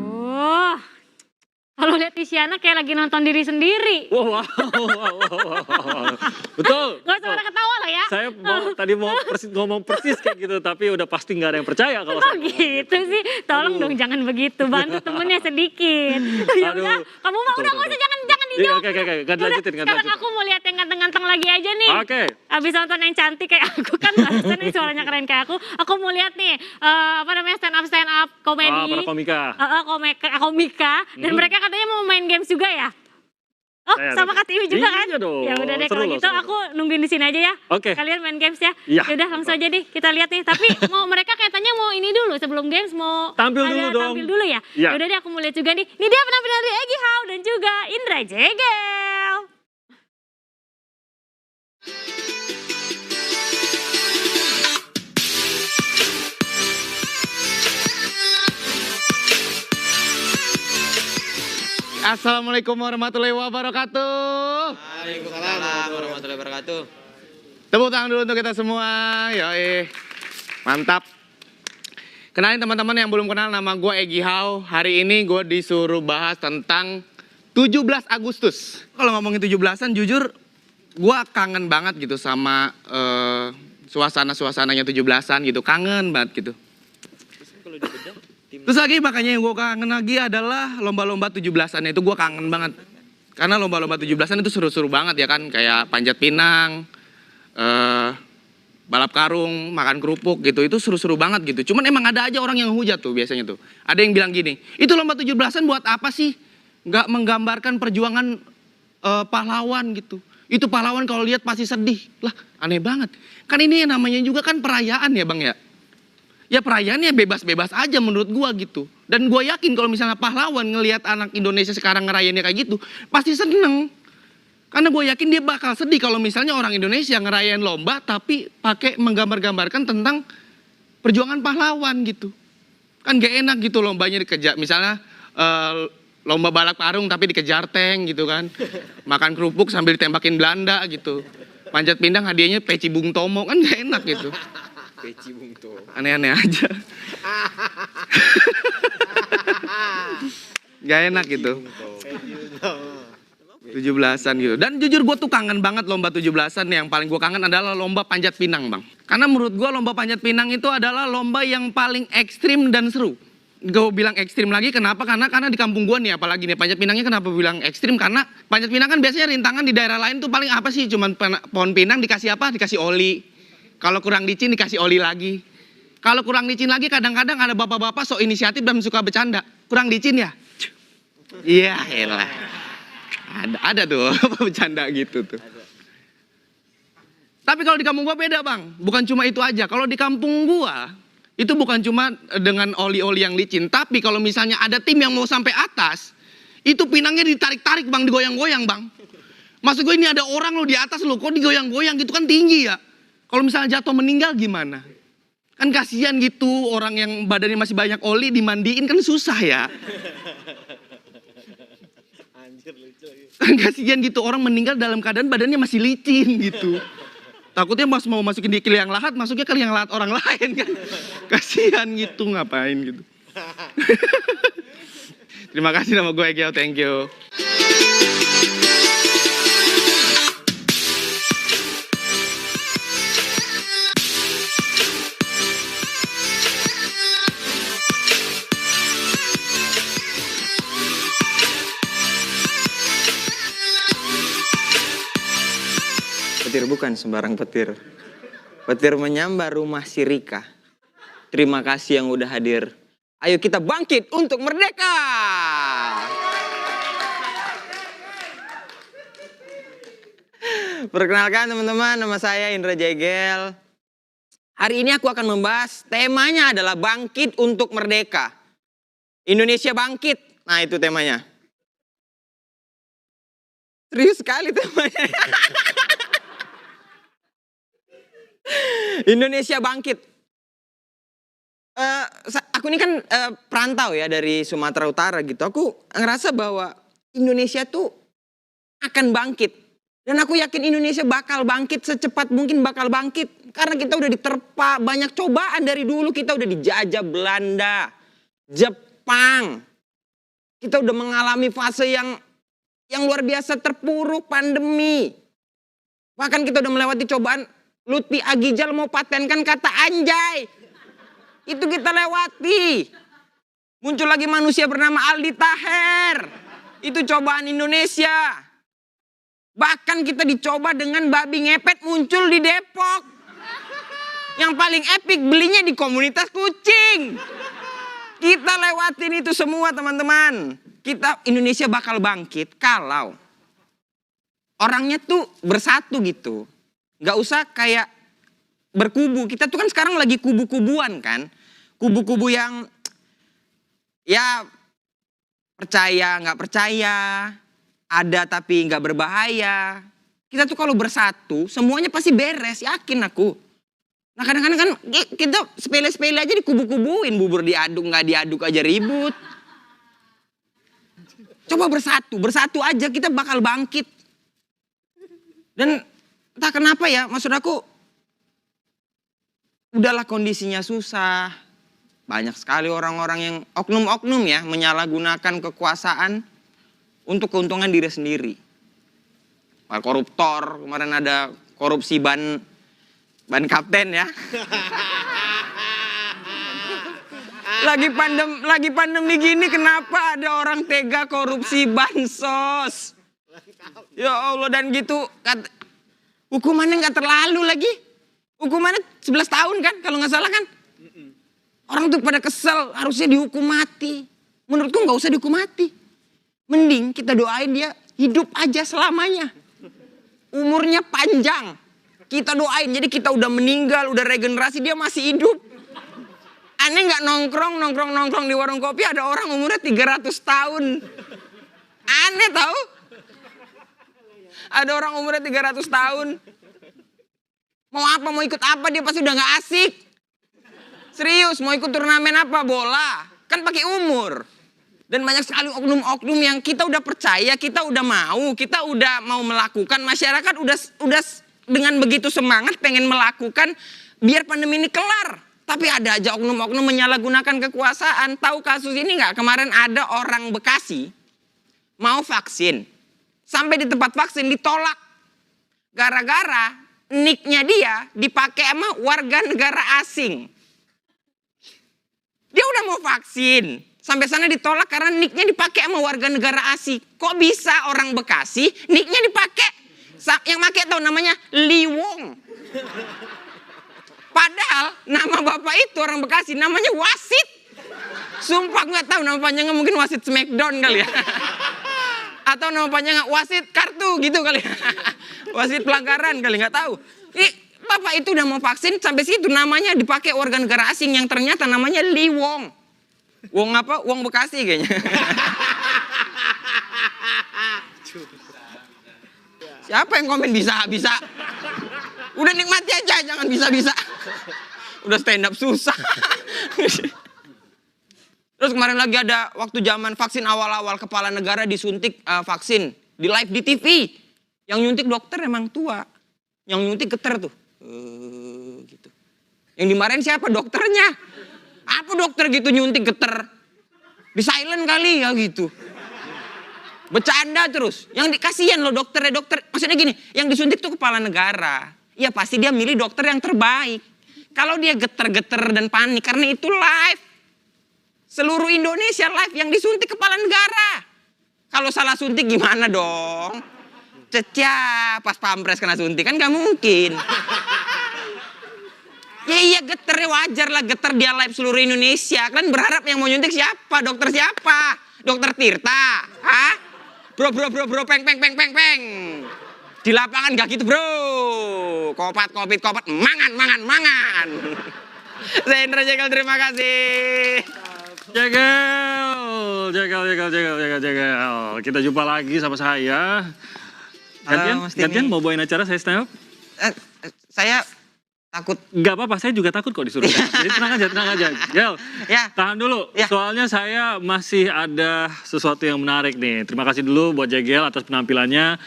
Oh, kalau lihat Isyana kayak lagi nonton diri sendiri. Wow. Betul. Gak usah pada ketawa loh ya. Saya tadi mau ngomong persis kayak gitu, tapi udah pasti nggak ada yang percaya kalau Kok saya. gitu sih? Tolong dong jangan begitu, bantu temennya sedikit. Ya Aduh. udah, kamu mah udah nggak usah jangan Iya, dijawab. oke. Gak Udah, dilanjutin, sekarang aku mau lihat yang ganteng-ganteng lagi aja nih. Oke. Abis nonton yang cantik kayak aku kan barusan nih suaranya keren kayak aku mau lihat nih apa namanya stand up komedi. Para komika. Komika dan mereka katanya mau main games juga ya. Oh, sama Kak Tiwi juga kan? Iya dong. Ya udah deh Seru kalau loh, gitu seru. aku nungguin di sini aja ya. Oke. Kalian main games ya. Iya. Yaudah langsung aja deh kita lihat nih. Tapi mau mereka katanya mau ini dulu sebelum games mau Tampil ada dulu dong. tampil dulu ya. Iya. Yaudah deh aku mau lihat juga nih. Ini dia penampilan dari Egy Hao dan juga Indra Jegel. Assalamualaikum warahmatullahi wabarakatuh. Waalaikumsalam warahmatullahi wabarakatuh. Tepuk tangan dulu untuk kita semua. Yoi. Mantap. Kenalin teman-teman yang belum kenal, nama gue Egy Hao. Hari ini gue disuruh bahas tentang 17 Agustus. Kalau ngomongin 17-an jujur gue kangen banget gitu sama suasana-suasananya 17-an gitu. Kangen banget gitu. Terus lagi makanya yang gue kangen lagi adalah lomba-lomba 17-an itu gue kangen banget. Karena lomba-lomba 17-an itu seru-seru banget ya kan. Kayak panjat pinang, balap karung, makan kerupuk gitu. Itu seru-seru banget gitu. Cuman emang ada aja orang yang hujat tuh biasanya tuh. Ada yang bilang gini, itu lomba 17-an buat apa sih? Nggak menggambarkan perjuangan pahlawan gitu. Itu pahlawan kalau lihat pasti sedih. Lah aneh banget. Kan ini namanya juga kan perayaan ya bang ya. Ya perayaannya bebas-bebas aja menurut gua gitu. Dan gua yakin kalau misalnya pahlawan ngelihat anak Indonesia sekarang ngerayainnya kayak gitu, pasti seneng. Karena gua yakin dia bakal sedih kalau misalnya orang Indonesia ngerayain lomba tapi pakai menggambar-gambarkan tentang perjuangan pahlawan gitu. Kan gak enak gitu lombanya dikejar. Misalnya lomba balap karung tapi dikejar tank gitu kan. Makan kerupuk sambil ditembakin Belanda gitu. Panjat pinang hadiahnya peci Bung Tomo, kan gak enak gitu. Peci Bung Tomo. Aneh-aneh aja. Gak enak gitu. 17-an gitu. Dan jujur gue tuh kangen banget lomba 17-an. Yang paling gue kangen adalah lomba panjat pinang bang. Karena menurut gue lomba panjat pinang itu adalah lomba yang paling ekstrim dan seru. Gue bilang ekstrim lagi kenapa? Karena di kampung gue nih apalagi nih panjat pinangnya kenapa bilang ekstrim? Karena panjat pinang kan biasanya rintangan di daerah lain tuh paling apa sih? Cuman pohon pinang dikasih apa? Dikasih oli. Kalau kurang licin dikasih oli lagi. Kalau kurang licin lagi kadang-kadang ada bapak-bapak sok inisiatif dan suka bercanda. Kurang licin ya? Iya elah. Ada tuh bercanda gitu tuh. Tapi kalau di kampung gua beda bang. Bukan cuma itu aja. Kalau di kampung gua itu bukan cuma dengan oli-oli yang licin. Tapi kalau misalnya ada tim yang mau sampai atas, itu pinangnya ditarik-tarik bang, digoyang-goyang bang. Maksud gue ini ada orang lo di atas lo, kok digoyang-goyang gitu kan tinggi ya. Kalau misalnya jatuh meninggal gimana? Kan kasihan gitu orang yang badannya masih banyak oli dimandiin kan susah ya. Kan kasihan gitu orang meninggal dalam keadaan badannya masih licin gitu. Takutnya mau masukin di liang lahat, masuknya ke liang lahat orang lain kan. Kasihan gitu ngapain gitu. Terima kasih nama gue Egy Hao, thank you. Petir bukan sembarang petir. Petir menyambar rumah si Rika. Terima kasih yang udah hadir. Ayo kita bangkit untuk merdeka. Perkenalkan teman-teman, nama saya Indra Jegel. Hari ini aku akan membahas, temanya adalah bangkit untuk merdeka. Indonesia bangkit, nah itu temanya. Serius sekali temanya. Indonesia bangkit. Aku ini kan perantau ya dari Sumatera Utara gitu. Aku ngerasa bahwa Indonesia tuh akan bangkit. Dan aku yakin Indonesia bakal bangkit secepat mungkin bakal bangkit. Karena kita udah diterpa banyak cobaan dari dulu. Kita udah dijajah Belanda, Jepang. Kita udah mengalami fase yang luar biasa terpuruk, pandemi. Bahkan kita udah melewati cobaan. Lutfi Agijal mau patenkan kata anjay. Itu kita lewati. Muncul lagi manusia bernama Aldi Taher. Itu cobaan Indonesia. Bahkan kita dicoba dengan babi ngepet muncul di Depok. Yang paling epic belinya di komunitas kucing. Kita lewatin itu semua teman-teman. Indonesia bakal bangkit kalau orangnya tuh bersatu gitu. Gak usah kayak berkubu. Kita tuh kan sekarang lagi kubu-kubuan kan. Kubu-kubu yang ya percaya gak percaya. Ada tapi nggak berbahaya. Kita tuh kalau bersatu semuanya pasti beres, yakin aku. Nah kadang-kadang kan kita sepele-sepele aja dikubu-kubuin, bubur diaduk nggak diaduk aja ribut. Coba bersatu aja kita bakal bangkit. Dan entah kenapa ya, maksud aku udahlah kondisinya susah. Banyak sekali orang-orang yang oknum-oknum ya menyalahgunakan kekuasaan untuk keuntungan diri sendiri. Koruptor, kemarin ada korupsi ban kapten ya. Lagi pandemi gini kenapa ada orang tega korupsi bansos? Ya Allah, dan gitu hukumannya nggak terlalu lagi. Hukumannya 11 tahun kan kalau nggak salah kan. Orang tuh pada kesel, harusnya dihukum mati. Menurutku nggak usah dihukum mati. Mending kita doain dia hidup aja selamanya. Umurnya panjang. Kita doain, jadi kita udah meninggal, udah regenerasi, dia masih hidup. Aneh gak nongkrong di warung kopi ada orang umurnya 300 tahun. Aneh tahu? Ada orang umurnya 300 tahun. Mau apa, mau ikut apa, dia pasti udah gak asik. Serius, mau ikut turnamen apa, bola. Kan pakai umur. Dan banyak sekali oknum-oknum yang kita udah percaya, kita udah mau melakukan. Masyarakat udah dengan begitu semangat pengen melakukan biar pandemi ini kelar. Tapi ada aja oknum-oknum menyalahgunakan kekuasaan. Tahu kasus ini nggak? Kemarin ada orang Bekasi mau vaksin. Sampai di tempat vaksin ditolak. Gara-gara nicknya dia dipakai sama warga negara asing. Dia udah mau vaksin. Sampai sana ditolak karena nicknya dipakai sama warga negara asing. Kok bisa orang Bekasi nicknya dipakai? Yang pakai tahu namanya Lee Wong. Padahal nama bapak itu orang Bekasi namanya Wasit. Sumpah nggak tahu nama panjangnya, mungkin Wasit Smackdown kali ya. Atau nama panjangnya Wasit Kartu gitu kali ya. Wasit pelanggaran kali, nggak tahu. Bapak itu udah mau vaksin sampai situ namanya dipakai warga negara asing yang ternyata namanya Lee Wong. Wong apa? Wong Bekasi kayaknya. Siapa yang komen bisa-bisa? Udah nikmati aja, jangan bisa-bisa. Udah stand up susah. Terus kemarin lagi ada waktu zaman vaksin awal-awal kepala negara disuntik vaksin. Di live di TV. Yang nyuntik dokter emang tua. Yang nyuntik geter tuh. Gitu. Yang dimarahin siapa? Dokternya. Apa dokter gitu nyuntik geter? Di silent kali ya gitu. Bercanda terus. Yang dikasihan loh dokternya, dokter. Maksudnya gini, yang disuntik tuh kepala negara. Ya pasti dia milih dokter yang terbaik. Kalau dia geter-geter dan panik karena itu live. Seluruh Indonesia live yang disuntik kepala negara. Kalau salah suntik gimana dong? cecah pas pampres kena suntik kan nggak mungkin. Ya iya geternya wajar lah, geter dia live seluruh Indonesia. Kan berharap yang mau nyuntik siapa? Dokter siapa? Dokter Tirta? Hah? Bro, peng. Di lapangan gak gitu bro. Kopat, mangan. Saya Indra Jegel, terima kasih. Jegel. Kita jumpa lagi sama saya. Gantian mau bawain acara saya stand up? Saya takut. Gak apa-apa, saya juga takut kok disuruh. Jadi tenang aja. Gel, tahan dulu. Soalnya saya masih ada sesuatu yang menarik nih. Terima kasih dulu buat Jegel atas penampilannya.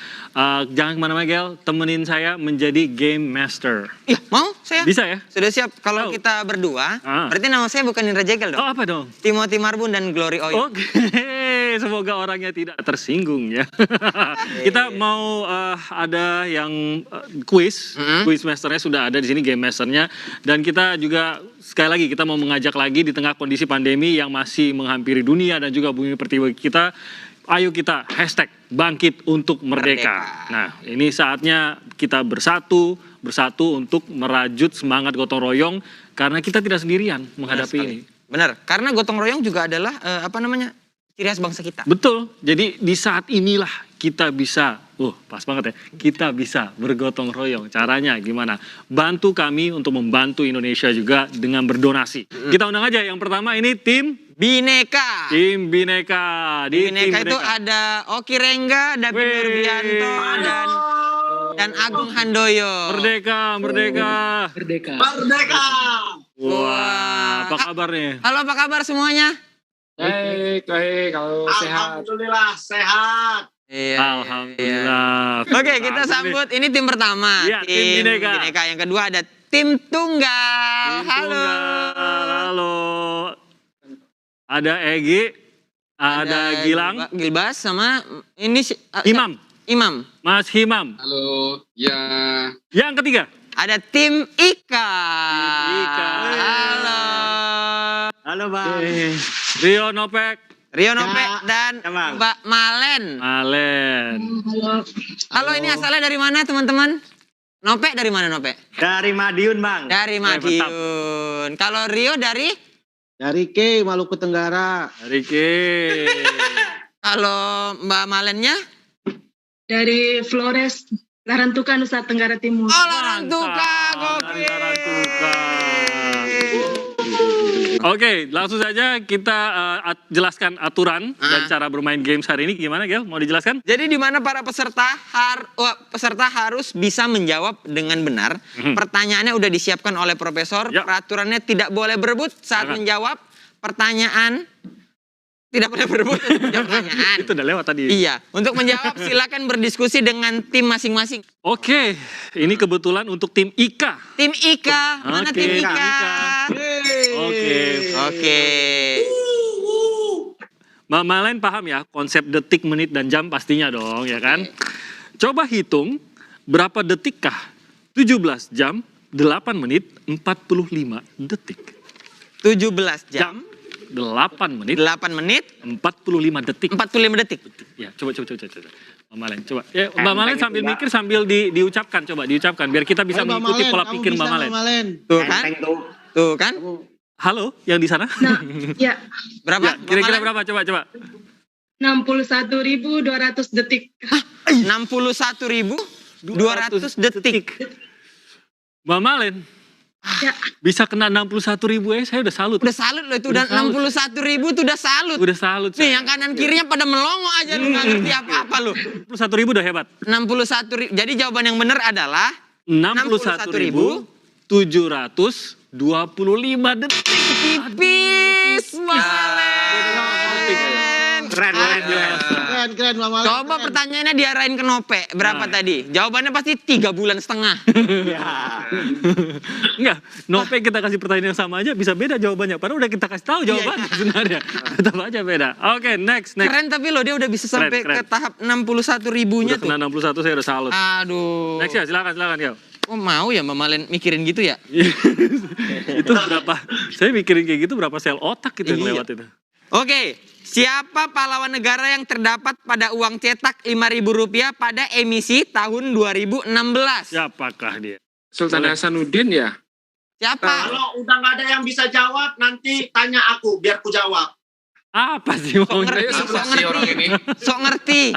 Jangan kemana-mana Gel, temenin saya menjadi game master. Iya, mau saya? Bisa ya? Sudah siap. Kalau kita berdua, berarti nama saya bukan Indra Jegel dong? Oh, apa dong? Timothy Marbun dan Glory Oyo. Oke, semoga orangnya tidak tersinggung ya. Kita mau ada yang quiz masternya sudah ada di sini, game masternya. Dan kita juga sekali lagi kita mau mengajak lagi di tengah kondisi pandemi yang masih menghampiri dunia dan juga bumi pertiwi kita. Ayo kita hashtag bangkit untuk merdeka. Nah, ini saatnya kita bersatu untuk merajut semangat gotong royong karena kita tidak sendirian menghadapi ini. Benar, karena gotong royong juga adalah ciri khas bangsa kita. Betul. Jadi di saat inilah kita bisa, pas banget ya, kita bisa bergotong royong. Caranya gimana? Bantu kami untuk membantu Indonesia juga dengan berdonasi. Kita undang aja yang pertama ini tim Bineka. Tim Bineka. Di Bineka itu ada Oki Rengga, David Nurbianto, dan Agung Handoyo. Merdeka. Wah, apa kabar nih? Halo, apa kabar semuanya? Baik, kalau sehat. Alhamdulillah sehat. Iya. Alhamdulillah. Oke, kita sambut ini tim pertama. Ya, tim Bineka. Yang kedua ada tim Tunggal. Halo. Ada Egi, ada Gilang, Gilbas sama ini Imam. Mas Himam. Halo, ya. Yang ketiga ada tim Ika. Halo Bang. Rio Nopek dan Mbak Malen. Halo, ini asalnya dari mana teman-teman? Nopek dari mana Nopek? Dari Madiun Bang. Dari Madiun. Kalau Rio dari? Dari K, Maluku Tenggara. Dari K. Kalau Mbak Malennya? Dari Flores, Larantuka, Nusa Tenggara Timur. Oh, Larantuka, Oke, langsung saja kita jelaskan aturan dan cara bermain games hari ini. Gimana, Gel? Mau dijelaskan? Jadi di mana para peserta harus bisa menjawab dengan benar. Pertanyaannya udah disiapkan oleh profesor. Peraturannya tidak boleh berebut saat menjawab pertanyaan. Tidak boleh berebut untuk menjawab pertanyaan. Itu udah lewat tadi. Iya. Untuk menjawab silakan berdiskusi dengan tim masing-masing. Oke, ini kebetulan untuk tim Ika. Tim Ika, mana tim Ika? Oke. Mbak Malen paham ya konsep detik, menit, dan jam pastinya dong, ya kan? Coba hitung berapa detikkah 17 jam, 8 menit, 45 detik. 17 jam. 8 menit. 45 detik. 45 detik. Ya, coba. Mbak Malen, coba. Ya, Mbak Malen sambil mikir sambil diucapkan, coba diucapkan biar kita bisa mengikuti pola pikir Mbak Malen. Tuh kan? Halo, yang di sana? Nah, ya. Berapa? Ya, kira-kira berapa? Coba. 61.200 detik. 61.200 detik. Mbak Malen, bisa kena 61.000 ya, saya udah salut. Udah salut loh itu, udah 61.000 itu udah salut. Udah salut. Nih yang kanan kirinya pada melongo aja, lu gak ngerti apa-apa lu. 61.000 udah hebat. 61.000, jadi jawaban yang benar adalah 61.725 detik. Tipis, Keren Mama. Coba pertanyaannya diarahin ke Nope. Berapa tadi? Jawabannya pasti 3,5 bulan. Enggak, Nope kita kasih pertanyaan yang sama aja bisa beda jawabannya. Padahal udah kita kasih tahu jawabannya sebenarnya. Tetap aja beda. Oke, next. Keren tapi loh dia udah bisa sampai ke tahap 61.000-nya tuh. Udah kena 61 saya udah salut. Aduh. Next ya, silakan ya. Oh mau ya Mbak Malen mikirin gitu ya? Itu berapa? Saya mikirin kayak gitu berapa sel otak gitu yang lewat itu. Oke, siapa pahlawan negara yang terdapat pada uang cetak Rp5.000 pada emisi tahun 2016? Siapakah dia? Sultan Hasanuddin ya? Siapa? Kalau udah nggak ada yang bisa jawab, nanti tanya aku biar ku jawab. Apa sih? Sok ngerti.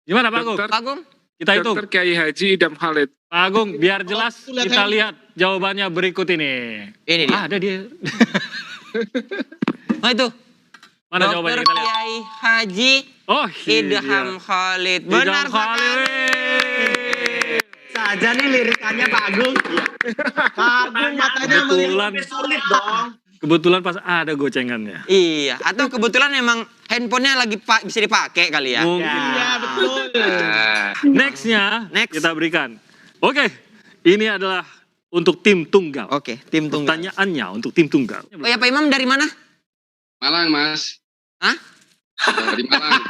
Gimana Pak Agung? Pak Agung? Kita hitung. Dr. Kiai Haji Idam Khalid. Pak Agung, biar jelas kita lihat jawabannya berikut ini. Ini dia. Ada dia. Oh itu. Mana Dr. jawabannya kita lihat? Kiai Haji Idham Khalid. Benar sekali. Saja nih lirikannya Pak Agung. Pak Agung matanya Kebetulan. lebih sulit dong. Kebetulan pas ada gocengannya. Iya, atau kebetulan emang handphonenya lagi bisa dipakai kali ya. Mungkin. Iya betul. Nextnya kita berikan. Oke, ini adalah untuk tim tunggal. Oke, tim tunggal. Pertanyaannya untuk tim tunggal. Oh ya Pak Imam dari mana? Malang, Mas. Hah? Dari Malang.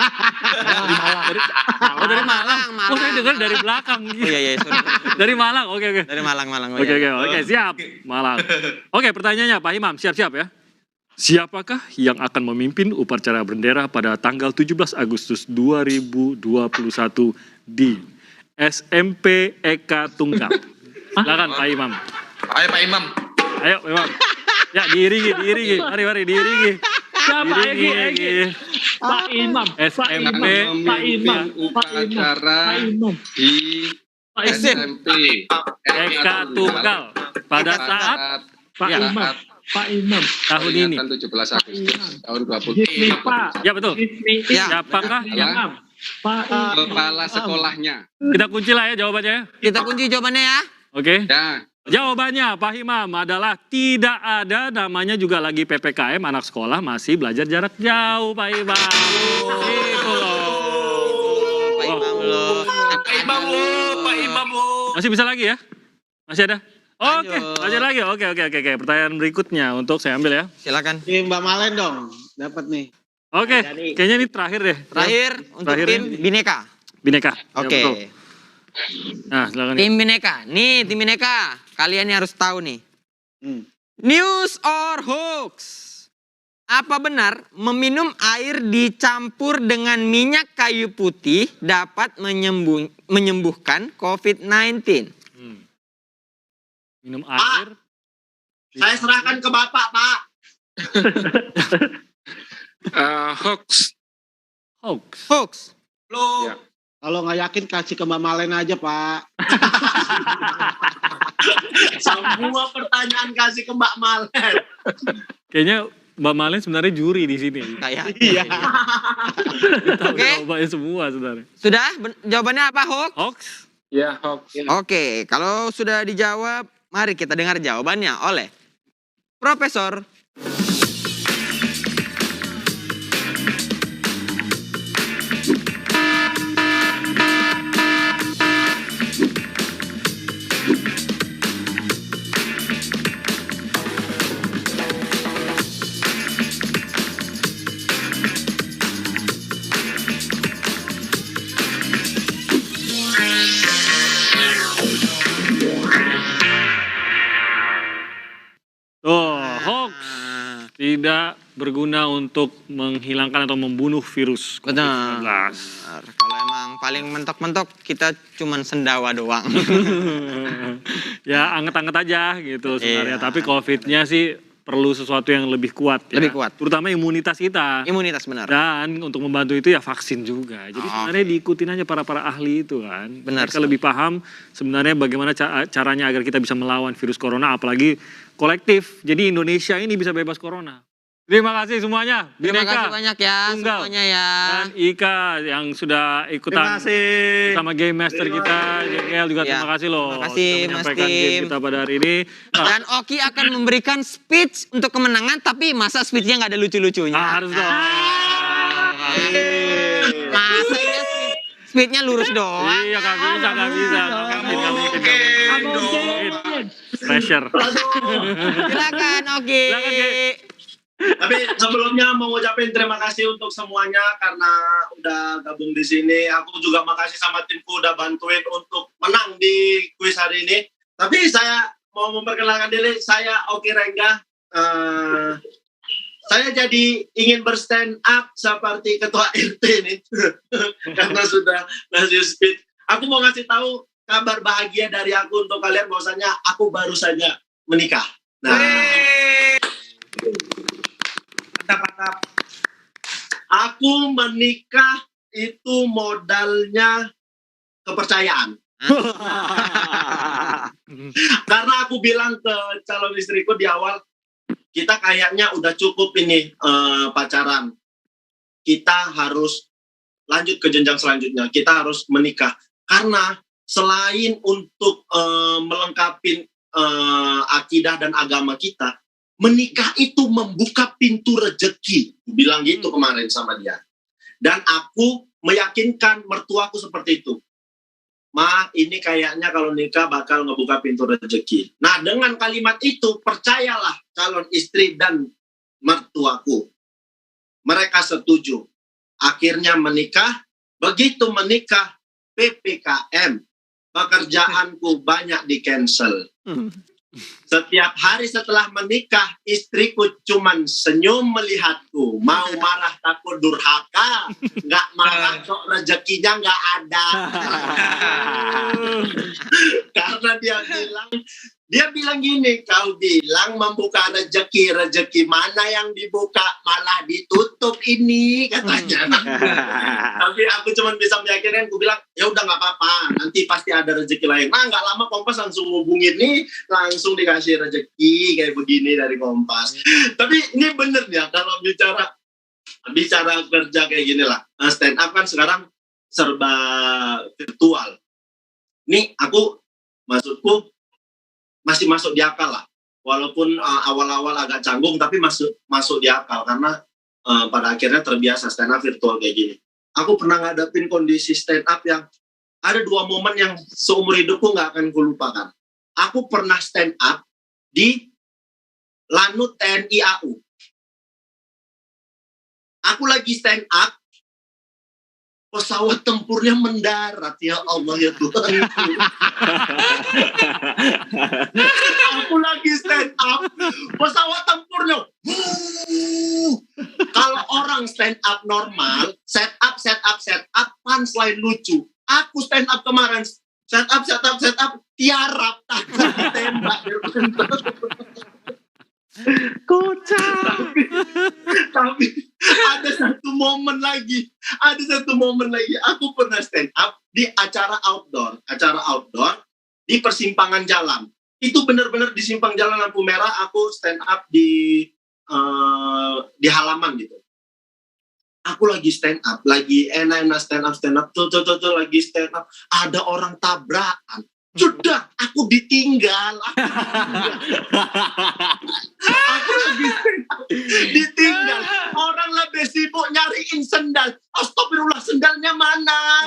Oh dari Malang. Oh saya dengar dari belakang. Oh iya, sorry. Dari Malang, oke. Dari Malang. Oke, siap. Malang. Oke, pertanyaannya Pak Imam, siap-siap ya. Siapakah yang akan memimpin upacara bendera pada tanggal 17 Agustus 2021 di SMP Eka Tunggal? Silakan Pak Imam. Ayo Pak Imam. Ayo Imam. Ya diiringi. Mari diiringi. Siapa Egi? Pak Imam. SMP. Pak Imam. Upacara di SMP Eka Tunggal pada saat Pak Imam. Pak Imam. Tahun ini. 17 Agustus tahun 2020. Ya betul. Siapakah yang kepala sekolahnya? kita kunci lah ya jawabannya. Kita kunci jawabannya ya. Oke. Ya. Jawabannya Pak Imam adalah tidak ada, namanya juga lagi PPKM, anak sekolah masih belajar jarak jauh Pak Imam. Gitu loh. Pak Imam loh. Pak Imam loh. Masih bisa lagi ya? Masih ada? Oke, masih lagi. Oke. Pertanyaan berikutnya untuk saya ambil ya. Silakan. Mbak Malen dong, dapat nih. Oke, kayaknya ini terakhir deh. Terakhir untuk tim Bineka. Bineka. Oke. Ya, betul. Nah, silakan. Tim Bineka. Nih, tim Bineka. Kalian harus tahu nih. News or hoax? Apa benar meminum air dicampur dengan minyak kayu putih dapat menyembuhkan COVID-19? Minum air. Saya serahkan ke Bapak, Pak. Hoax. Hoax. Lo kalau nggak yakin kasih ke Mbak Malen aja, Pak. Semua pertanyaan kasih ke Mbak Malen. Kayaknya Mbak Malen sebenarnya juri di sini. Kayak. Iya. Oke. Jawabannya semua sebenarnya. Sudah? Jawabannya apa, hoax? Hoax? Ya, hoax. Oke, kalau sudah dijawab, mari kita dengar jawabannya oleh Profesor Hoax tidak berguna untuk menghilangkan atau membunuh virus COVID-19. Kalau emang paling mentok-mentok kita cuman sendawa doang. Ya anget-anget aja gitu sebenarnya. Iya. Tapi COVID-nya sih perlu sesuatu yang lebih kuat. Ya. Lebih kuat. Terutama imunitas kita. Imunitas benar. Dan untuk membantu itu ya vaksin juga. Jadi sebenarnya diikutin aja para ahli itu kan. Benar. Mereka lebih paham sebenarnya bagaimana caranya agar kita bisa melawan virus corona. Apalagi kolektif. Jadi Indonesia ini bisa bebas corona. Terima kasih semuanya. Terima Bineka, kasih banyak ya Tunggal, semuanya ya. Dan Ika yang sudah ikutan sama Game Master kita. JKL juga terima kasih loh. Terima kasih sudah Mas menyampaikan game Tim. kita pada hari ini. Dan Oki akan memberikan speech untuk kemenangan, tapi masa speechnya nggak ada lucu-lucunya? Harus dong. Masa ya speechnya lurus doang? Iya gak bisa. Gak mungkin. Pressure. Silakan Oki. Tapi sebelumnya mau ngucapin terima kasih untuk semuanya karena udah gabung di sini. Aku juga makasih sama timku udah bantuin untuk menang di kuis hari ini. Tapi saya mau memperkenalkan diri, saya Oki Rengga. Saya jadi ingin berstand up seperti ketua RT nih. Karena sudah ngasih speed. Aku mau ngasih tahu kabar bahagia dari aku untuk kalian bahwasanya aku baru saja menikah. Nah, mantap. Aku menikah itu modalnya kepercayaan. Karena aku bilang ke calon istriku di awal, kita kayaknya udah cukup ini pacaran. Kita harus lanjut ke jenjang selanjutnya. Kita harus menikah. Karena selain untuk melengkapi akidah dan agama kita, menikah itu membuka pintu rejeki. Bilang gitu kemarin sama dia. Dan aku meyakinkan mertuaku seperti itu. Ma, ini kayaknya kalau nikah bakal ngebuka pintu rezeki. Nah, dengan kalimat itu, percayalah calon istri dan mertuaku. Mereka setuju. Akhirnya menikah. Begitu menikah, PPKM. Pekerjaanku banyak di-cancel. Setiap hari setelah menikah, istriku cuman senyum melihatku. Mau marah takut durhaka. Nggak marah kok rezekinya nggak ada. Karena dia bilang gini, kau bilang membuka rezeki mana yang dibuka malah ditutup ini katanya. Tapi aku cuma bisa meyakinkan, aku bilang ya udah nggak apa-apa, nanti pasti ada rezeki lain. Nah nggak lama Kompas langsung hubungin nih, langsung dikasih rezeki kayak begini dari Kompas. Tapi ini bener ya kalau bicara kerja kayak gini lah. Stand up kan sekarang serba virtual. Nih maksudku masih masuk di akal lah. Walaupun awal-awal agak canggung, tapi masuk di akal. Karena pada akhirnya terbiasa stand up virtual kayak gini. Aku pernah ngadepin kondisi stand up yang ada 2 momen yang seumur hidupku nggak akan kulupakan. Aku pernah stand up di Lanut TNI AU. Aku lagi stand up, pesawat tempurnya mendarat, ya Allah ya Tuhan. Aku lagi stand up, pesawat tempurnya. Kalau orang stand up normal, set up, punchline lucu. Aku stand up kemarin, set up, tiarap, takut ditembak. Kocak. Tapi ada satu momen lagi. Aku pernah stand up di acara outdoor di persimpangan jalan. Itu benar-benar di simpang jalan lampu merah. Aku stand up di halaman gitu. Aku lagi stand up, lagi enak stand up, tuh lagi stand up. Ada orang tabrakan. Sudah, aku ditinggal. Aku lagi stand up, ditinggal. Orang lebih sibuk nyariin sendal. Astagfirullah, sendalnya mana?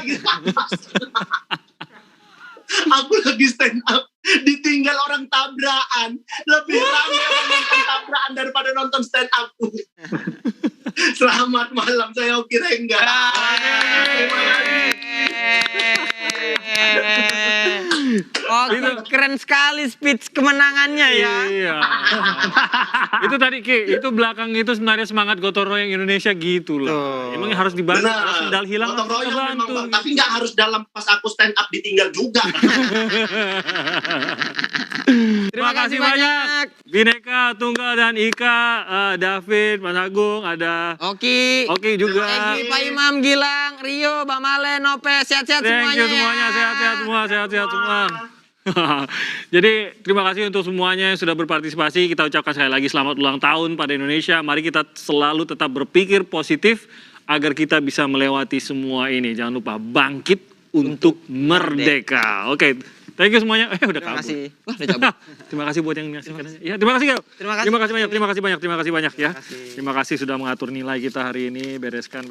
Aku lagi stand up, ditinggal orang tabrakan. Lebih ramai orang nonton tabrakan daripada nonton stand up. Selamat malam, saya Oki Rengga. Oh, keren sekali speech kemenangannya ya. Iya. Itu tadi Ki, itu belakang itu sebenarnya semangat gotong royong Indonesia gitu loh. Emang harus dibantu, kalau sendal hilang gotong royong bantu. memang, tapi nggak harus dalam pas aku stand up ditinggal juga. Terima kasih banyak. Bineka Tunggal dan Ika, David, Mas Agung, ada Oki juga. Egi, Pak Imam, Gilang, Rio, Bang Male, Nope, sehat-sehat semuanya. Thank you semuanya, sehat-sehat semua. Jadi terima kasih untuk semuanya yang sudah berpartisipasi. Kita ucapkan sekali lagi selamat ulang tahun pada Indonesia. Mari kita selalu tetap berpikir positif agar kita bisa melewati semua ini. Jangan lupa bangkit untuk merdeka. Oke. Thank you semuanya. Udah kabur. Udah cabut. Terima kasih buat yang menyaksikan. Ya, terima kasih. Terima kasih banyak ya. Terima kasih sudah mengatur nilai kita hari ini. Bereskan.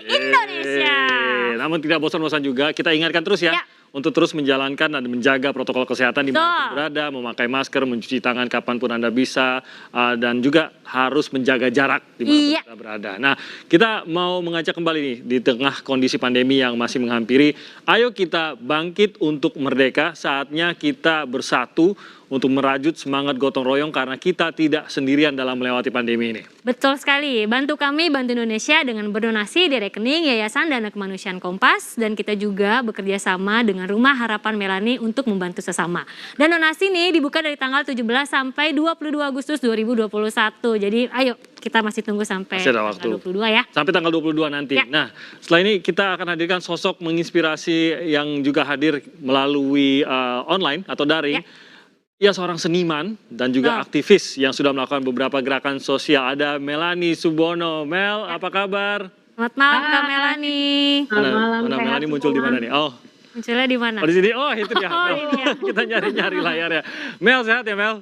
Indonesia. Namun tidak bosan-bosan juga, kita ingatkan terus ya. Untuk terus menjalankan dan menjaga protokol kesehatan di mana berada, memakai masker, mencuci tangan kapanpun Anda bisa, dan juga harus menjaga jarak di mana Anda berada. Nah, kita mau mengajak kembali nih di tengah kondisi pandemi yang masih menghampiri, ayo kita bangkit untuk merdeka, saatnya kita bersatu untuk merajut semangat gotong royong karena kita tidak sendirian dalam melewati pandemi ini. Betul sekali, bantu kami, bantu Indonesia dengan berdonasi di rekening Yayasan Dana Kemanusiaan Kompas, dan kita juga bekerja sama dengan Rumah Harapan Melani untuk membantu sesama. Dan donasi ini dibuka dari tanggal 17 sampai 22 Agustus 2021. Jadi ayo kita masih tunggu sampai tanggal 22 ya. Sampai tanggal 22 nanti. Nah, setelah ini kita akan hadirkan sosok menginspirasi yang juga hadir melalui online atau daring. Ya, seorang seniman dan juga aktivis yang sudah melakukan beberapa gerakan sosial. Ada Melani Subono. Mel, apa kabar? Selamat malam Kak Melani. Selamat malam. Melani muncul di mana nih? Oh, munculnya di mana? Oh, di sini. Oh, itu dia. Oh, ini ya. Kita nyari-nyari layarnya. Mel, sehat ya Mel?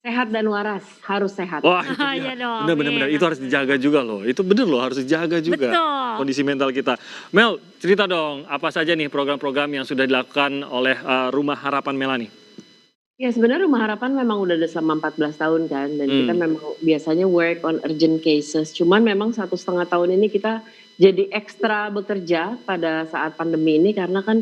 Sehat dan waras, harus sehat. Wah, itu dia. Iya dong. Benar-benar itu harus dijaga juga loh. Itu bener loh, harus dijaga juga. Betul. Kondisi mental kita. Mel, cerita dong, apa saja nih program-program yang sudah dilakukan oleh Rumah Harapan Melani? Ya sebenarnya Rumah Harapan memang udah ada selama 14 tahun kan. Dan kita memang biasanya work on urgent cases. Cuman memang 1,5 tahun ini kita jadi ekstra bekerja pada saat pandemi ini. Karena kan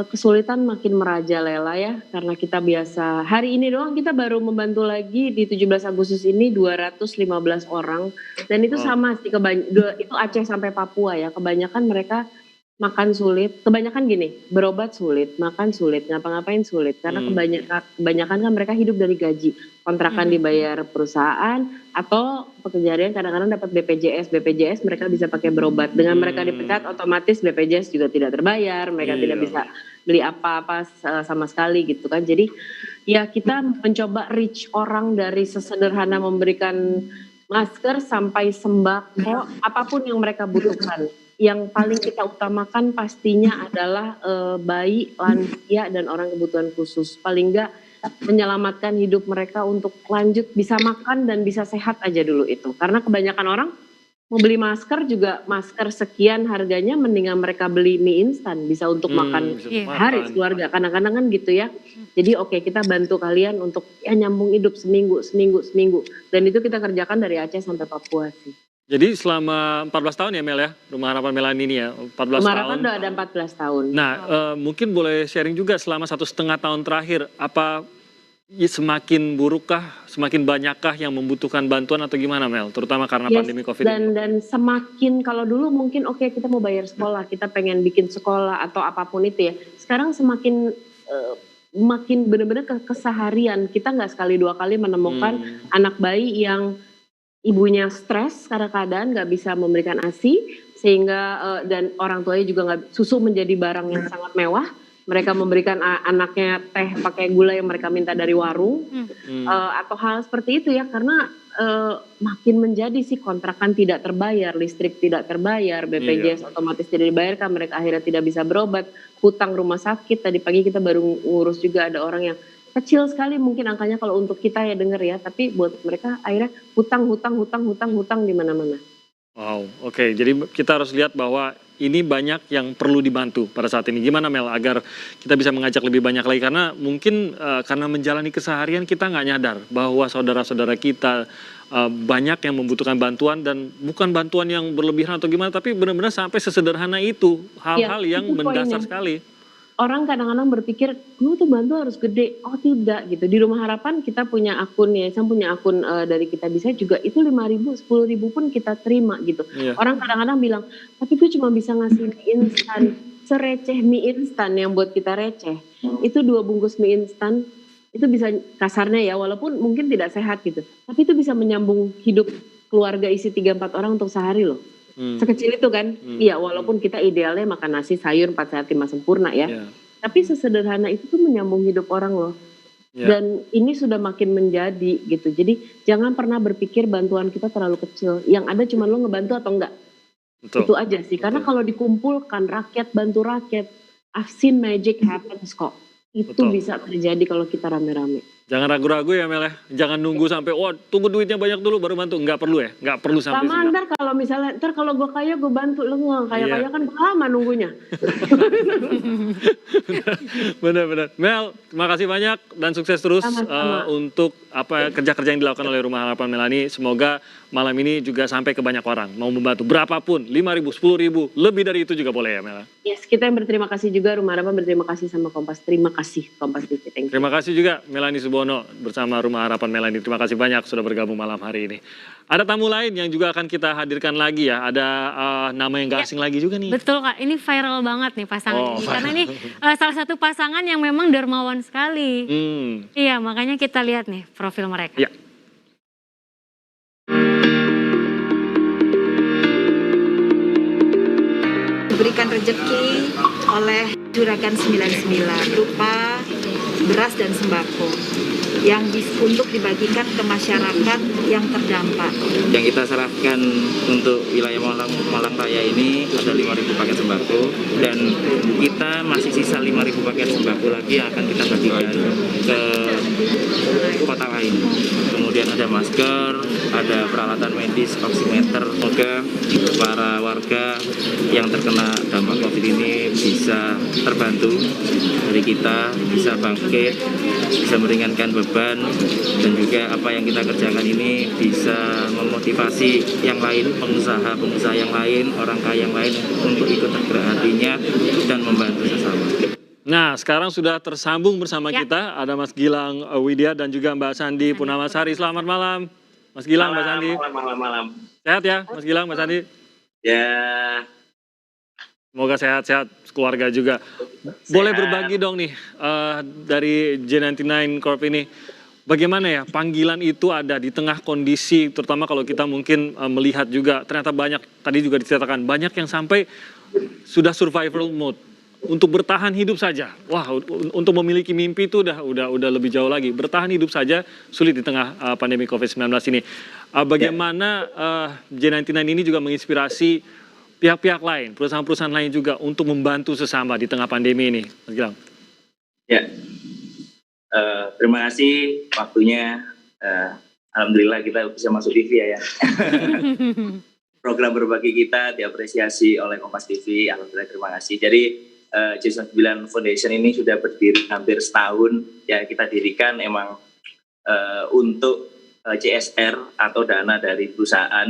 kesulitan makin merajalela ya. Karena kita biasa, hari ini doang kita baru membantu lagi di 17 Agustus ini 215 orang. Dan itu sama sih, itu Aceh sampai Papua ya. Kebanyakan mereka makan sulit, kebanyakan gini, berobat sulit, makan sulit, ngapa-ngapain sulit. Karena kebanyakan kan mereka hidup dari gaji, kontrakan dibayar perusahaan, atau pekerjaan kadang-kadang dapat BPJS mereka bisa pakai berobat. Dengan mereka dipecat, otomatis BPJS juga tidak terbayar, mereka tidak bisa beli apa-apa sama sekali gitu kan. Jadi ya kita mencoba reach orang dari sesederhana memberikan masker sampai sembako, apapun yang mereka butuhkan. Yang paling kita utamakan pastinya adalah bayi, lansia, dan orang kebutuhan khusus. Paling enggak menyelamatkan hidup mereka untuk lanjut bisa makan dan bisa sehat aja dulu itu. Karena kebanyakan orang mau beli masker juga masker sekian harganya, mendingan mereka beli mie instan bisa untuk makan hari keluarga. Kadang-kadang kan gitu ya. Jadi oke, kita bantu kalian untuk ya nyambung hidup seminggu. Dan itu kita kerjakan dari Aceh sampai Papua sih. Jadi selama 14 tahun ya Mel ya, Rumah Harapan Melani ini ya, 14 tahun. Rumah Harapan udah ada 14 tahun. Nah, mungkin boleh sharing juga selama 1,5 tahun terakhir, apa semakin burukkah, semakin banyakkah yang membutuhkan bantuan atau gimana Mel? Terutama karena pandemi COVID ini. Dan semakin, kalau dulu mungkin oke, kita mau bayar sekolah, kita pengen bikin sekolah atau apapun itu ya. Sekarang semakin makin benar-benar keseharian. Kita nggak sekali dua kali menemukan anak bayi yang ibunya stres karena keadaan nggak bisa memberikan ASI, sehingga dan orang tuanya juga nggak, susu menjadi barang yang sangat mewah. Mereka memberikan anaknya teh pakai gula yang mereka minta dari warung, atau hal seperti itu ya. Karena makin menjadi sih, kontrakan tidak terbayar, listrik tidak terbayar, BPJS otomatis tidak dibayarkan, mereka akhirnya tidak bisa berobat, hutang rumah sakit. Tadi pagi kita baru ngurus juga, ada orang yang kecil sekali mungkin angkanya kalau untuk kita ya denger ya, tapi buat mereka akhirnya hutang di mana-mana. Wow, oke. Jadi kita harus lihat bahwa ini banyak yang perlu dibantu pada saat ini. Gimana Mel agar kita bisa mengajak lebih banyak lagi, karena mungkin karena menjalani keseharian kita nggak nyadar bahwa saudara-saudara kita banyak yang membutuhkan bantuan, dan bukan bantuan yang berlebihan atau gimana, tapi benar-benar sampai sesederhana itu, hal-hal yang mendasar sekali. Orang kadang-kadang berpikir, lu tuh bantu harus gede. Oh tidak gitu. Di Rumah Harapan kita punya akun ya, saya punya akun dari Kita Bisa juga, itu 5.000, 10.000 pun kita terima gitu. Orang kadang-kadang bilang, tapi gue cuma bisa ngasih mie instan. Sereceh mie instan yang buat kita receh. Itu 2 bungkus mie instan, itu bisa kasarnya ya, walaupun mungkin tidak sehat gitu. Tapi itu bisa menyambung hidup keluarga isi 3-4 orang untuk sehari loh. Sekecil itu kan, iya walaupun kita idealnya makan nasi sayur 4 sehat 5 sempurna ya, tapi sesederhana itu tuh menyambung hidup orang loh. Dan ini sudah makin menjadi gitu, jadi jangan pernah berpikir bantuan kita terlalu kecil, yang ada cuma lo ngebantu atau enggak. Itu aja sih, karena kalau dikumpulkan rakyat bantu rakyat, I've seen magic happens kok. Itu bisa terjadi kalau kita rame-rame. Jangan ragu-ragu ya Mel ya. Jangan nunggu sampai tunggu duitnya banyak dulu baru bantu. Nggak perlu ya. Nggak perlu sampai Sama ntar kalau misalnya, ntar kalau gue kaya gue bantu, lu nggak kaya-kaya kan lama nunggunya. Benar-benar. Mel, terima kasih banyak dan sukses terus untuk kerja-kerja yang dilakukan oleh Rumah Harapan Melani. Semoga malam ini juga sampai ke banyak orang. Mau membantu berapapun, 5.000, 10.000, lebih dari itu juga boleh ya Mel. Yes, kita yang berterima kasih juga, Rumah Harapan berterima kasih sama Kompas. Terima kasih Kompas TV. Thank you. Terima kasih juga Melani Subono bersama Rumah Harapan Melani. Terima kasih banyak sudah bergabung malam hari ini. Ada tamu lain yang juga akan kita hadirkan lagi ya. Ada nama yang gak asing lagi juga nih. Betul Kak, ini viral banget nih pasangan ini. Karena ini salah satu pasangan yang memang dermawan sekali. Iya, makanya kita lihat nih profil mereka. Ya. Diberikan rezeki oleh Juragan 99 berupa beras dan sembako yang untuk dibagikan ke masyarakat yang terdampak. Yang kita serahkan untuk wilayah Malang Raya ini ada 5.000 paket sembako dan kita masih sisa 5.000 paket sembako lagi yang akan kita bagikan ke kota lain. Kemudian ada masker, ada peralatan medis, oximeter. Semoga para warga yang terkena dampak COVID ini bisa terbantu dari kita, bisa bangkit, bisa meringankan beban, dan juga apa yang kita kerjakan ini bisa memotivasi yang lain, pengusaha-pengusaha yang lain, orang kaya yang lain untuk ikut tergerak hatinya dan membantu sesama. Nah, sekarang sudah tersambung bersama kita, ada Mas Gilang Widya dan juga Mbak Sandi Purnamasari. Selamat malam, Mas Gilang, Mbak Sandi. Malam. Sehat ya, Mas Gilang, Mbak Sandi? Ya. Semoga sehat-sehat, keluarga juga. Boleh berbagi dong nih, dari J99 Corp ini, bagaimana ya panggilan itu ada di tengah kondisi, terutama kalau kita mungkin melihat juga, ternyata banyak, tadi juga diceritakan, banyak yang sampai sudah survival mode. Untuk bertahan hidup saja, wah, untuk memiliki mimpi itu udah lebih jauh lagi. Bertahan hidup saja sulit di tengah pandemi COVID-19 ini. Bagaimana J99 ini juga menginspirasi pihak-pihak lain, perusahaan-perusahaan lain juga untuk membantu sesama di tengah pandemi ini, Mas Gilang? Ya, terima kasih waktunya. Alhamdulillah kita bisa masuk TV ya. Program berbagi kita diapresiasi oleh Kompas TV. Alhamdulillah, terima kasih. Jadi J99 Foundation ini sudah berdiri hampir setahun. Ya, kita dirikan emang untuk CSR atau dana dari perusahaan.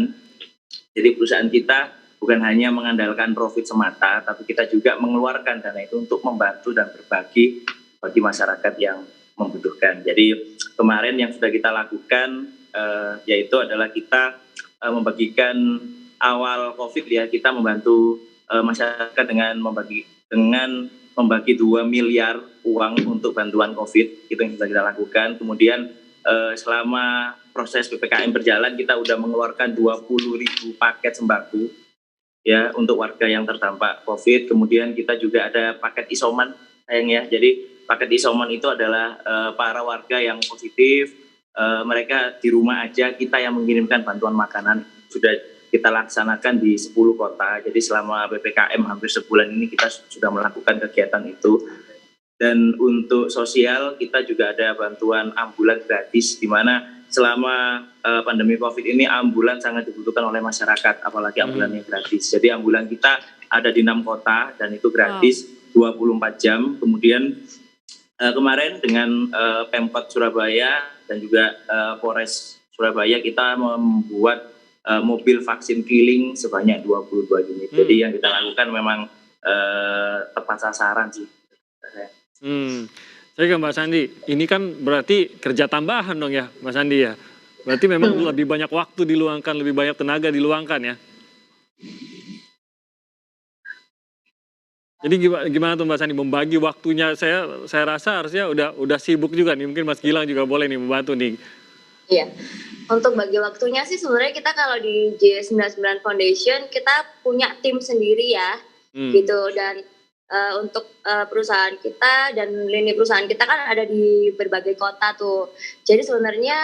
Jadi perusahaan kita bukan hanya mengandalkan profit semata, tapi kita juga mengeluarkan dana itu untuk membantu dan berbagi bagi masyarakat yang membutuhkan. Jadi kemarin yang sudah kita lakukan yaitu adalah kita membagikan awal COVID ya, kita membantu masyarakat dengan membagi 2 miliar uang untuk bantuan COVID, itu yang sudah kita lakukan. Kemudian selama proses PPKM berjalan kita sudah mengeluarkan 20.000 paket sembako ya untuk warga yang terdampak COVID. Kemudian kita juga ada paket isoman sayang ya. Jadi paket isoman itu adalah para warga yang positif, mereka di rumah aja, kita yang mengirimkan bantuan makanan. Sudah kita laksanakan di 10 kota. Jadi selama PPKM hampir sebulan ini kita sudah melakukan kegiatan itu. Dan untuk sosial kita juga ada bantuan ambulan gratis, di mana selama pandemi COVID ini ambulan sangat dibutuhkan oleh masyarakat, apalagi ambulannya gratis. Jadi ambulan kita ada di 6 kota dan itu gratis 24 jam. Kemudian kemarin dengan Pemkot Surabaya dan juga Polres Surabaya kita membuat mobil vaksin keliling sebanyak 22 unit. Jadi yang kita lakukan memang tepat sasaran sih. Saya ke Mbak Sandi, ini kan berarti kerja tambahan dong ya Mbak Sandi ya? Berarti memang lebih banyak waktu diluangkan, lebih banyak tenaga diluangkan ya? Jadi gimana tuh Mbak Sandi membagi waktunya? Saya rasa harusnya udah sibuk juga nih, mungkin Mas Gilang juga boleh nih membantu nih. Iya, untuk bagi waktunya sih sebenarnya kita kalau di J99 Foundation kita punya tim sendiri ya, gitu. Dan untuk perusahaan kita dan lini perusahaan kita kan ada di berbagai kota tuh. Jadi sebenarnya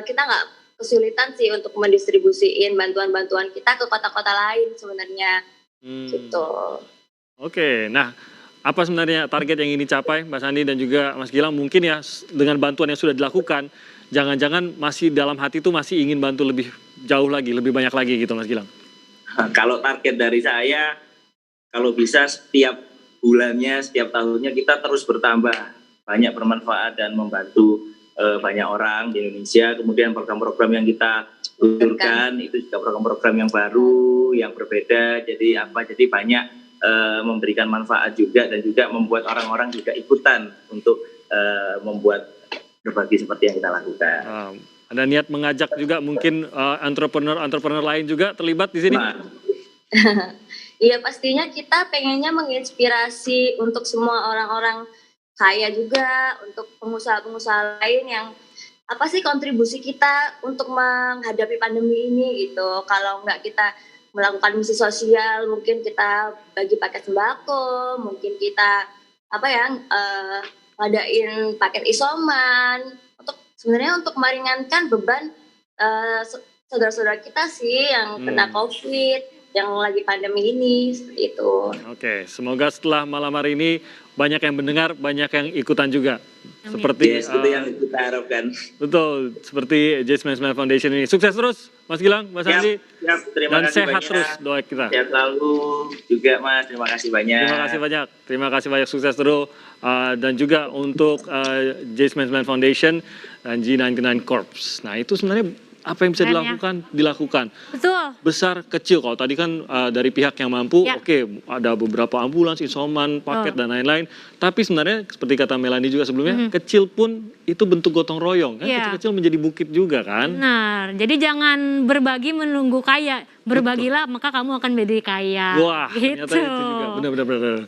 kita nggak kesulitan sih untuk mendistribusiin bantuan-bantuan kita ke kota-kota lain sebenarnya, gitu. Oke, nah Apa sebenarnya target yang ingin dicapai, Mbak Sandi dan juga Mas Gilang? Mungkin ya dengan bantuan yang sudah dilakukan, jangan-jangan masih dalam hati itu masih ingin bantu lebih jauh lagi, lebih banyak lagi gitu, Mas Gilang? Kalau target dari saya, kalau bisa setiap bulannya, setiap tahunnya kita terus bertambah, banyak bermanfaat dan membantu banyak orang di Indonesia. Kemudian program-program yang kita luncurkan itu juga program-program yang baru, yang berbeda. Jadi banyak memberikan manfaat juga dan juga membuat orang-orang juga ikutan untuk membuat berbagi seperti yang kita lakukan. Ada niat mengajak juga mungkin entrepreneur lain juga terlibat di sini? Iya, pastinya kita pengennya menginspirasi untuk semua orang-orang kaya juga, untuk pengusaha-pengusaha lain yang apa sih kontribusi kita untuk menghadapi pandemi ini gitu. Kalau nggak kita melakukan misi sosial, mungkin kita bagi paket sembako, mungkin kita ngadain paket isoman, sebenarnya untuk meringankan beban saudara-saudara kita sih yang kena COVID, yang lagi pandemi ini, seperti itu. Oke, semoga setelah malam hari ini banyak yang mendengar, banyak yang ikutan juga. Amin. Seperti Itu yang kita harapkan. Betul, seperti Jazz Management Foundation ini. Sukses terus, Mas Gilang, Mas Andi. Terima dan kasih sehat banyak. terus doa kita. Sehat selalu juga, Mas. Terima kasih banyak. Terima kasih banyak, sukses terus. Dan juga untuk Jazz Management Foundation dan G99 Corps. Nah itu sebenarnya apa yang bisa dilakukan? Betul. Besar, kecil. Kalau tadi kan dari pihak yang mampu, Ya. oke, ada beberapa ambulans, isoman, paket, dan lain-lain. Tapi sebenarnya seperti kata Melanie juga sebelumnya, kecil pun itu bentuk gotong royong. Kan? Ya. Kecil-kecil menjadi bukit juga kan? Benar, jadi jangan berbagi menunggu kaya, berbagilah maka kamu akan menjadi kaya. Wah, gitu. ternyata itu juga benar-benar.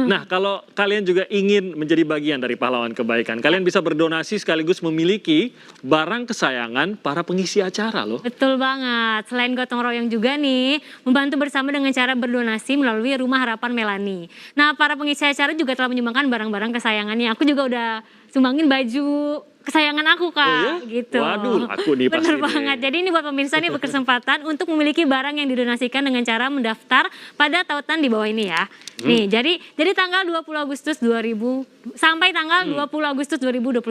Nah, kalau kalian juga ingin menjadi bagian dari pahlawan kebaikan, kalian bisa berdonasi sekaligus memiliki barang kesayangan para pengisi acara loh. Betul banget. Selain gotong royong juga nih, membantu bersama dengan cara berdonasi melalui Rumah Harapan Melani. Nah, para pengisi acara juga telah menyumbangkan barang-barang kesayangannya. Aku juga udah sumbangin baju kesayangan aku, Kak. Oh ya? Gitu. Waduh, aku nih pasti Bener nih. banget. Jadi ini buat pemirsa nih berkesempatan untuk memiliki barang yang didonasikan dengan cara mendaftar pada tautan di bawah ini ya. Nih, jadi tanggal 20 Agustus 2000 sampai tanggal 20 Agustus 2021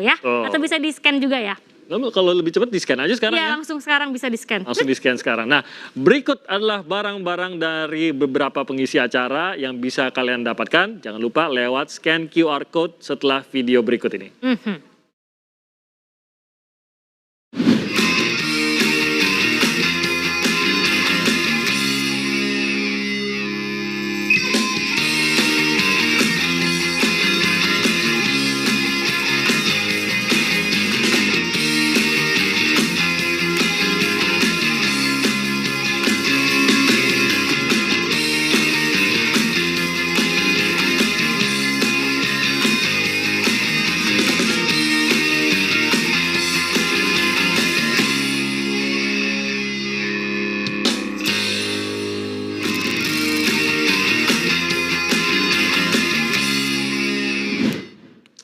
ya. Oh. Atau bisa di-scan juga ya. Lalu kalau lebih cepat di-scan aja sekarang Iya, ya. langsung sekarang bisa di-scan. Langsung di-scan sekarang. Nah, berikut adalah barang-barang dari beberapa pengisi acara yang bisa kalian dapatkan. Jangan lupa lewat scan QR Code setelah video berikut ini.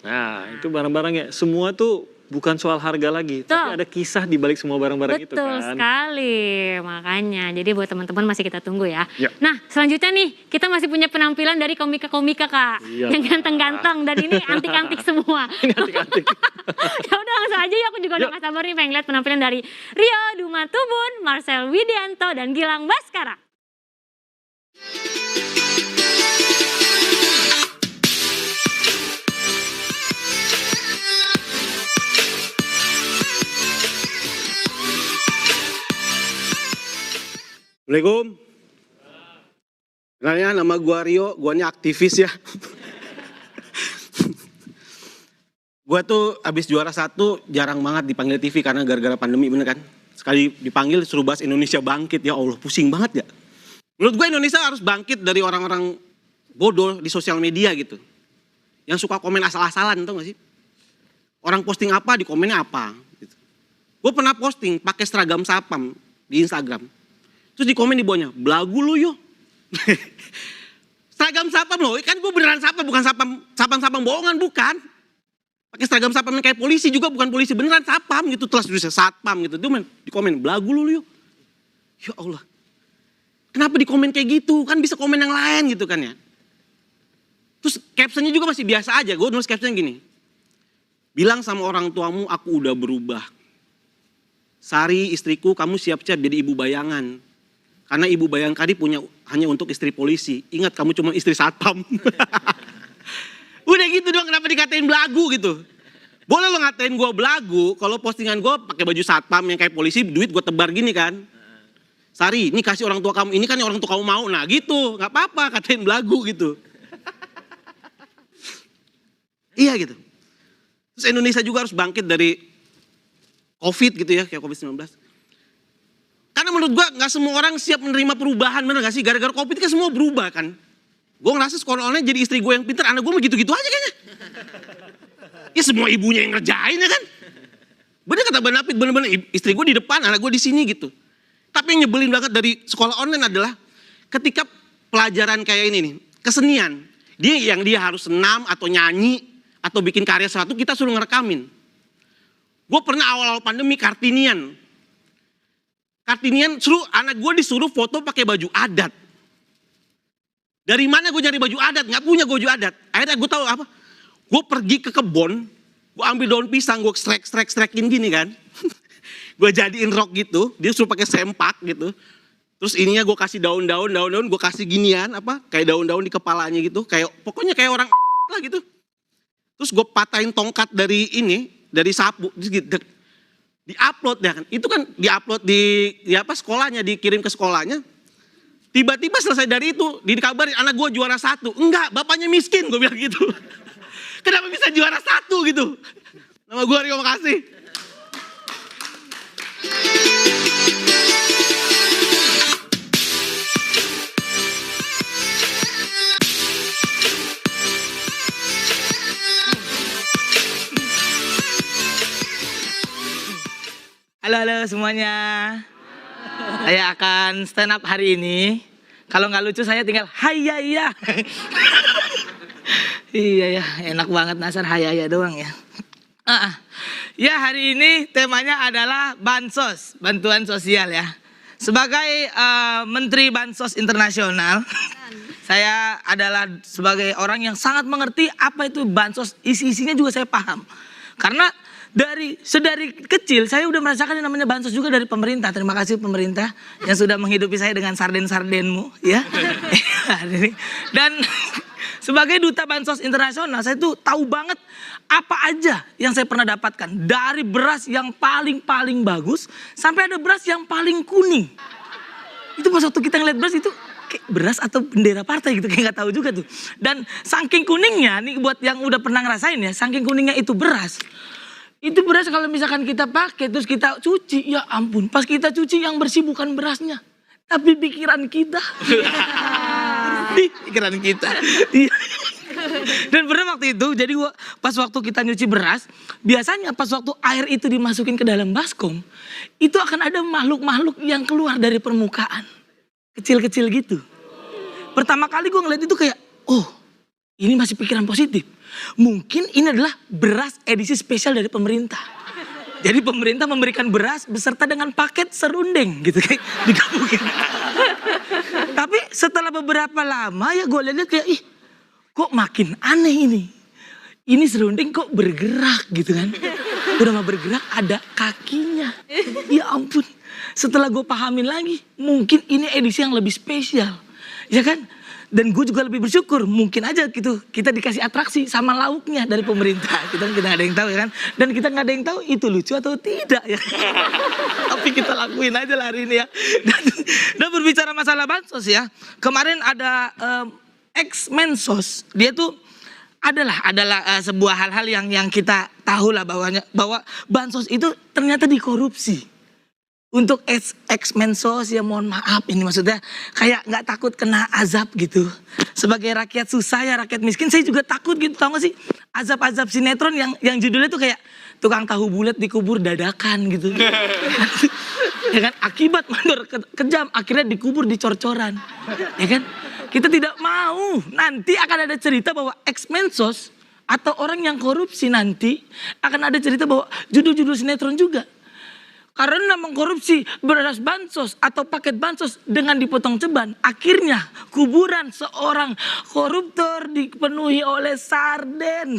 Nah, itu barang-barangnya. Semua tuh bukan soal harga lagi, tapi ada kisah di balik semua barang-barang itu Betul kan. sekali, makanya. Jadi buat teman-teman masih kita tunggu ya. Ya. Nah, selanjutnya nih, kita masih punya penampilan dari komika-komika, Kak. Iya. Yang ganteng-ganteng, dan ini antik-antik semua. Ini antik-antik. Ya udah langsung aja ya, aku juga udah gak sabar nih pengen lihat penampilan dari Rio Dumatubun, Marcel Widianto, dan Gilang Baskara. Assalamualaikum. Kenalnya nama gua Rio, guanya aktivis ya. Gua tuh abis juara 1 jarang banget dipanggil TV karena gara-gara pandemi, bener kan? Sekali dipanggil suruh bahas Indonesia bangkit, ya Allah pusing banget ya. Menurut gue Indonesia harus bangkit dari orang-orang bodoh di sosial media gitu. Yang suka komen asal-asalan, tau gak sih? Orang posting apa, di komennya apa. Gitu. Gue pernah posting pakai seragam sapam di Instagram. Terus di komen di bawahnya, belagu lu yo. Seragam sapam loh, kan gue beneran sapam, bukan sapam bohongan, bukan. Pakai seragam sapam kayak polisi juga, bukan polisi, beneran sapam gitu. Telah tulisnya satpam gitu, dia di komen, belagu lu yo. Ya Allah, kenapa di komen kayak gitu, kan bisa komen yang lain gitu kan ya. Terus captionnya juga masih biasa aja. Gue nulis captionnya gini. Bilang sama orang tuamu aku udah berubah. Sari istriku kamu siap-siap jadi ibu bayangan. Karena ibu bayangkari punya hanya untuk istri polisi. Ingat kamu cuma istri satpam. Udah gitu doang, kenapa dikatain belagu gitu. Boleh lo ngatain gue belagu kalau postingan gue pakai baju satpam yang kayak polisi, duit gue tebar gini kan. Sari, ini kasih orang tua kamu, ini kan yang orang tua kamu mau. Nah gitu, gak apa-apa katain belagu gitu. Iya gitu. Terus Indonesia juga harus bangkit dari COVID gitu ya, kayak COVID-19. Karena menurut gua gak semua orang siap menerima perubahan, bener gak sih? Gara-gara COVID kan semua berubah kan. Gue ngerasa sekolah online jadi istri gue yang pintar, anak gue mah gitu-gitu aja kayaknya. Ya semua ibunya yang ngerjain ya kan. Bener kata Bang Napit, bener-bener istri gue di depan, anak gue di sini gitu. Tapi yang nyebelin banget dari sekolah online adalah ketika pelajaran kayak ini nih, kesenian. Dia harus senam atau nyanyi, atau bikin karya sesuatu, kita suruh ngerekamin. Gue pernah awal-awal pandemi Kartinian. Kartinian anak gue disuruh foto pakai baju adat. Dari mana gue nyari baju adat? Gak punya baju adat. Akhirnya gue tahu apa? Gue pergi ke kebon, gue ambil daun pisang, gue strek-strekin gini kan. Gue jadiin rok gitu, dia suruh pakai sempak gitu. Terus ininya gue kasih daun-daun, gue kasih ginian, kayak daun-daun di kepalanya gitu. Pokoknya kayak orang lah gitu. Terus gue patahin tongkat dari sapu, di-upload ya kan. Itu kan di-upload di sekolahnya, dikirim ke sekolahnya. Tiba-tiba selesai dari itu, dikabarin anak gue juara 1. Enggak, bapaknya miskin, gue bilang gitu. Kenapa bisa juara 1 gitu? Nama gue Rio, makasih. Halo semuanya. Saya akan stand up hari ini. Kalau nggak lucu saya tinggal hayya ya. Iya ya, enak banget Nasar hayya ya doang ya. Ya hari ini temanya adalah bansos, bantuan sosial ya. Sebagai Menteri Bansos Internasional, saya adalah sebagai orang yang sangat mengerti apa itu bansos, isi-isinya juga saya paham. Karena sedari kecil saya udah merasakan yang namanya bansos juga dari pemerintah. Terima kasih pemerintah yang sudah menghidupi saya dengan sarden-sardenmu ya. Dan sebagai duta bansos internasional saya tuh tahu banget apa aja yang saya pernah dapatkan. Dari beras yang paling bagus sampai ada beras yang paling kuning. Itu pas waktu kita ngeliat beras itu kayak beras atau bendera partai gitu, kayak nggak tahu juga tuh. Dan saking kuningnya nih buat yang udah pernah ngerasain ya, saking kuningnya itu beras. Itu beras kalau misalkan kita pakai terus kita cuci, ya ampun, pas kita cuci yang bersih bukan berasnya, tapi pikiran kita. Pikiran kita. Dan pernah waktu itu, jadi pas waktu kita nyuci beras, biasanya pas waktu air itu dimasukin ke dalam baskom, itu akan ada makhluk-makhluk yang keluar dari permukaan. Kecil-kecil gitu. Pertama kali gue ngeliat itu kayak, oh ini masih pikiran positif. Mungkin ini adalah beras edisi spesial dari pemerintah. Jadi pemerintah memberikan beras beserta dengan paket serundeng gitu kayak digabungin. Tapi setelah beberapa lama ya gue lihat kayak kok makin aneh ini. Ini serundeng kok bergerak gitu kan. Udah mau bergerak ada kakinya. Ya ampun. Setelah gue pahamin lagi mungkin ini edisi yang lebih spesial. Ya kan? Dan gue juga lebih bersyukur, mungkin aja gitu kita dikasih atraksi sama lauknya dari pemerintah. Kita nggak ada yang tahu ya kan. Dan kita nggak ada yang tahu itu lucu atau tidak ya. Tapi kita lakuin aja lah hari ini ya. Dan berbicara masalah bansos ya. Kemarin ada ex-Mensos, dia tuh adalah sebuah hal-hal yang kita tahu lah bahwa bansos itu ternyata dikorupsi. Untuk ex-Mensos ya mohon maaf, ini maksudnya kayak nggak takut kena azab gitu. Sebagai rakyat susah ya, rakyat miskin, saya juga takut gitu, tau gak sih? Azab-azab sinetron yang judulnya tuh kayak tukang tahu bulat dikubur dadakan gitu. Ya kan, akibat mandor kejam akhirnya dikubur di cor-coran. Ya kan, kita tidak mau nanti akan ada cerita bahwa ex-Mensos atau orang yang korupsi nanti akan ada cerita bahwa judul-judul sinetron juga. karena mengkorupsi beras bansos atau paket bansos dengan dipotong ceban. Akhirnya kuburan seorang koruptor dipenuhi oleh sarden.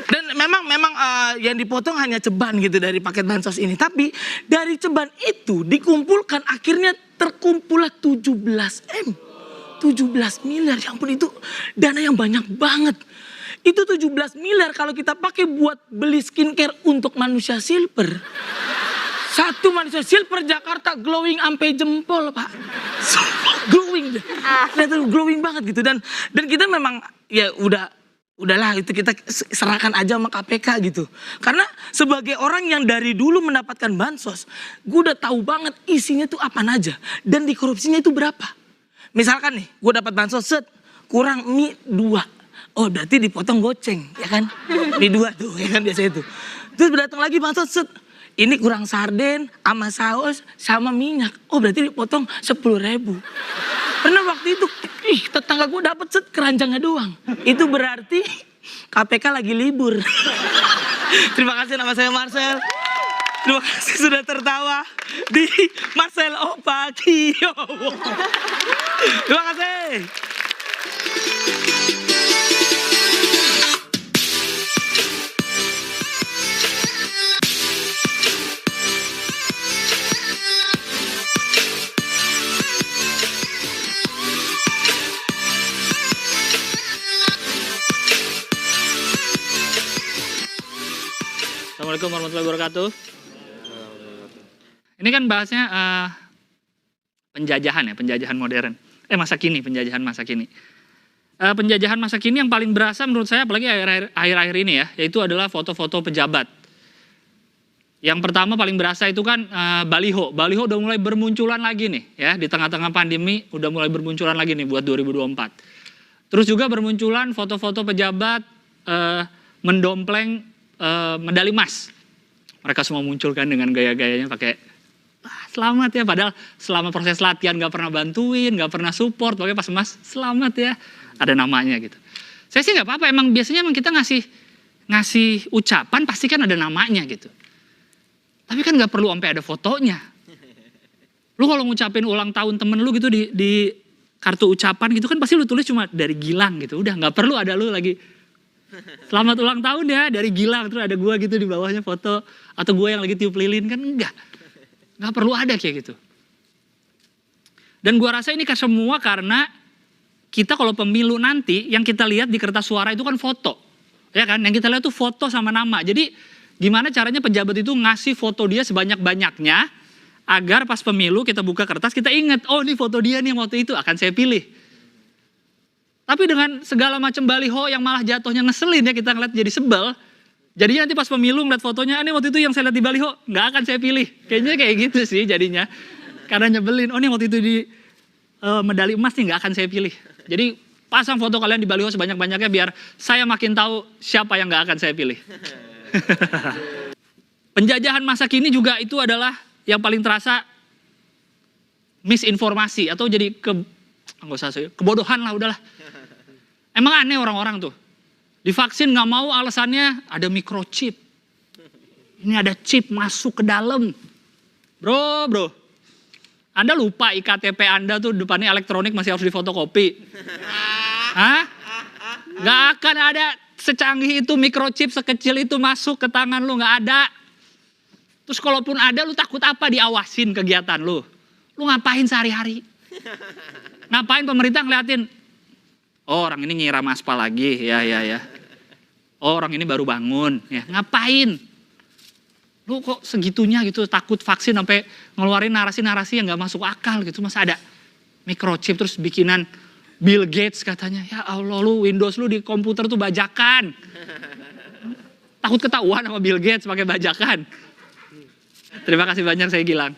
Dan memang yang dipotong hanya ceban gitu dari paket bansos ini. Tapi dari ceban itu dikumpulkan, akhirnya terkumpullah 17 miliar. Ya ampun, itu dana yang banyak banget. Itu 17 miliar kalau kita pakai buat beli skincare untuk manusia silver. Satu manusia silver Jakarta glowing sampai jempol, Pak. Glowing. Glowing banget gitu. Dan kita memang ya udahlah itu kita serahkan aja sama KPK gitu. Karena sebagai orang yang dari dulu mendapatkan bansos, gue udah tahu banget isinya tuh apa aja dan dikorupsinya itu berapa. Misalkan nih, gue dapat bansos kurang mie 2. Oh berarti dipotong goceng, ya kan? Mie 2 tuh, ya kan biasa itu. Terus datang lagi bansos ini kurang sarden, sama saus, sama minyak. Oh berarti dipotong 10.000. Pernah waktu itu, tetangga gue dapet keranjangnya doang. Itu berarti KPK lagi libur. Terima kasih, nama saya Marcel. Terima kasih sudah tertawa di Marcel Opakio. Terima kasih. Assalamualaikum warahmatullahi wabarakatuh. Ini kan bahasnya penjajahan modern. Masa kini, penjajahan masa kini. Penjajahan masa kini yang paling berasa menurut saya, apalagi akhir-akhir ini ya, yaitu adalah foto-foto pejabat. Yang pertama paling berasa itu kan baliho. Baliho udah mulai bermunculan lagi nih ya, di tengah-tengah pandemi udah mulai bermunculan lagi nih buat 2024. Terus juga bermunculan foto-foto pejabat mendompleng medali emas. Mereka semua munculkan dengan gaya-gayanya pakai selamat ya, padahal selama proses latihan gak pernah bantuin, gak pernah support, pokoknya pas emas selamat ya, ada namanya gitu. Saya sih gak apa-apa, emang biasanya kita ngasih ucapan pasti kan ada namanya gitu. Tapi kan gak perlu sampai ada fotonya. Lu kalau ngucapin ulang tahun temen lu gitu di kartu ucapan gitu kan pasti lu tulis cuma dari Gilang gitu, udah gak perlu ada lu lagi selamat ulang tahun ya dari Gilang, terus ada gua gitu di bawahnya foto, atau gua yang lagi tiup lilin, kan enggak perlu ada kayak gitu. Dan gua rasa ini semua karena kita kalau pemilu nanti yang kita lihat di kertas suara itu kan foto, ya kan, yang kita lihat tuh foto sama nama. Jadi gimana caranya pejabat itu ngasih foto dia sebanyak-banyaknya agar pas pemilu kita buka kertas kita ingat, oh ini foto dia nih yang waktu itu akan saya pilih. Tapi dengan segala macam baliho yang malah jatuhnya ngeselin ya, kita ngeliat jadi sebel. Jadinya nanti pas pemilu ngeliat fotonya, ini waktu itu yang saya lihat di baliho, nggak akan saya pilih. Kayaknya kayak gitu sih jadinya. Karena nyebelin, oh ini waktu itu di medali emas nih nggak akan saya pilih. Jadi pasang foto kalian di baliho sebanyak-banyaknya biar saya makin tahu siapa yang nggak akan saya pilih. Penjajahan masa kini juga itu adalah yang paling terasa misinformasi atau jadi kebodohan lah udahlah. Emang aneh orang-orang tuh. Divaksin gak mau alasannya ada microchip. Ini ada chip masuk ke dalam. Bro. Anda lupa IKTP Anda tuh depannya elektronik masih harus difotokopi. Hah? Gak akan ada secanggih itu microchip sekecil itu masuk ke tangan lu, gak ada. Terus kalaupun ada lu takut apa diawasin kegiatan lu? Lu ngapain sehari-hari? Ngapain pemerintah ngeliatin? Oh orang ini nyiram aspal lagi, ya. Oh orang ini baru bangun, ya ngapain? Lu kok segitunya gitu takut vaksin sampai ngeluarin narasi-narasi yang gak masuk akal gitu. Masa ada microchip terus bikinan Bill Gates katanya. Ya Allah lu Windows lu di komputer tuh bajakan. Takut ketahuan sama Bill Gates pakai bajakan. Terima kasih banyak, saya Gilang.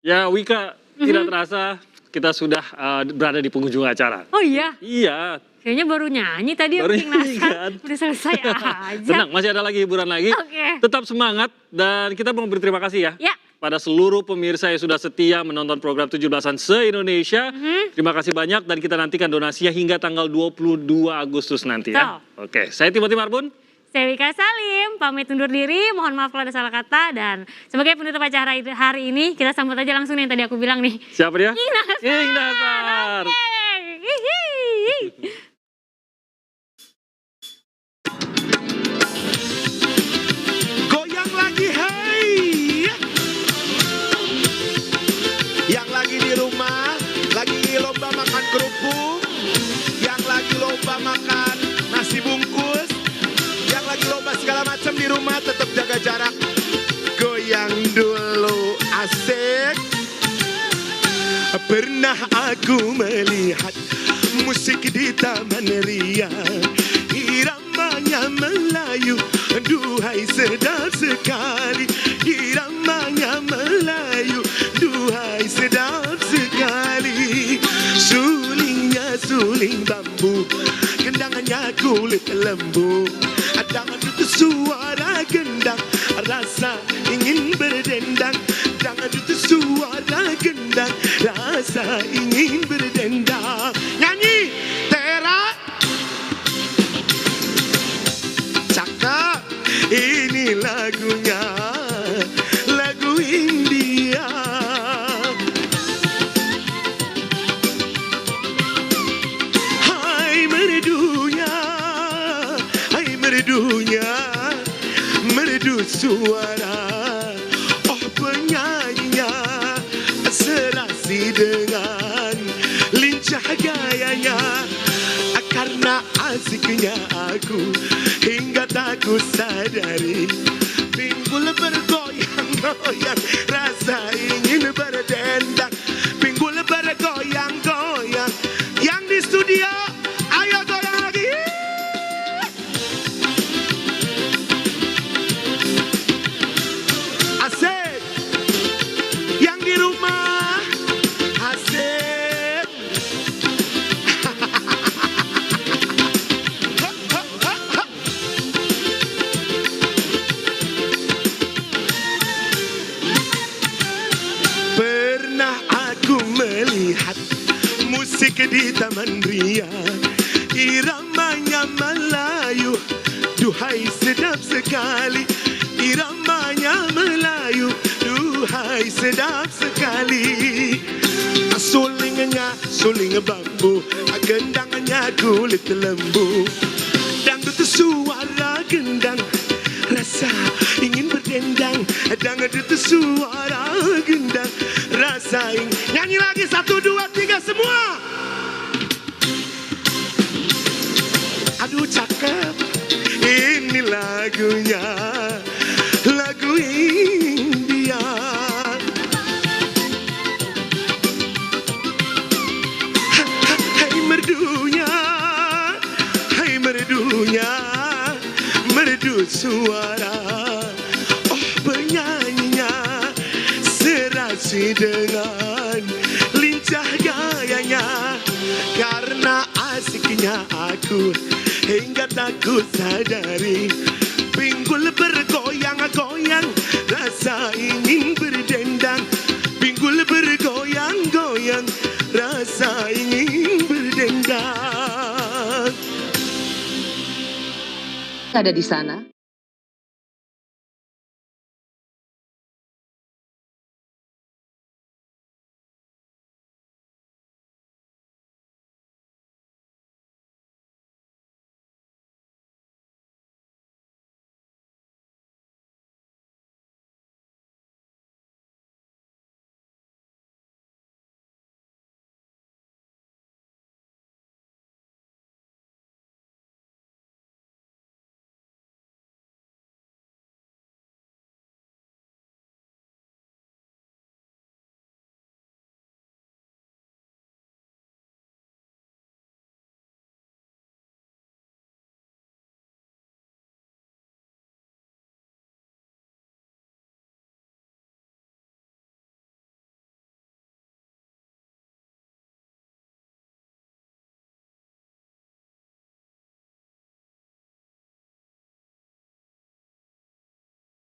Ya Wika, tidak terasa kita sudah berada di penghujung acara. Oh iya? Iya. Kayaknya baru nyanyi tadi Baru King nyanyi, Nasar. kan? Udah selesai aja. Tenang, masih ada lagi hiburan lagi. Oke. Tetap semangat dan kita mau berterima kasih ya. Ya. Pada seluruh pemirsa yang sudah setia menonton program 17-an se-Indonesia. Terima kasih banyak dan kita nantikan donasinya hingga tanggal 22 Agustus nanti ya. Oke, saya Timothy Marbun. Saya Wika Salim, pamit undur diri. Mohon maaf kalau ada salah kata. Dan sebagai penutup acara hari ini, kita sambut aja langsung nih yang tadi aku bilang nih. Siapa dia? King Nasar. King Nasar. Hihi. Goyang lagi, hey! Yang lagi di rumah, lagi lomba makan kerupuk, yang lagi lomba makan nasi bungkus, yang lagi lomba segala macam di rumah, tetap jaga jarak. Goyang dulu, asik. Pernah aku melihat musik di Taman Ria, iramanya Melayu, duhai sedap sekali. Iramanya Melayu, duhai sedap sekali. Sulingnya suling bambu, gendangannya kulit lembu. Dengan itu suara gendang, rasa ingin berdendang. Dengan itu suara gendang, rasa ingin berdendang. Nyanyi, Tera. Cakep, ini lagunya, lagu India. Hai merdunya, hai merdunya, merdu suara. Oh penyanyinya, serasi dengan lincah gayanya. Karena asiknya aku hingga tak ku sadari, pinggul bergoyang-goyang, rasa ingin berdendang. Pinggul bergoyang-goyang, yang di studio ayo goyang lagi. Asik. Yang di rumah asik. Pernah aku melihat musik di Taman Ria, iramanya Melayu, duhai sedap sekali. Iramanya Melayu, duhai sedap sekali. Sulingnya suling bambu, gendangannya kulit lembu. Dangdut suara gendang, rasa ingin berdendang. Dangdut suara gendang, rasa ingin. Nyanyi lagi 1, 2, 3 semua. Aduh cakep, ini lagunya, lagu India. Hai merdunya, hai merdunya, merdu suara. Oh penyanyinya, serasi dengan lincah gayanya. Karena asiknya aku hingga tak ku sadari, pinggul bergoyang-goyang, rasa ingin berdendang. Pinggul bergoyang-goyang, rasa ingin berdendang. Ada di sana.